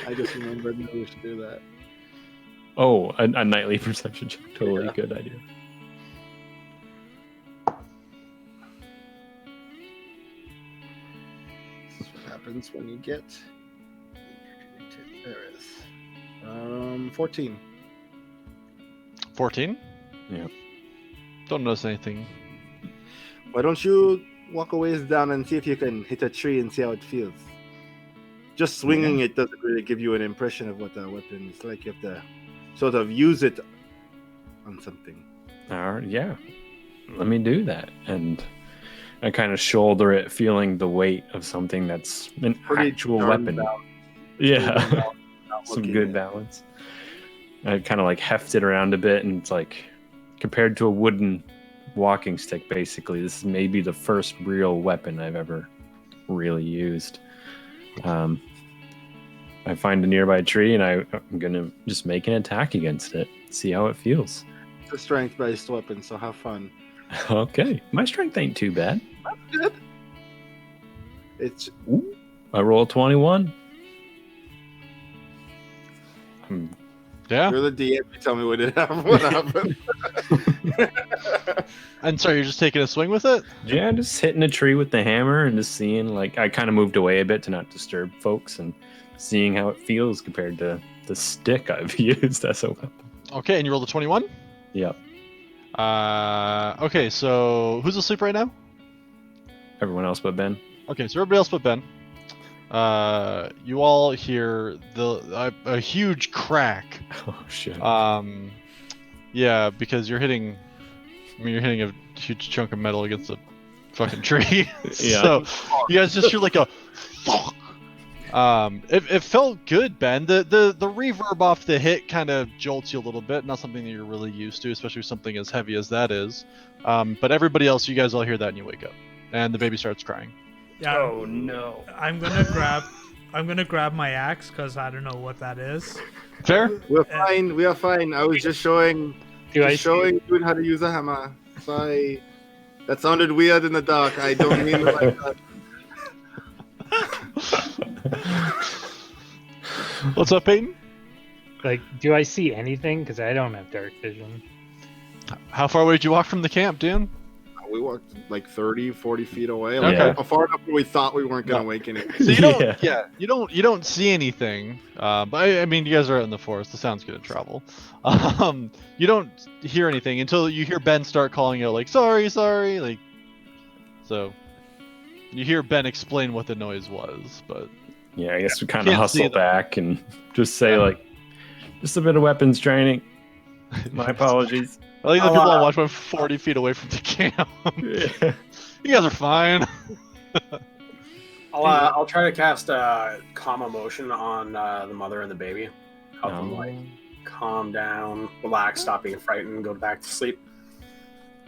I just remembered that we should do that. Oh, a nightly perception check. Totally Yeah. good idea. This is what happens when you get. There it is. 14. 14. Yeah. Don't notice anything. Why don't you walk a ways down and see if you can hit a tree and see how it feels? Just swinging it doesn't really give you an impression of what the weapon is like. You have to sort of use it on something. All right, yeah. Let me do that. And I kind of shoulder it, feeling the weight of something that's an Pretty actual darn weapon. balanced. Yeah. Not Some looking good at- balance. I kind of like heft it around a bit, and it's like compared to a wooden walking stick, basically, this is maybe the first real weapon I've ever really used. I find a nearby tree, and I'm gonna just make an attack against it, see how it feels. It's a strength-based weapon, so have fun. Okay, my strength ain't too bad. Good. It's I roll 21. Yeah. you're the DM. You tell me what happened. And sorry, you're just taking a swing with it? Yeah, just hitting a tree with the hammer and just seeing, like, I kind of moved away a bit to not disturb folks and seeing how it feels compared to the stick I've used as a weapon. Okay, and you rolled a 21? Yep. Okay, so who's asleep right now? Everyone else but Ben. Okay, so everybody else but Ben. You all hear a huge crack. Oh shit. Yeah, because you're hitting a huge chunk of metal against a fucking tree. Yeah. So you guys just hear like a fuck. It felt good, Ben. The reverb off the hit kind of jolts you a little bit. Not something that you're really used to, especially something as heavy as that is. But everybody else, you guys all hear that and you wake up, and the baby starts crying. Yeah. Oh no. I'm gonna grab my axe because I don't know what that is. Fair? We're fine. We are fine. I was just showing Do showing you how to use a hammer. Sorry. That sounded weird in the dark. I don't mean it like that. What's up, Peyton? Like, do I see anything? Because I don't have dark vision. How far away did you walk from the camp, Dan? We walked like 30, 40 feet away. Okay. Like, far enough where we thought we weren't gonna wake anything. So you don't, Yeah. you don't see anything. But I mean, you guys are out in the forest. The sound's gonna travel. You don't hear anything until you hear Ben start calling out like, "Sorry, sorry!" Like, so you hear Ben explain what the noise was, but Yeah, I guess we kind of Can't see hustle them. back and just say like, just a bit of weapons training. My apologies. I think the I'll, people on watch went 40 feet away from the camp. Yeah. You guys are fine. I'll try to cast calm emotion on the mother and the baby. Help them like calm down, relax, stop being frightened, go back to sleep.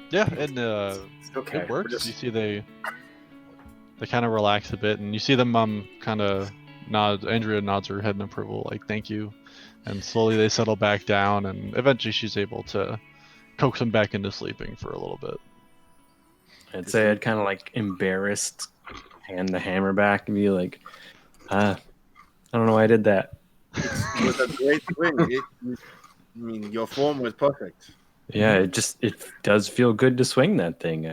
Yeah, and It's okay. it We're works. just- You see they kind of relax a bit, and you see them kind of nod. Andrea nods her head in approval, like "Thank you," and slowly they settle back down, and eventually she's able to coax them back into sleeping for a little bit. I'd say I'd kind of like embarrassed hand the hammer back and be like, I don't know why I did that. It was a great swing. I mean, your form was perfect. Yeah, it does feel good to swing that thing.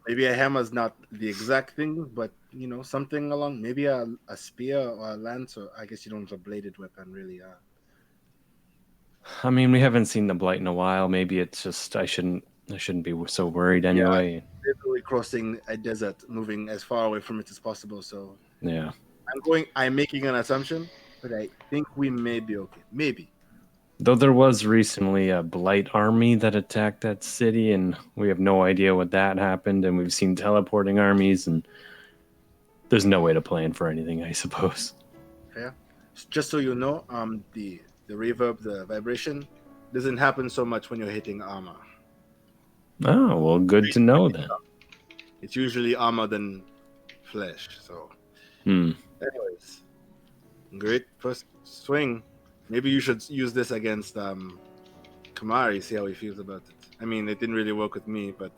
Maybe a hammer's not the exact thing, but you know, something along maybe a spear or a lance, or I guess you don't have a bladed weapon really. I mean, we haven't seen the blight in a while. Maybe it's just I shouldn't be so worried anyway. Literally crossing a desert, moving as far away from it as possible. So Yeah. I'm making an assumption, but I think we may be okay. Maybe. Though there was recently a blight army that attacked that city, and we have no idea what that happened, and we've seen teleporting armies, and there's no way to plan for anything, I suppose. Just so you know, the reverb, the vibration, doesn't happen so much when you're hitting armor. Oh, well, good to know then. It's usually armor than flesh. So, Hmm. anyways, great first swing. Maybe you should use this against Kamari. See how he feels about it. I mean, it didn't really work with me, but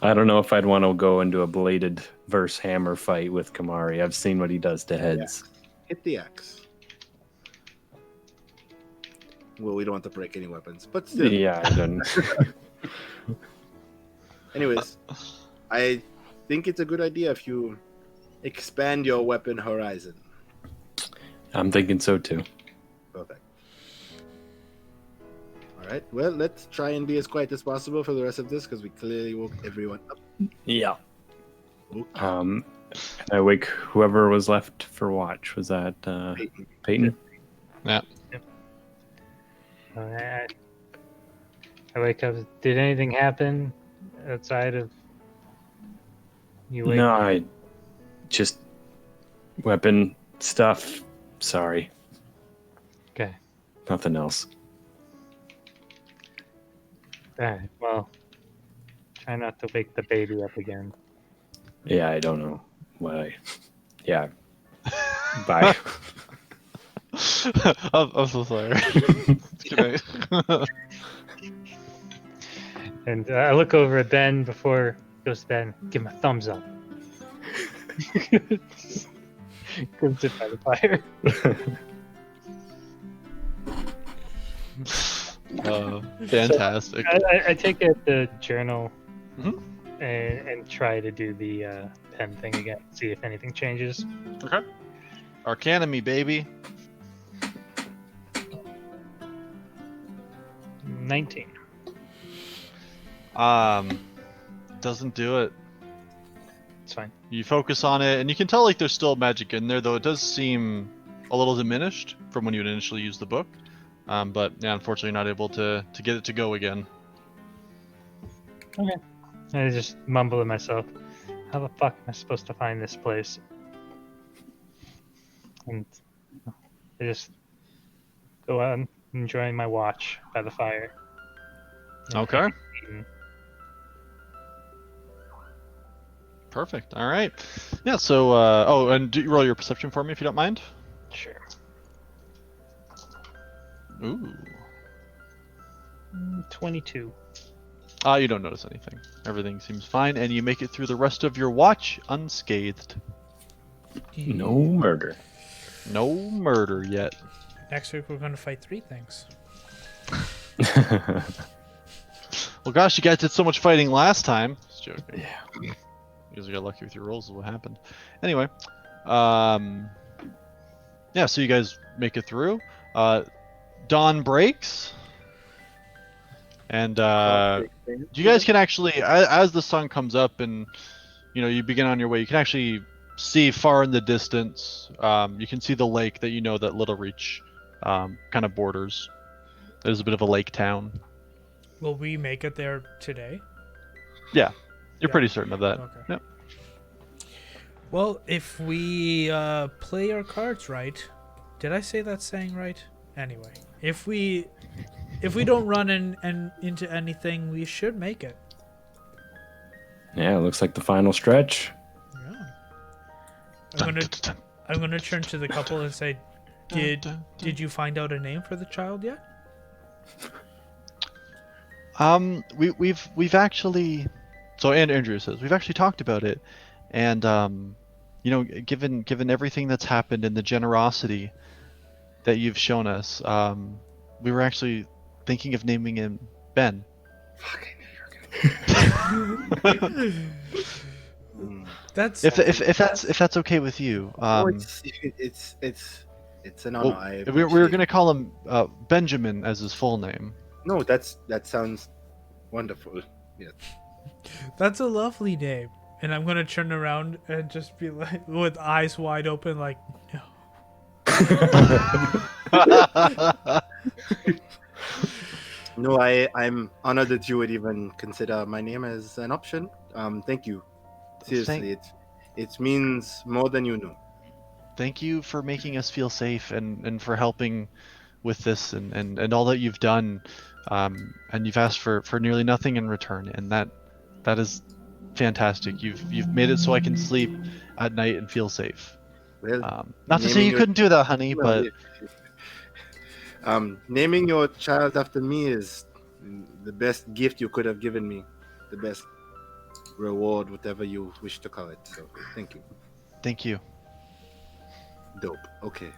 I don't know if I'd want to go into a bladed versus hammer fight with Kamari. I've seen what he does to heads. hit the axe. Well, we don't want to break any weapons, but still. Yeah, I don't. Anyways, I think it's a good idea if you expand your weapon horizon. I'm thinking so too. Perfect. All right. Well, let's try and be as quiet as possible for the rest of this because we clearly woke everyone up. Yeah. Okay. And I wake whoever was left for watch. Was that Peyton. Peyton? Yeah. I wake up. Did anything happen outside of you? Wake No, I just weapon stuff. Sorry, Okay. nothing else. All right. Well, try not to wake the baby up again. Yeah, I don't know why. Yeah. Bye. I'm so sorry. Good night. And I look over at Ben before he goes to bed. Give him a thumbs up. Come sit by the fire. Fantastic. I take out the journal Mhm. and try to do the pen thing again. See if anything changes. Okay. Arcanemy, baby. 19. Doesn't do it. It's fine. You focus on it, and you can tell like there's still magic in there, though it does seem a little diminished from when you initially used the book. But yeah, unfortunately, not able to get it to go again. Okay. I just mumble to myself, how the fuck am I supposed to find this place? And I just go out and enjoy my watch by the fire. And Okay. eating. Perfect. All right. Yeah. So, oh, and do you roll your perception for me if you don't mind? Sure. Ooh. 22. You don't notice anything. Everything seems fine, and you make it through the rest of your watch unscathed. No murder. No murder yet. Next week we're going to fight 3 things. Well, gosh, you guys did so much fighting last time. Just joking. Yeah. You guys got lucky with your rolls is what happened. Anyway, yeah, so you guys make it through. Dawn breaks. And you guys can actually, as the sun comes up and you begin on your way, you can actually see far in the distance. You can see the lake that that Little Reach kind of borders. There's a bit of a lake town. Will we make it there today? Yeah, you're Yeah. pretty certain of that. Okay. Yep. Well, if we play our cards right, did I say that saying right? Anyway, if we don't run into anything, we should make it. Yeah, it looks like the final stretch. Yeah. I'm gonna turn to the couple and say, did you find out a name for the child yet? We've actually, so and Andrew says we've actually talked about it, and given everything that's happened and the generosity that you've shown us, we were actually thinking of naming him Ben. Fuck, I knew you were gonna. That's If that's okay with you. It's an honor. Well, I we were appreciate- gonna call him Benjamin as his full name. No, that sounds wonderful. Yes. That's a lovely name. And I'm gonna turn around and just be like, with eyes wide open, like, no. No, I'm honored that you would even consider my name as an option. Thank you. Seriously, it means more than you know. Thank you for making us feel safe and for helping with this and all that you've done. And you've asked for nearly nothing in return, and that is fantastic. You've made it so I can sleep at night and feel safe. Well, Not to say naming you your- couldn't do that, honey, well, but naming your child after me is the best gift you could have given me. The best reward, whatever you wish to call it. So, thank you. thank you. Dope. Okay.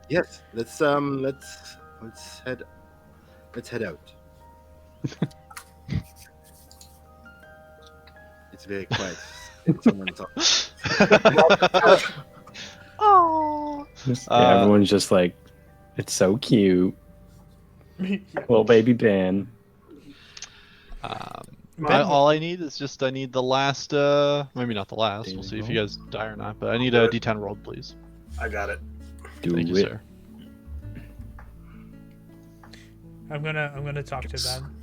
Yes. Let's head out. It's very quiet. Someone talk. Oh. Everyone's just like, it's so cute. Little baby Ben. All I need is I need the last, maybe not the last. We'll see if you guys die or not. But I need a D10 rolled, please. I got it. Do Thank you, it. sir. I'm gonna talk to them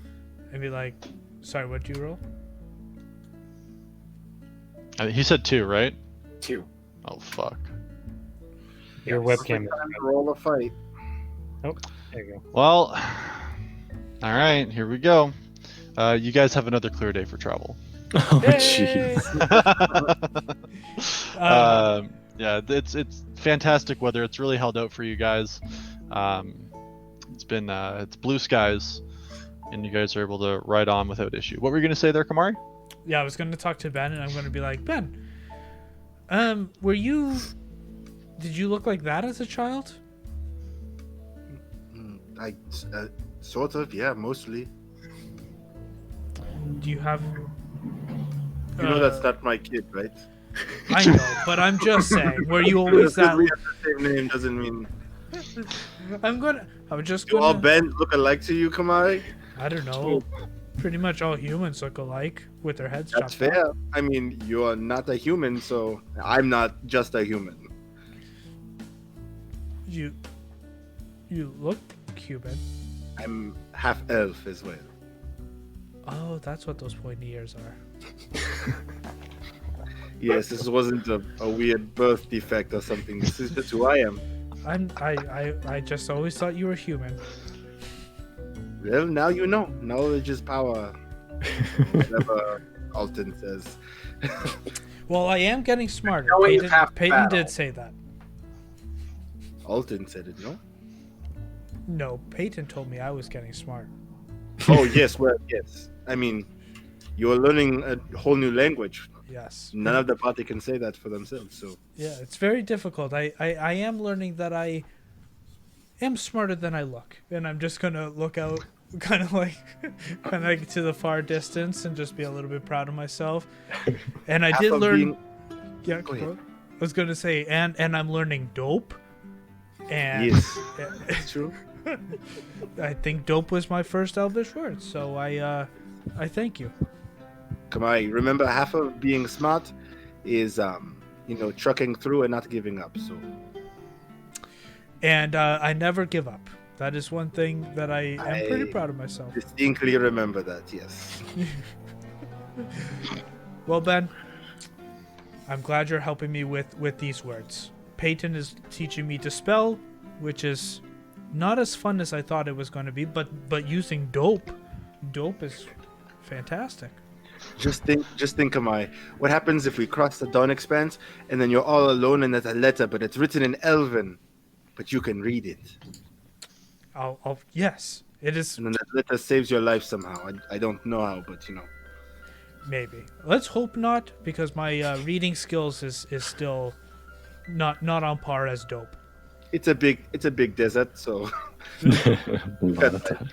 and be like, sorry, what'd you roll? He said 2, right? 2. Oh fuck. Your webcam. Time to roll a fight. There you go. Well, all right, here we go. You guys have another clear day for travel. Oh Yay! jeez. Yeah, it's fantastic weather. It's really held out for you guys. It's blue skies, and you guys are able to ride on without issue. What were you gonna say there, Kamari? Yeah, I was gonna talk to Ben, and I'm gonna be like, Ben, did you look like that as a child? I sort of, yeah, mostly. Do you have? You know that's not my kid, right? I know, but I'm just saying. Were you always Just 'cause that? we have the same name doesn't mean. I'm just Do all gonna. Bens look alike to you, Kamari? I don't know. Pretty much all humans look alike with their heads That's chopped fair. off. I mean, you are not a human, so I'm not just a human. You look human. I'm half elf as well. Oh, that's what those pointy ears are. Yes, this wasn't a weird birth defect or something. This is just who I am. I just always thought you were human. Well, now you know. Knowledge is power. Whatever Alton says. Well, I am getting smarter. Knowing is half the Peyton battle. did say that. Alton said it, no? No, Peyton told me I was getting smart. Oh, yes, well, yes. I mean, you're learning a whole new language. Yes. None of the party can say that for themselves, so. Yeah, it's very difficult. I am learning that I am smarter than I look, and I'm just gonna look out, kind of like to the far distance, and just be a little bit proud of myself. And I Half did of learn. being- Yeah, Go ahead. I was gonna say, and I'm learning dope. And Yes, it's true. I think dope was my first Elvish word, so I thank you. Kamai, remember half of being smart is, trucking through and not giving up, so. And I never give up. That is one thing that I am pretty I- proud of myself. Distinctly remember that, yes. Well, Ben, I'm glad you're helping me with these words. Peyton is teaching me to spell, which is not as fun as I thought it was going to be, but using dope is fantastic. Just think, Kamai. What happens if we cross the Dawn Expanse and then you're all alone and there's a letter, but it's written in Elven, but you can read it, I'll yes, it is. and then that letter saves your life somehow. I don't know how, but Maybe. Let's hope not, because my reading skills is still not on par as dope. it's a big desert, so. Lot of that.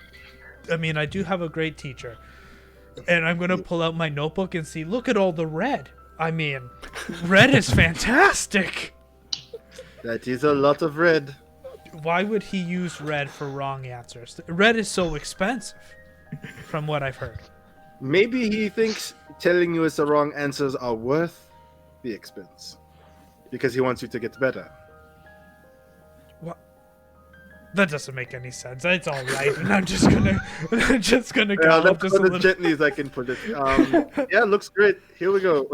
I mean, I do have a great teacher, and I'm gonna pull out my notebook and see. Look at all the red. I mean, red is fantastic. That is a lot of red. Why would he use red for wrong answers? Red is so expensive, from what I've heard. Maybe he thinks telling you it's the wrong answers are worth the expense because he wants you to get better. What? That doesn't make any sense. It's all right, and I'm just gonna Yeah, just that's a as little gently as I can put it. Yeah, looks great. Here we go.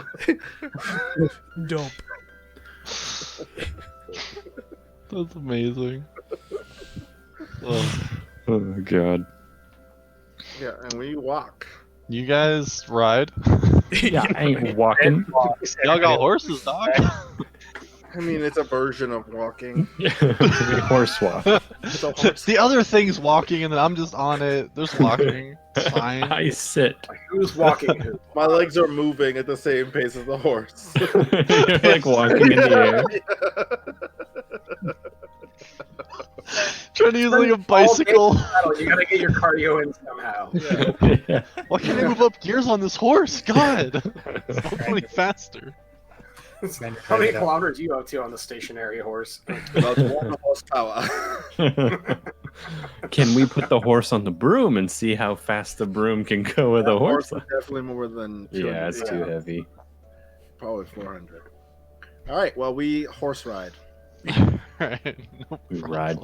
dope. That's amazing. Oh. Oh god. Yeah, and we walk. You guys ride? Yeah, I ain't walking. Y'all got horses, dog? I mean, it's a version of walking. Horse walk. It's a horse. The other thing's walking, and then I'm just on it. There's walking. It's fine. I sit. Who's walking? My legs are moving at the same pace as the horse. You're like walking in the Trying to use like a bicycle. You gotta get your cardio in somehow. air. Yeah. Why can't I move up gears on this horse? God! Stop going faster. How many kilometers are you up to on the stationary horse? About 1 horsepower. Can we put the horse on the broom and see how fast the broom can go with a horse? is definitely more than 200. Yeah, it's too heavy. Probably 400. All right, well, we horse ride. Alright, no We ride.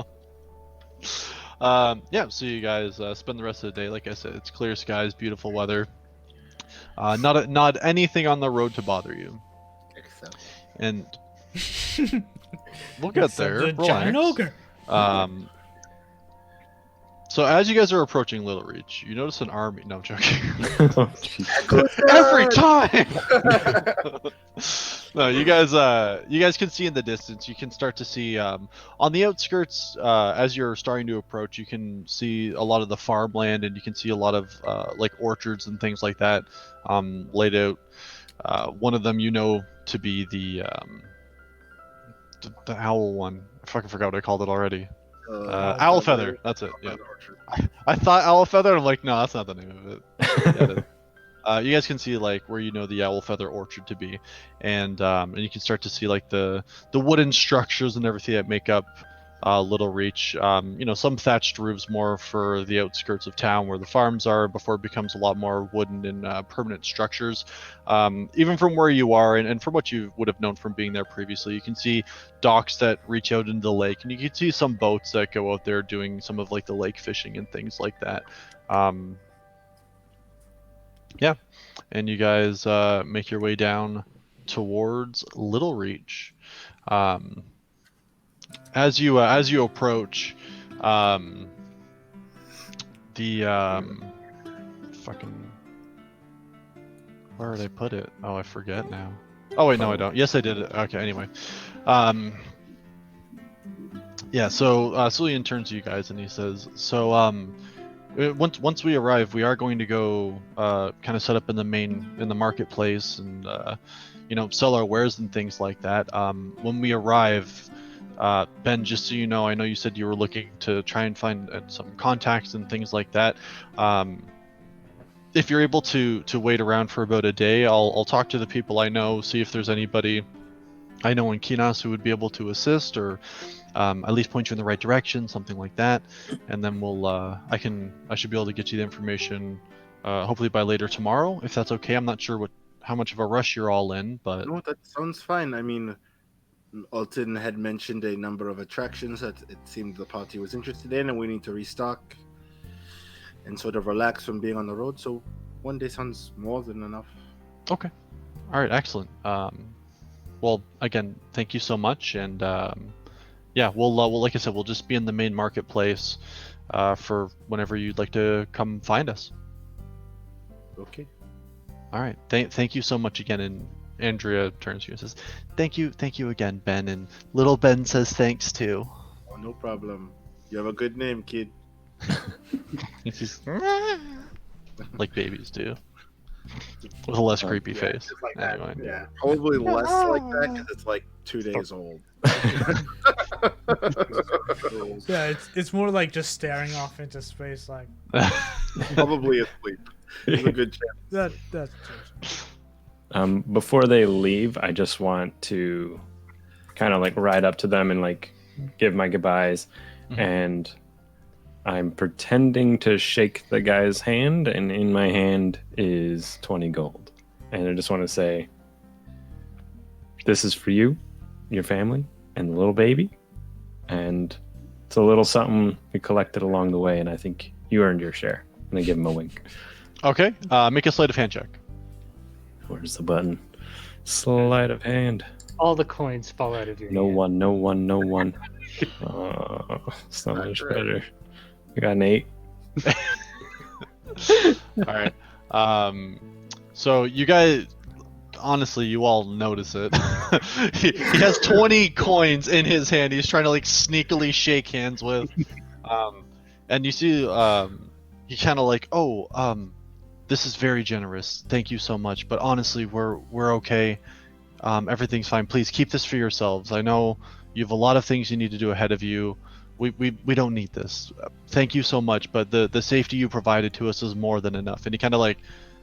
problem. Yeah, so you guys spend the rest of the day. Like I said, it's clear skies, beautiful weather. Not anything on the road to bother you. Except. And we'll get there. The giant Relax. ogre. So as you guys are approaching Little Reach, you notice an army. No, I'm joking. Oh, jeez. Every time. No, you guys can see in the distance. You can start to see on the outskirts as you're starting to approach. You can see a lot of the farmland, and you can see a lot of like orchards and things like that laid out. One of them you know to be the owl one. I fucking forgot what I called it already. Owl Feather. That's it. Yeah. I thought Owl Feather. I'm like, no, that's not the name of it. Yeah, it is. You guys can see like where you know the Owl Feather Orchard to be, and you can start to see like the wooden structures and everything that make up Little Reach. You know, some thatched roofs more for the outskirts of town where the farms are before it becomes a lot more wooden and permanent structures. Even from where you are and from what you would have known from being there previously, you can see docks that reach out into the lake, and you can see some boats that go out there doing some of like the lake fishing and things like that. Yeah, and you guys make your way down towards Little Reach. As you approach, the fucking, where did I put it? Oh, I forget now. Oh wait, no, I don't. Yes, I did it. Okay, anyway, yeah. So Cillian turns to you guys and he says, "So once we arrive, we are going to go kind of set up in the marketplace and you know, sell our wares and things like that. When we arrive, Ben, just so you know, I know you said you were looking to try and find some contacts and things like that. If you're able to wait around for about a day, I'll talk to the people I know, see if there's anybody I know in Kinas who would be able to assist or at least point you in the right direction, something like that, and then we'll I should be able to get you the information hopefully by later tomorrow, if that's okay. I'm not sure how much of a rush you're all in, but No, that sounds fine. I mean, Alton had mentioned a number of attractions that it seemed the party was interested in, and we need to restock and sort of relax from being on the road. So one day sounds more than enough. okay. All right, excellent. Well, again, thank you so much, and yeah, we'll like I said, we'll just be in the main marketplace for whenever you'd like to come find us. Okay. All right, thank you so much again. And Andrea turns to you and says, thank you again, Ben. And little Ben says thanks too. Oh, no problem. You have a good name, kid. He's like babies do, with a less creepy face. Just like that. Anyway. Yeah. Probably less like that because it's like 2 days old. Yeah, it's more like just staring off into space, like Probably asleep. There's a good chance. that's Before they leave, I just want to kind of like ride up to them and like give my goodbyes. Mhm. And I'm pretending to shake the guy's hand, and in my hand is 20 gold. And I just want to say, this is for you, your family, and the little baby. And it's a little something we collected along the way, and I think you earned your share. And I give him a wink. Okay, make a sleight of hand check. Where's the button? Sleight of hand. All the coins fall out of your No hand. one, no one, no one. So much better. I got an 8. All right. So you guys, honestly, you all notice it. he has 20 coins in his hand. He's trying to like sneakily shake hands with. And you see, he kind of like, this is very generous. Thank you so much. But honestly, we're okay. Everything's fine. Please keep this for yourselves. I know you have a lot of things you need to do ahead of you. We don't need this. Thank you so much, but the safety you provided to us is more than enough. And he kind of like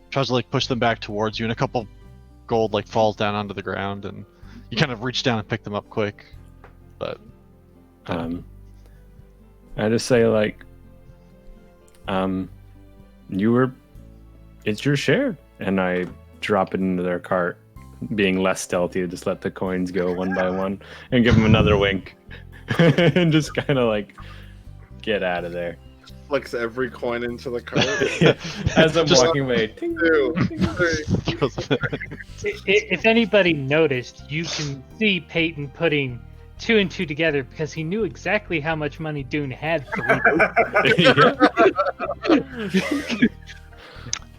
tries to like push them back towards you, and a couple gold like falls down onto the ground, and you kind of reach down and pick them up quick. But I just say like, it's your share, and I drop it into their cart, being less stealthy, to just let the coins go one by one, and give them another wink, and just kind of like get out of there. Flicks every coin into the cart. As I'm Just- walking away. 2, 3. If anybody noticed, you can see Peyton putting 2 and 2 together because he knew exactly how much money Dune had.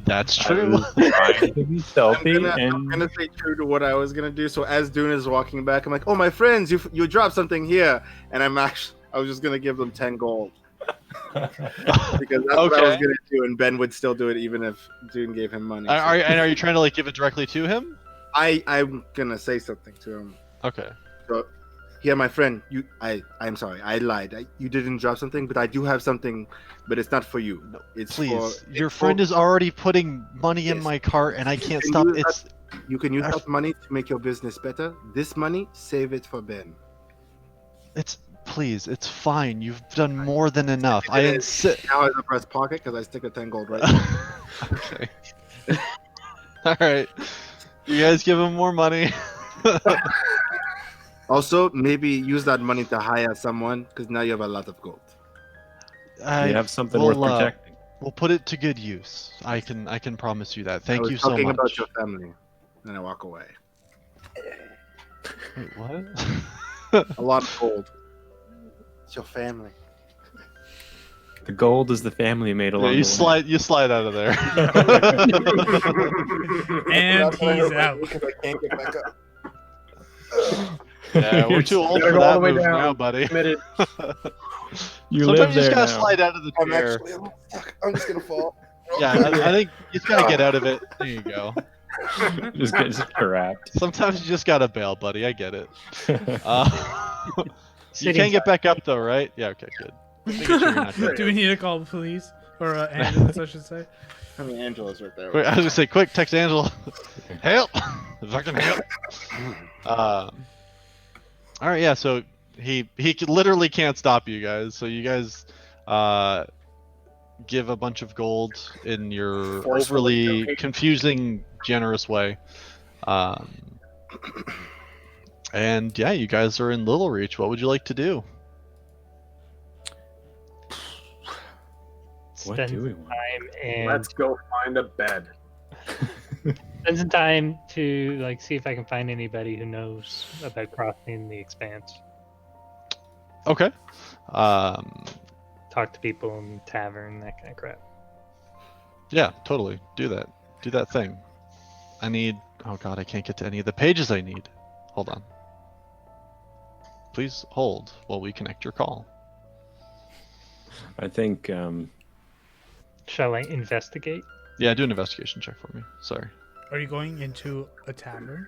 that's true. Trying to be stealthy, I'm gonna stay true to what I was gonna do. So as Dune is walking back, I'm like, "Oh, my friends, you dropped something here," and I was just gonna give them 10 gold because that's what I was Okay. gonna do, and Ben would still do it even if Dune gave him money. So Are you trying to like give it directly to him? I'm gonna say something to him. Okay. So Here, my friend. I'm sorry. I lied. You didn't drop something, but I do have something, but it's not for you. It's Please, for. your it's friend for- is already putting money in Yes. my cart, and I can't can stop. use It's You can use I- that money to make your business better. This money, save it for Ben. please. It's fine. You've done more than enough. I insist. Now I press pocket because I stick a 10 gold right now. Okay. All right. You guys give him more money. Also, maybe use that money to hire someone because now you have a lot of gold. You have something we'll, worth protecting. We'll put it to good use. I can promise you that. I Thank was you so talking much. about your family. Then I walk away. Wait, what? A lot of gold. It's your family. The gold is the family made Yeah, along you the way. slide out of there. And he's out. Because I can't get back up. Yeah, we're too old gotta for go all that the way move down. now, buddy. Committed. You Sometimes live you just there gotta now. slide out of the I'm chair. actually a little stuck. I'm just gonna fall. Yeah, I think you just gotta get out of it. There you go. Just get trapped. Sometimes you just gotta bail, buddy. I get it. You Sitting can get back up though, right? Yeah. Okay. Good. Making sure you're not dead. Do we need to call the police or ambulance? I should say. I mean, Angela's right there. Wait, I was gonna say, quick, text Angela. Help! Fucking help! All right, yeah. So he literally can't stop you guys. So you guys give a bunch of gold in your Forcefully overly donate. confusing, generous way. And yeah, you guys are in Little Reach. What would you like to do? What Spend do we want? time and Let's go find a bed. spend some time to like see if I can find anybody who knows about crossing the expanse. Okay. Talk to people in the tavern, that kind of crap. Yeah, totally. Do that. Do that thing. I need. Oh god, I can't get to any of the pages I need. Hold on. Please hold while we connect your call. I think Shall I investigate? Yeah, do an investigation check for me. Sorry. Are you going into a tavern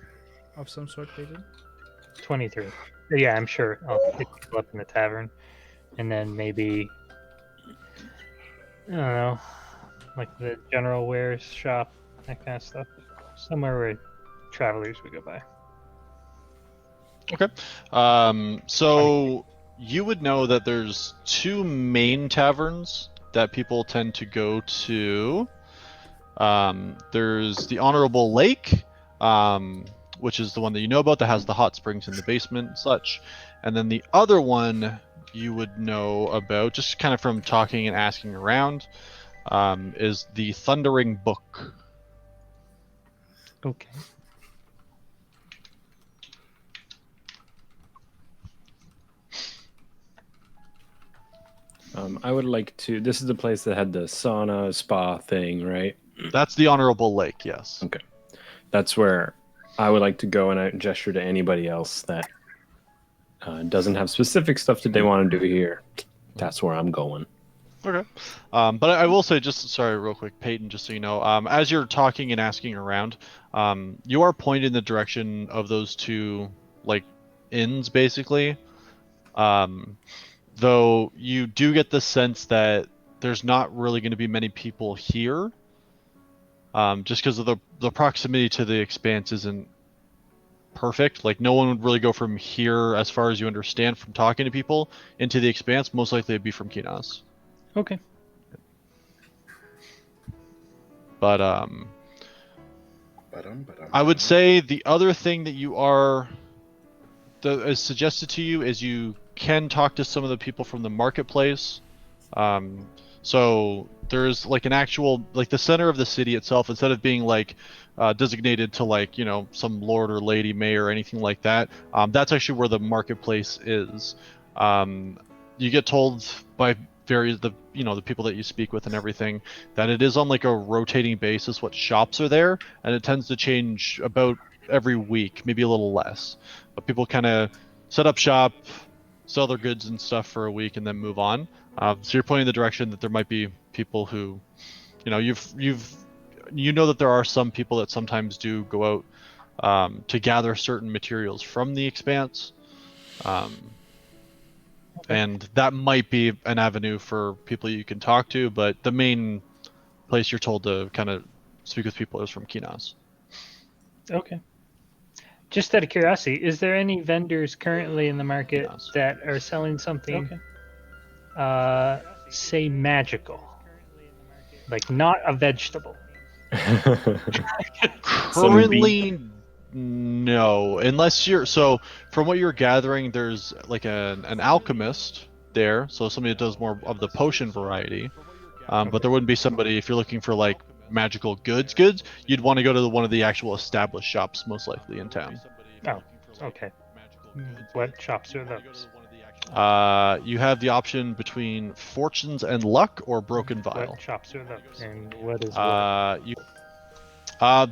of some sort, Peyton? 23. Yeah, I'm sure I'll pick people up in the tavern, and then maybe I don't know, like the general wares shop, that kind of stuff. Somewhere where travelers would go by. Okay. So you would know that there's two main taverns that people tend to go to. There's the Honorable Lake, which is the one that you know about that has the hot springs in the basement and such. And then the other one you would know about, just kind of from talking and asking around, is the Thundering Book. Okay. I would like to. This is the place that had the sauna spa thing, right? That's the Honorable Lake, yes. That's where I would like to go, and I gesture to anybody else that doesn't have specific stuff that they want to do here. That's where I'm going. Okay. But I will say, just sorry, real quick, Peyton, just so you know, as you're talking and asking around, you are pointed in the direction of those two, like, inns, basically. Though you do get the sense that there's not really going to be many people here, just because of the proximity to the expanse isn't perfect. Like, no one would really go from here, as far as you understand from talking to people, into the expanse. Most likely it'd be from Kinas. Okay. But I would say the other thing that you are that is suggested to you is you can talk to some of the people from the marketplace. So there's like an actual, like, the center of the city itself, instead of being like designated to, like, you know, some lord or lady mayor or anything like that, that's actually where the marketplace is. You get told by the people that you speak with and everything that it is on like a rotating basis what shops are there, and it tends to change about every week, maybe a little less, but people kind of set up shop, sell their goods and stuff for a week, and then move on. So you're pointing the direction that there might be people who, you know, you know that there are some people that sometimes do go out to gather certain materials from the expanse. Um, and that might be an avenue for people you can talk to, but the main place you're told to kind of speak with people is from Kinas. Okay. Just out of curiosity, is there any vendors currently in the market Yes. that are selling something, say, magical? Like, not a vegetable. Currently, no. Unless you're so from what you're gathering, there's like an alchemist there, so somebody that does more of the potion variety. But there wouldn't be somebody if you're looking for like magical goods. You'd want to go to one of the actual established shops, most likely in town. Oh, okay. What shops are those? You have the option between Fortunes and Luck or Broken Vial. What shops are those? And what is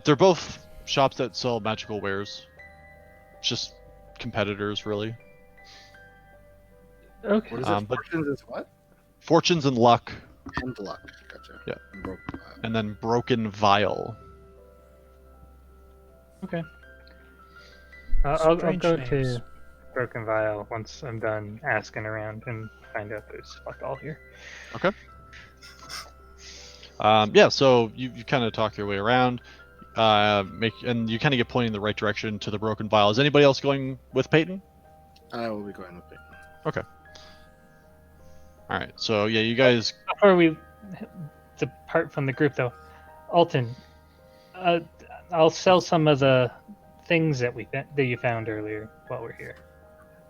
They're both shops that sell magical wares. Just competitors, really. Okay. What is it? But Fortunes is what? Fortunes and Luck, And luck. Gotcha. Yeah. And broken vial. and then Broken Vial. Okay. I'll Strange go names. to Broken Vial once I'm done asking around and find out there's fuck all here. Yeah, so you kind of talk your way around, and you kind of get pointed in the right direction to the Broken Vial. Is anybody else going with Peyton? I will be going with it. All right, so yeah, you guys. Before we depart from the group, though, Alton, I'll sell some of the things that you found earlier while we're here.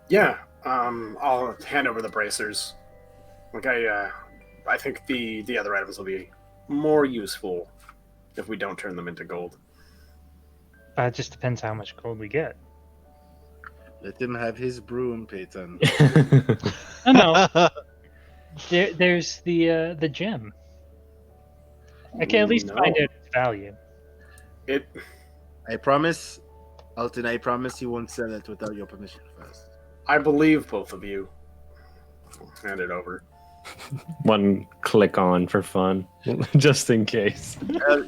Yeah, I'll hand over the bracers. Like I think the other items will be more useful if we don't turn them into gold. It just depends how much gold we get. Let him have his broom, Peyton. Oh, no, there's the gem. I can at least No. find out its value. It. I promise, Alton, I promise you won't sell it without your permission first. I believe both of you. Hand it over. One click on for fun, just in case.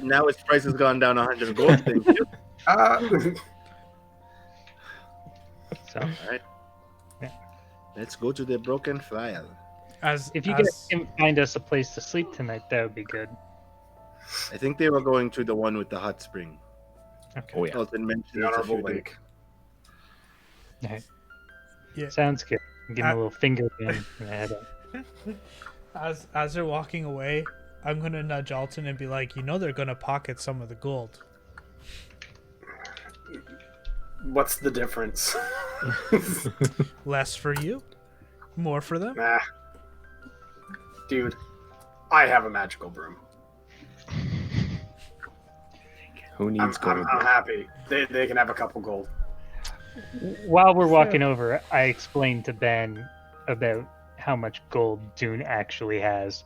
Now its price has gone down 100 gold. Thank you. So Alright. Let's go to the broken vial. if you guys can find us a place to sleep tonight, that would be good. I think they were going to the one with the hot spring. Okay. Oh yeah. Alton mentioned The it a Honorable few days. Lake. Yeah. Sounds good. Give him a little finger gun. As they're walking away, I'm gonna nudge Alton and be like, they're gonna pocket some of the gold. What's the difference? Less for you, more for them. Nah. Dude, I have a magical broom. Who needs gold? I'm happy. They can have a couple gold. While we're walking over, I explained to Ben about how much gold Dune actually has.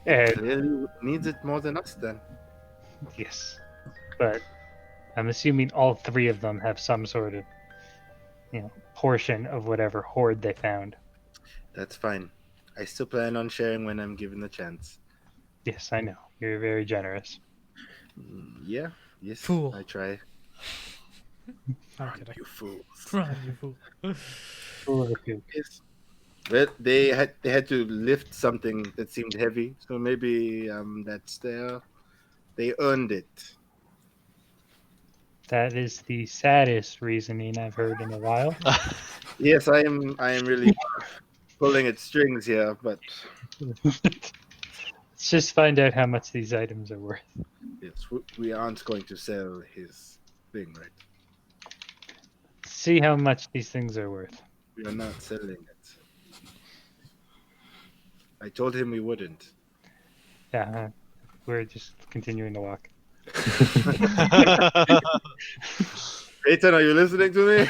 And Clearly needs it more than us then. yes, but I'm assuming all three of them have some sort of, portion of whatever hoard they found. That's fine. I still plan on sharing when I'm given the chance. Yes, I know. You're very generous. Yeah. Yes. Fool. I try. I'm kidding. You fool. Run, you fool. Full of a kook. Yes. But they had to lift something that seemed heavy, so maybe that's their. They earned it. That is the saddest reasoning I've heard in a while. Yes, I am really pulling at strings here, but Let's just find out how much these items are worth. yes, we aren't going to sell his thing, right? See how much these things are worth. We are not selling it. I told him we wouldn't. Yeah, we're just continuing to walk. Peyton, are you listening to me?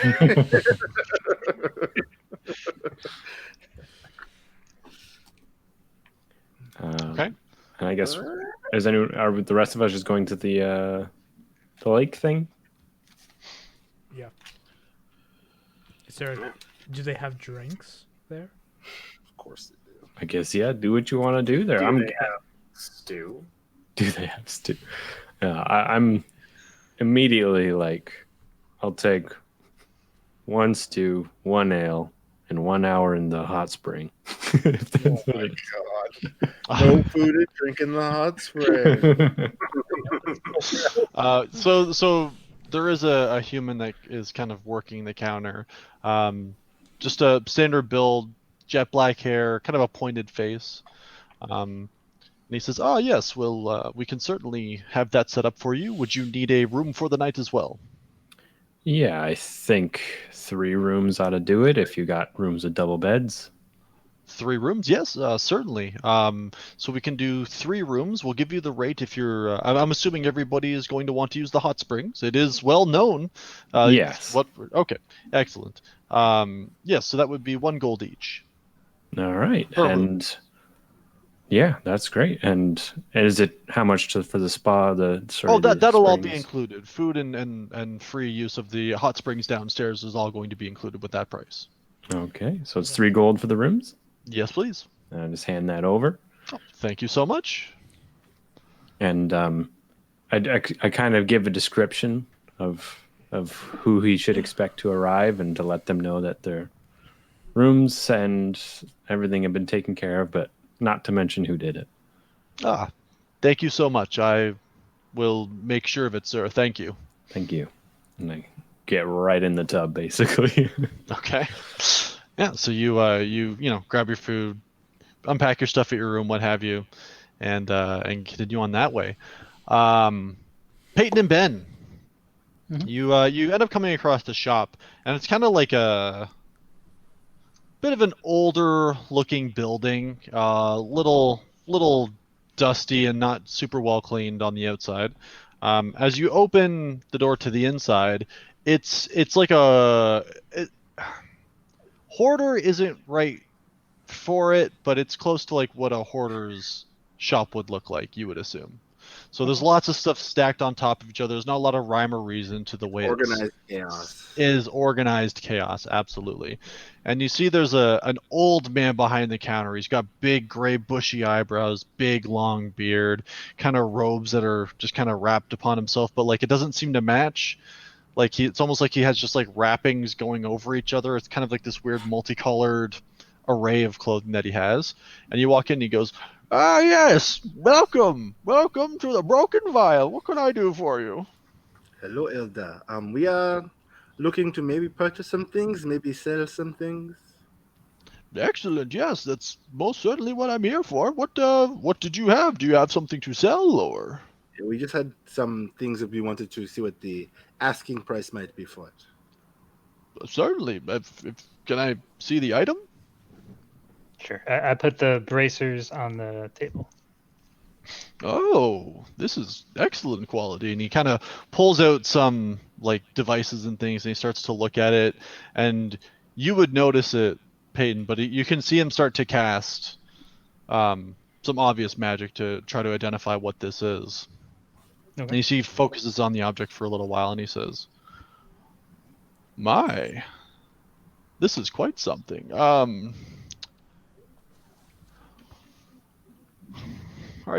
Okay. And I guess are the rest of us just going to the lake thing? Yeah. Do they have drinks there? Of course they do. I guess yeah. Do what you want to do there. Do I'm. they have stew? Do they have stew? I'm immediately like, I'll take 1 stew, 1 ale, and 1 hour in the hot spring. If that's what it God. No food and drink in the hot spring. is. So there is a human that is kind of working the counter. Just a standard build, jet black hair, kind of a pointed face. And he says, "Oh yes, we can certainly have that set up for you. Would you need a room for the night as well?" Yeah, I think 3 rooms ought to do it if you got rooms with double beds. 3 rooms? Yes, certainly. So we can do 3 rooms. We'll give you the rate if you're. I'm assuming everybody is going to want to use the hot springs. It is well known. Yes. What? Okay. Excellent. Yes. So that would be 1 gold each. All right. Per room. And yeah, that's great. And is it how much for the spa? That'll all be springs? included. Food and free use of the hot springs downstairs is all going to be included with that price. Okay, so it's 3 gold for the rooms. Yes, please. And I just hand that over. Oh, thank you so much. And I kind of give a description of who he should expect to arrive and to let them know that their rooms and everything have been taken care of, but not to mention who did it. Thank you so much. I will make sure of it, sir. Thank you. Thank you. And I get right in the tub, basically. Okay. Yeah. So you grab your food, unpack your stuff at your room, what have you, and continue on that way. Peyton and Ben, you end up coming across the shop, and it's kind of like a bit of an older looking building, little dusty and not super well cleaned on the outside. As you open the door to the inside, it's like hoarder isn't right for it, but it's close to like what a hoarder's shop would look like, you would assume. So there's lots of stuff stacked on top of each other. There's not a lot of rhyme or reason to the way Organized chaos. it is organized chaos, absolutely. And you see there's an old man behind the counter. He's got big gray bushy eyebrows, big long beard, kind of robes that are just kind of wrapped upon himself, but like it doesn't seem to match. Like it's almost like he has just like wrappings going over each other. It's kind of like this weird multicolored array of clothing that he has. And you walk in and he goes, "Ah, yes, welcome to the Broken Vial. What can I do for you?" Hello, Elda. We are looking to maybe purchase some things, maybe sell some things. Excellent. Yes, that's most certainly what I'm here for. What did you have? Do you have something to sell, or? We just had some things that we wanted to see what the asking price might be for it. Certainly. Can I see the item? Sure. I put the bracers on the table. Oh, this is excellent quality. And he kind of pulls out some like devices and things, and he starts to look at it. And you would notice it, Peyton, but you can see him start to cast some obvious magic to try to identify what this is. Okay. And you see he focuses on the object for a little while, and he says, "My, this is quite something. Are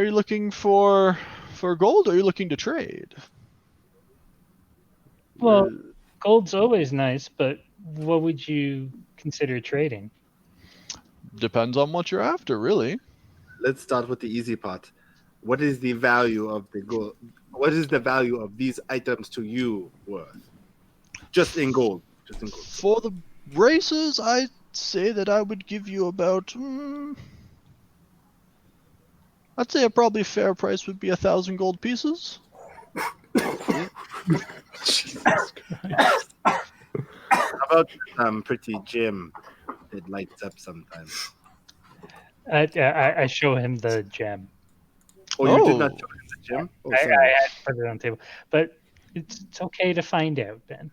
you looking for gold, or are you looking to trade?" Well, gold's always nice, but what would you consider trading? Depends on what you're after, really. Let's start with the easy part. What is the value of the gold? What is the value of these items to you worth? Just in gold. Just in gold. For the braces, I'd say that I would give you about. I'd say a probably fair price would be 1,000 gold pieces. How about pretty gem? It lights up sometimes. I show him the gem. Oh, you did not show him the gem? Oh, I sorry. had to put it on the table, but it's okay to find out, Ben.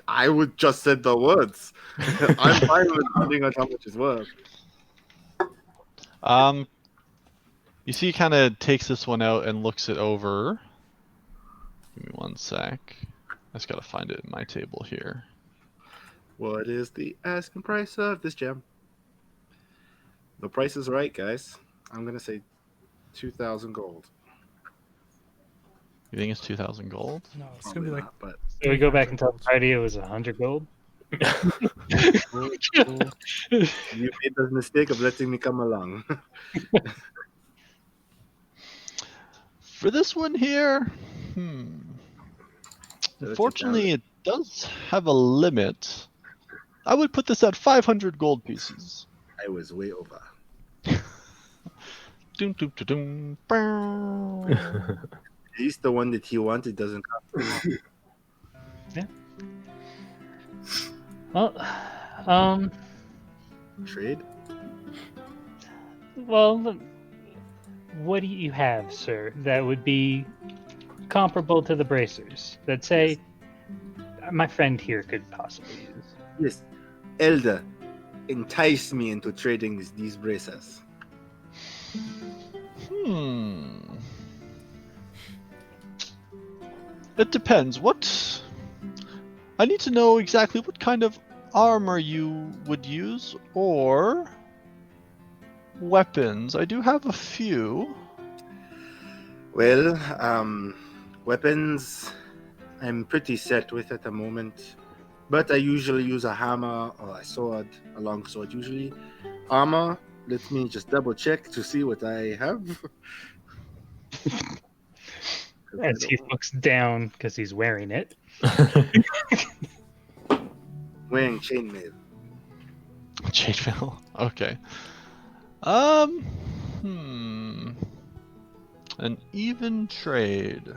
I would just said the words. I'm fine with finding out how much it's worth. You see, he kind of takes this one out and looks it over. Give me one sec. I just gotta find it in my table here. What is the asking price of this gem? The price is right, guys. I'm gonna say 2,000 gold. You think it's 2,000 gold? No, it's gonna be like but So we go back and tell 300 the party it was 100 gold. you made the mistake of letting me come along. For this one here, it unfortunately, it does have a limit. I would put this at 500 gold pieces. I was way over. Doom, doom, doom, doom. At least the one that he wanted doesn't come. Well, Trade? well, what do you have, sir, that would be comparable to the bracers that say my friend here could possibly use? Yes. Elder, entice me into trading these braces. It depends. I need to know exactly what kind of armor you would use, or weapons. I do have a few. Well, weapons, I'm pretty set with at the moment. But I usually use a hammer or a sword, a long sword usually. Armor, let me just double check to see what I have. As he looks down because he's wearing it. Wearing chainmail. Chainmail. Okay. An even trade.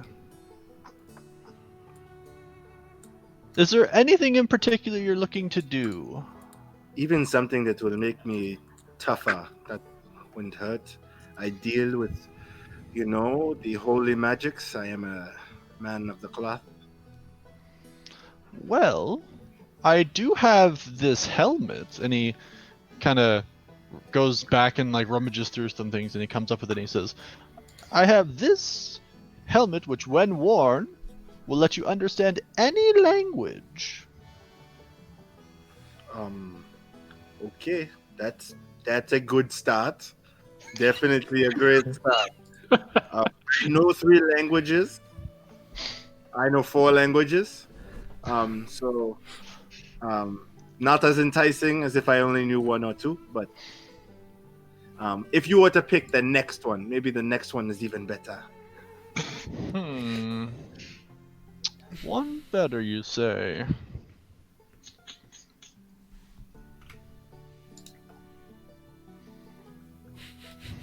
Is there anything in particular you're looking to do? Even something that will make me tougher, that wouldn't hurt. I deal with, the holy magics. I am a man of the cloth. Well, I do have this helmet, and he kind of goes back and like rummages through some things, and he comes up with it and he says, I have this helmet which when worn will let you understand any language. Okay, that's a good start. Definitely a great start. I know 3 languages. I know 4 languages. So not as enticing as if I only knew 1 or 2, but if you were to pick the next one, maybe the next one is even better. One better, you say?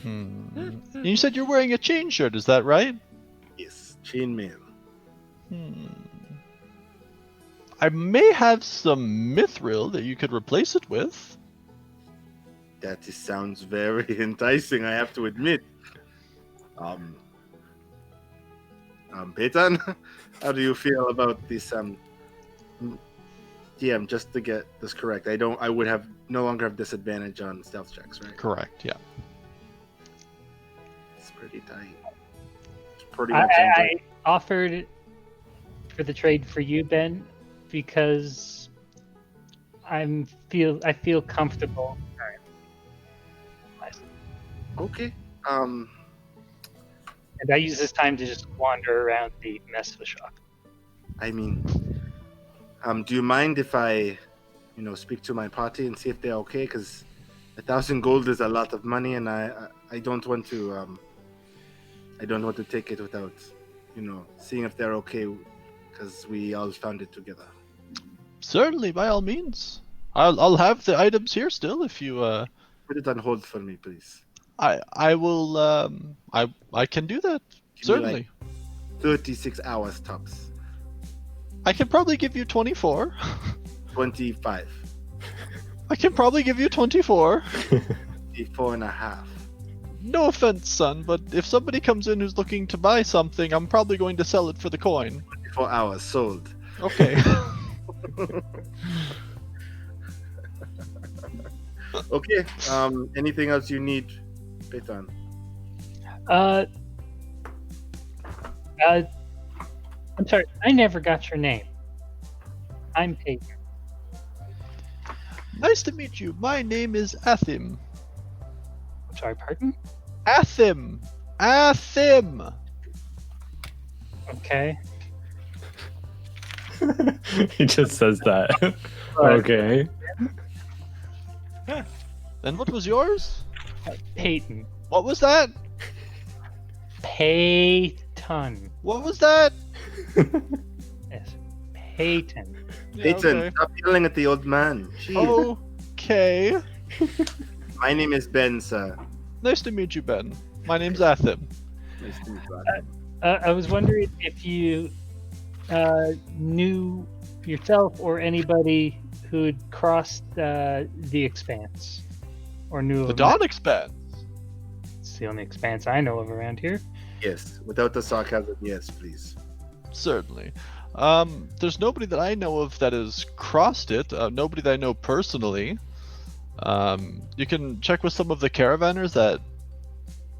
You said you're wearing a chain shirt, is that right? Yes, chainmail. I may have some mithril that you could replace it with. That sounds very enticing, I have to admit. Peyton, how do you feel about this? DM, just to get this correct, I would have no longer have disadvantage on stealth checks, right? Correct, yeah. It's pretty tight. It's pretty much. I offered for the trade for you, Ben, because I feel comfortable. Okay. And I use this time to just wander around the mess of the shop. I mean, do you mind if I, speak to my party and see if they're okay? Because 1,000 gold is a lot of money, and I don't want to take it without, seeing if they're okay, because we all found it together. Certainly, by all means. I'll have the items here still if you Put it on hold for me, please. I will I can do that. Give me, Certainly. 36 hours tops. I can probably give you 24. 25. I can probably give you 24. 24 and a half. No offense, son, but if somebody comes in who's looking to buy something, I'm probably going to sell it for the coin. 24 hours sold. Okay. Okay. Anything else you need, Peyton? I'm sorry, I never got your name. I'm Peyton. Nice to meet you. My name is Athim. I'm sorry, pardon? Athim! Athim! Okay. He just says that. Okay. And what was yours? Peyton. What was that? Peyton. What was that? Yes. Peyton. Yeah, Peyton, okay. stop yelling at the old man. Jeez. Okay. My name is Ben, sir. Nice to meet you, Ben. My name's Athim. Nice to meet you. I was wondering if you knew yourself or anybody who'd crossed the expanse, or knew The of Dawn Expanse. It's the only expanse I know of around here. Yes, without the sarcasm, yes, please. Certainly. There's nobody that I know of that has crossed it. Nobody that I know personally. You can check with some of the caravanners that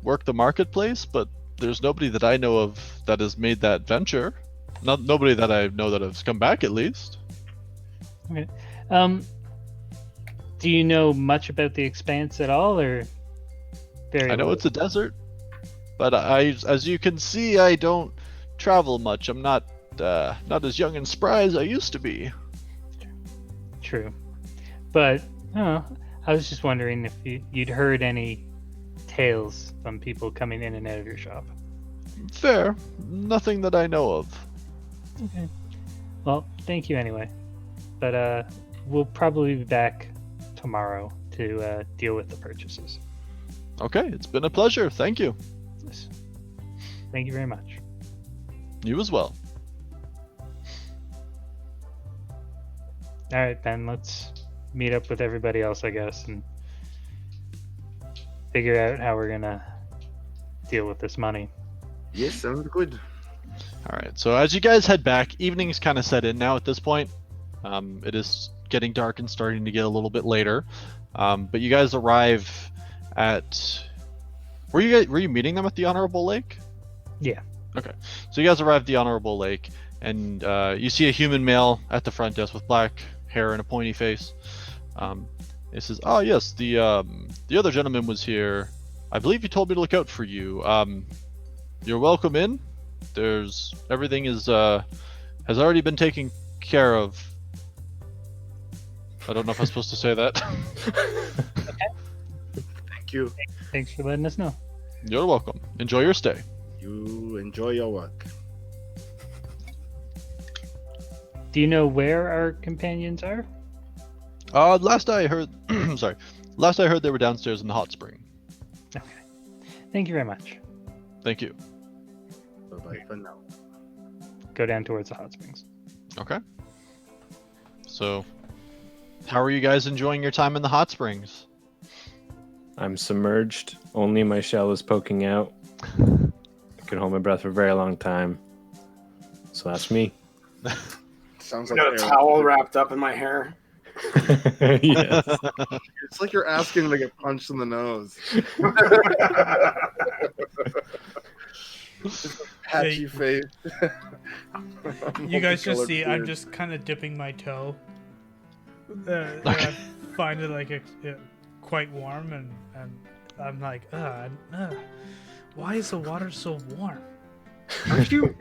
work the marketplace, but there's nobody that I know of that has made that venture. Nobody that I know that has come back, at least. Okay. Do you know much about the expanse at all, or very? I know little? it's a desert, but as you can see, I don't travel much. I'm not as young and spry as I used to be. True, but I was just wondering if you'd heard any tales from people coming in and out of your shop. Fair. Nothing that I know of. Okay. Well, thank you anyway. But we'll probably be back tomorrow to deal with the purchases. Okay, it's been a pleasure. Thank you. Yes. Thank you very much. You as well. All right, then let's meet up with everybody else, I guess, and figure out how we're gonna deal with this money. Yes, sounds good. All right. So as you guys head back, evening's kind of set in now at this point. It is getting dark and starting to get a little bit later. But you guys arrive at. Were you meeting them at the Honorable Lake? Yeah. Okay. So you guys arrive at the Honorable Lake, and you see a human male at the front desk with black hair and a pointy face. It says, "Oh yes, the other gentleman was here. I believe he told me to look out for you. You're welcome in. Everything has already been taken care of." I don't know if I'm supposed to say that. Thank you. Thanks for letting us know. You're welcome. Enjoy your stay. You enjoy your work. Do you know where our companions are? Last I heard, sorry. Last I heard, they were downstairs in the hot spring. Okay. Thank you very much. Thank you. Bye-bye for now. Go down towards the hot springs. Okay. So, how are you guys enjoying your time in the hot springs? I'm submerged. Only my shell is poking out. I can hold my breath for a very long time. So that's me. Sounds I like got a towel wrapped up in my hair. Yes. It's like you're asking to get punched in the nose. Patchy face. You guys just Multicolored see I'm beard. just kind of dipping my toe. I find it like quite warm, and I'm like, why is the water so warm? Aren't you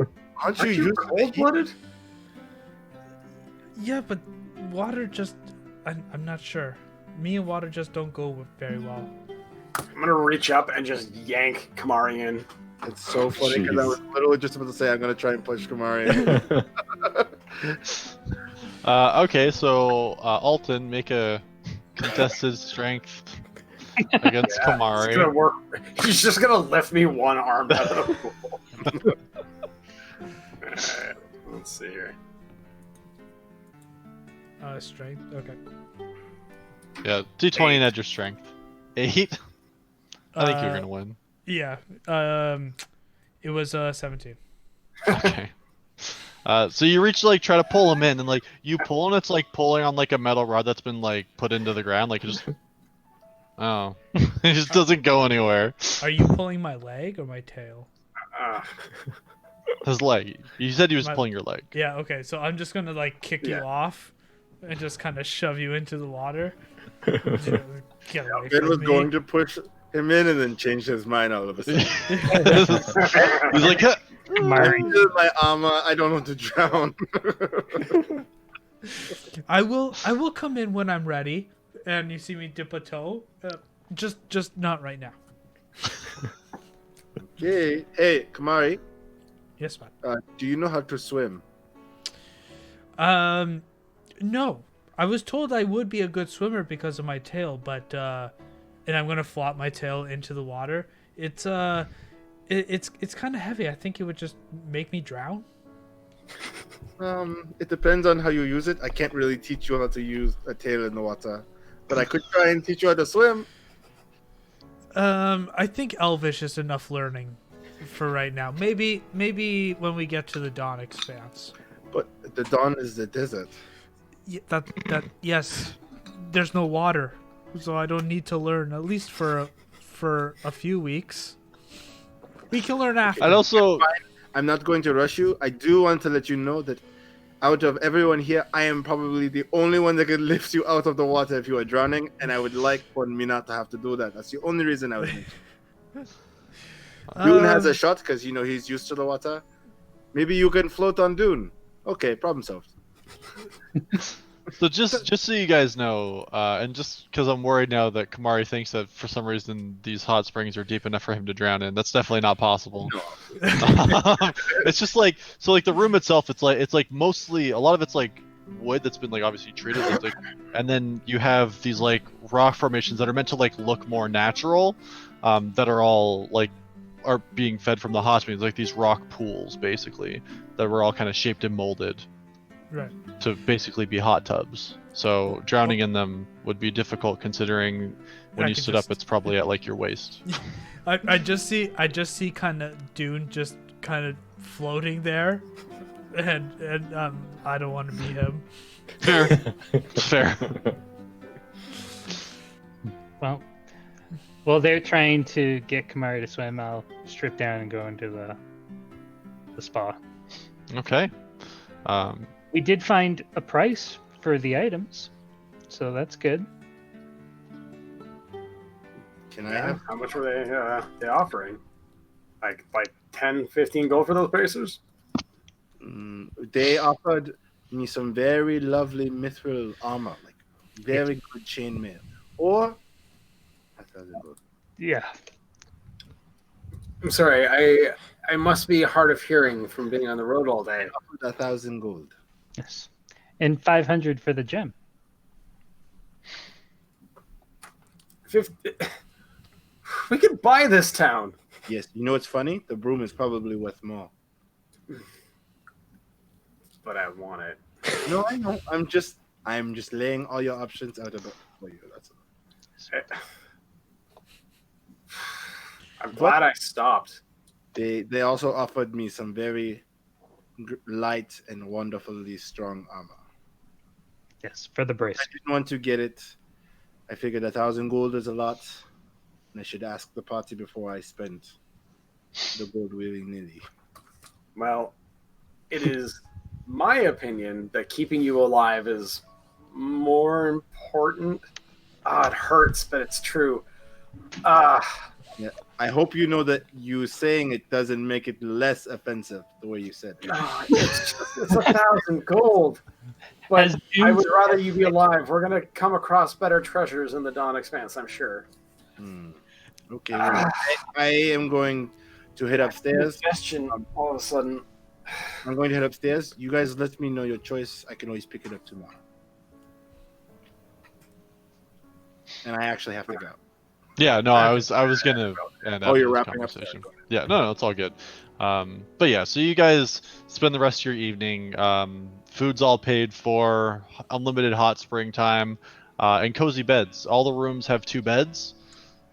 used cold-blooded? Yeah, but water just I'm not sure. Me and water just don't go very well. I'm gonna reach up and just yank Kamari in. It's so funny because I was literally just about to say I'm gonna try and push Kamari. Okay, so Alton, make a contested strength against It's gonna Kamari. work. He's just gonna lift me one arm out of the pool. Alright, let's see here. Strength. Okay. Yeah, D20 and add your strength. 8. I think you're Uh, gonna win. Yeah. It was 17. Okay. So you reach to, like, try to pull him in, and like you pull, and it's like pulling on like a metal rod that's been like put into the ground, like it just. Oh, it just doesn't go anywhere. Are you pulling my leg or my tail? His leg. You said he was My- pulling your leg. Yeah. Okay. So I'm just gonna like kick you Yeah. off, and just kind of shove you into the water. Get away Ben from was me. going to push him in and then changed his mind all of a sudden. He's like, "Huh, Kamari. I'm in my armor. I don't want to drown. I will come in when I'm ready, and you see me dip a toe. Just not right now. Okay. Hey, Kamari, Yes, man. do you know how to swim? No. I was told I would be a good swimmer because of my tail, but and I'm gonna flop my tail into the water. It's kind of heavy. I think it would just make me drown. It depends on how you use it. I can't really teach you how to use a tail in the water, but I could try and teach you how to swim. I think Elvish is enough learning for right now. Maybe when we get to the Dawn Expanse. But the dawn is the desert. That yes, there's no water, so I don't need to learn at least for a few weeks. We can learn after. I'd also I'm not going to rush you. I do want to let you know that out of everyone here, I am probably the only one that can lift you out of the water if you are drowning, and I would like for me not to have to do that. That's the only reason I would mention. Dune has a shot because he's used to the water. Maybe you can float on Dune. Okay, problem solved. So just so you guys know, and just because I'm worried now that Kamari thinks that for some reason these hot springs are deep enough for him to drown in, that's definitely not possible. No. It's just like the room itself. It's like mostly a lot of it's like wood that's been like obviously treated, and then you have these like rock formations that are meant to like look more natural, that are all are being fed from the hot springs, like these rock pools basically that were all kind of shaped and molded. Right. To basically be hot tubs. So drowning in them would be difficult considering when I you could stood up just- it's probably at like your waist. I just see kind of Dune just kind of floating there, and I don't want to be him. Fair. Fair. Well, they're trying to get Kamari to swim. I'll strip down and go into the spa. Okay. We did find a price for the items, so that's good. Can I Yeah, have? how much were they offering? Like 10, 15 gold for those bracers? They offered me some very lovely mithril armor, like very good chainmail, or 1,000 gold. Yeah. I'm sorry, I must be hard of hearing from being on the road all day. Offered 1,000 gold. Yes. And 500 for the gem. 50... We could buy this town. Yes, you know what's funny? The broom is probably worth more. But I want it. No, I know. I'm just laying all your options out for you. That's all. I'm glad I stopped. They also offered me some very light and wonderfully strong armor. Yes, for the brace. I didn't want to get it. I figured 1,000 gold is a lot, and I should ask the party before I spent the gold willy-nilly. Well, it is my opinion that keeping you alive is more important. It hurts, but it's true. Yeah, I hope you know that you saying it doesn't make it less offensive the way you said it. It's 1,000 gold. But As I Dune would rather you be alive. We're gonna come across better treasures in the Dawn Expanse, I'm sure. Okay, well, I am going to head upstairs. Suggestion. All of a sudden, I'm going to head upstairs. You guys let me know your choice. I can always pick it up tomorrow. And I actually have to go. Yeah, no, I was gonna end Oh, you're this wrapping up conversation. there. Yeah, no, it's all good. But yeah, so you guys spend the rest of your evening. Food's all paid for, unlimited hot spring time, and cozy beds. All the rooms have 2 beds,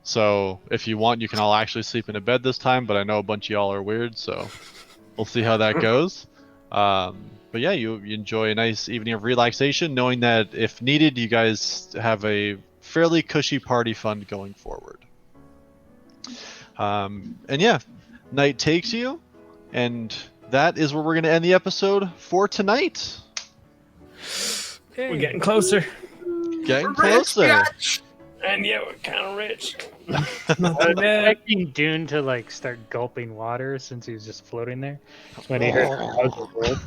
so if you want, you can all actually sleep in a bed this time. But I know a bunch of y'all are weird, so we'll see how that goes. But yeah, you enjoy a nice evening of relaxation, knowing that if needed, you guys have a fairly cushy party fund going forward. And yeah, night takes you, and that is where we're going to end the episode for tonight. Hey. We're getting closer. Getting closer. And yeah, we're kind of rich. I was expecting Dune to like start gulping water since he was just floating there. When he heard how's the world.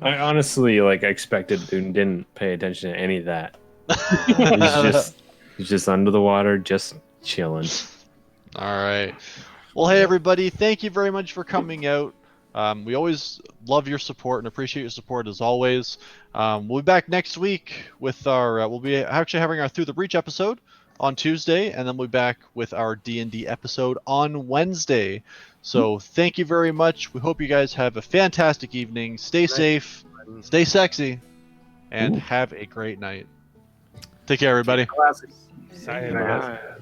I honestly I expected Dune didn't pay attention to any of that. He's just under the water, just chilling. All right. Well, hey everybody, thank you very much for coming out. We always love your support and appreciate your support as always. We'll be back next week with our. We'll be actually having our Through the Breach episode on Tuesday, and then we'll be back with our D&D episode on Wednesday. So thank you very much. We hope you guys have a fantastic evening. Stay safe, stay sexy, and have a great night. Take care, everybody. Classic. Sayonara.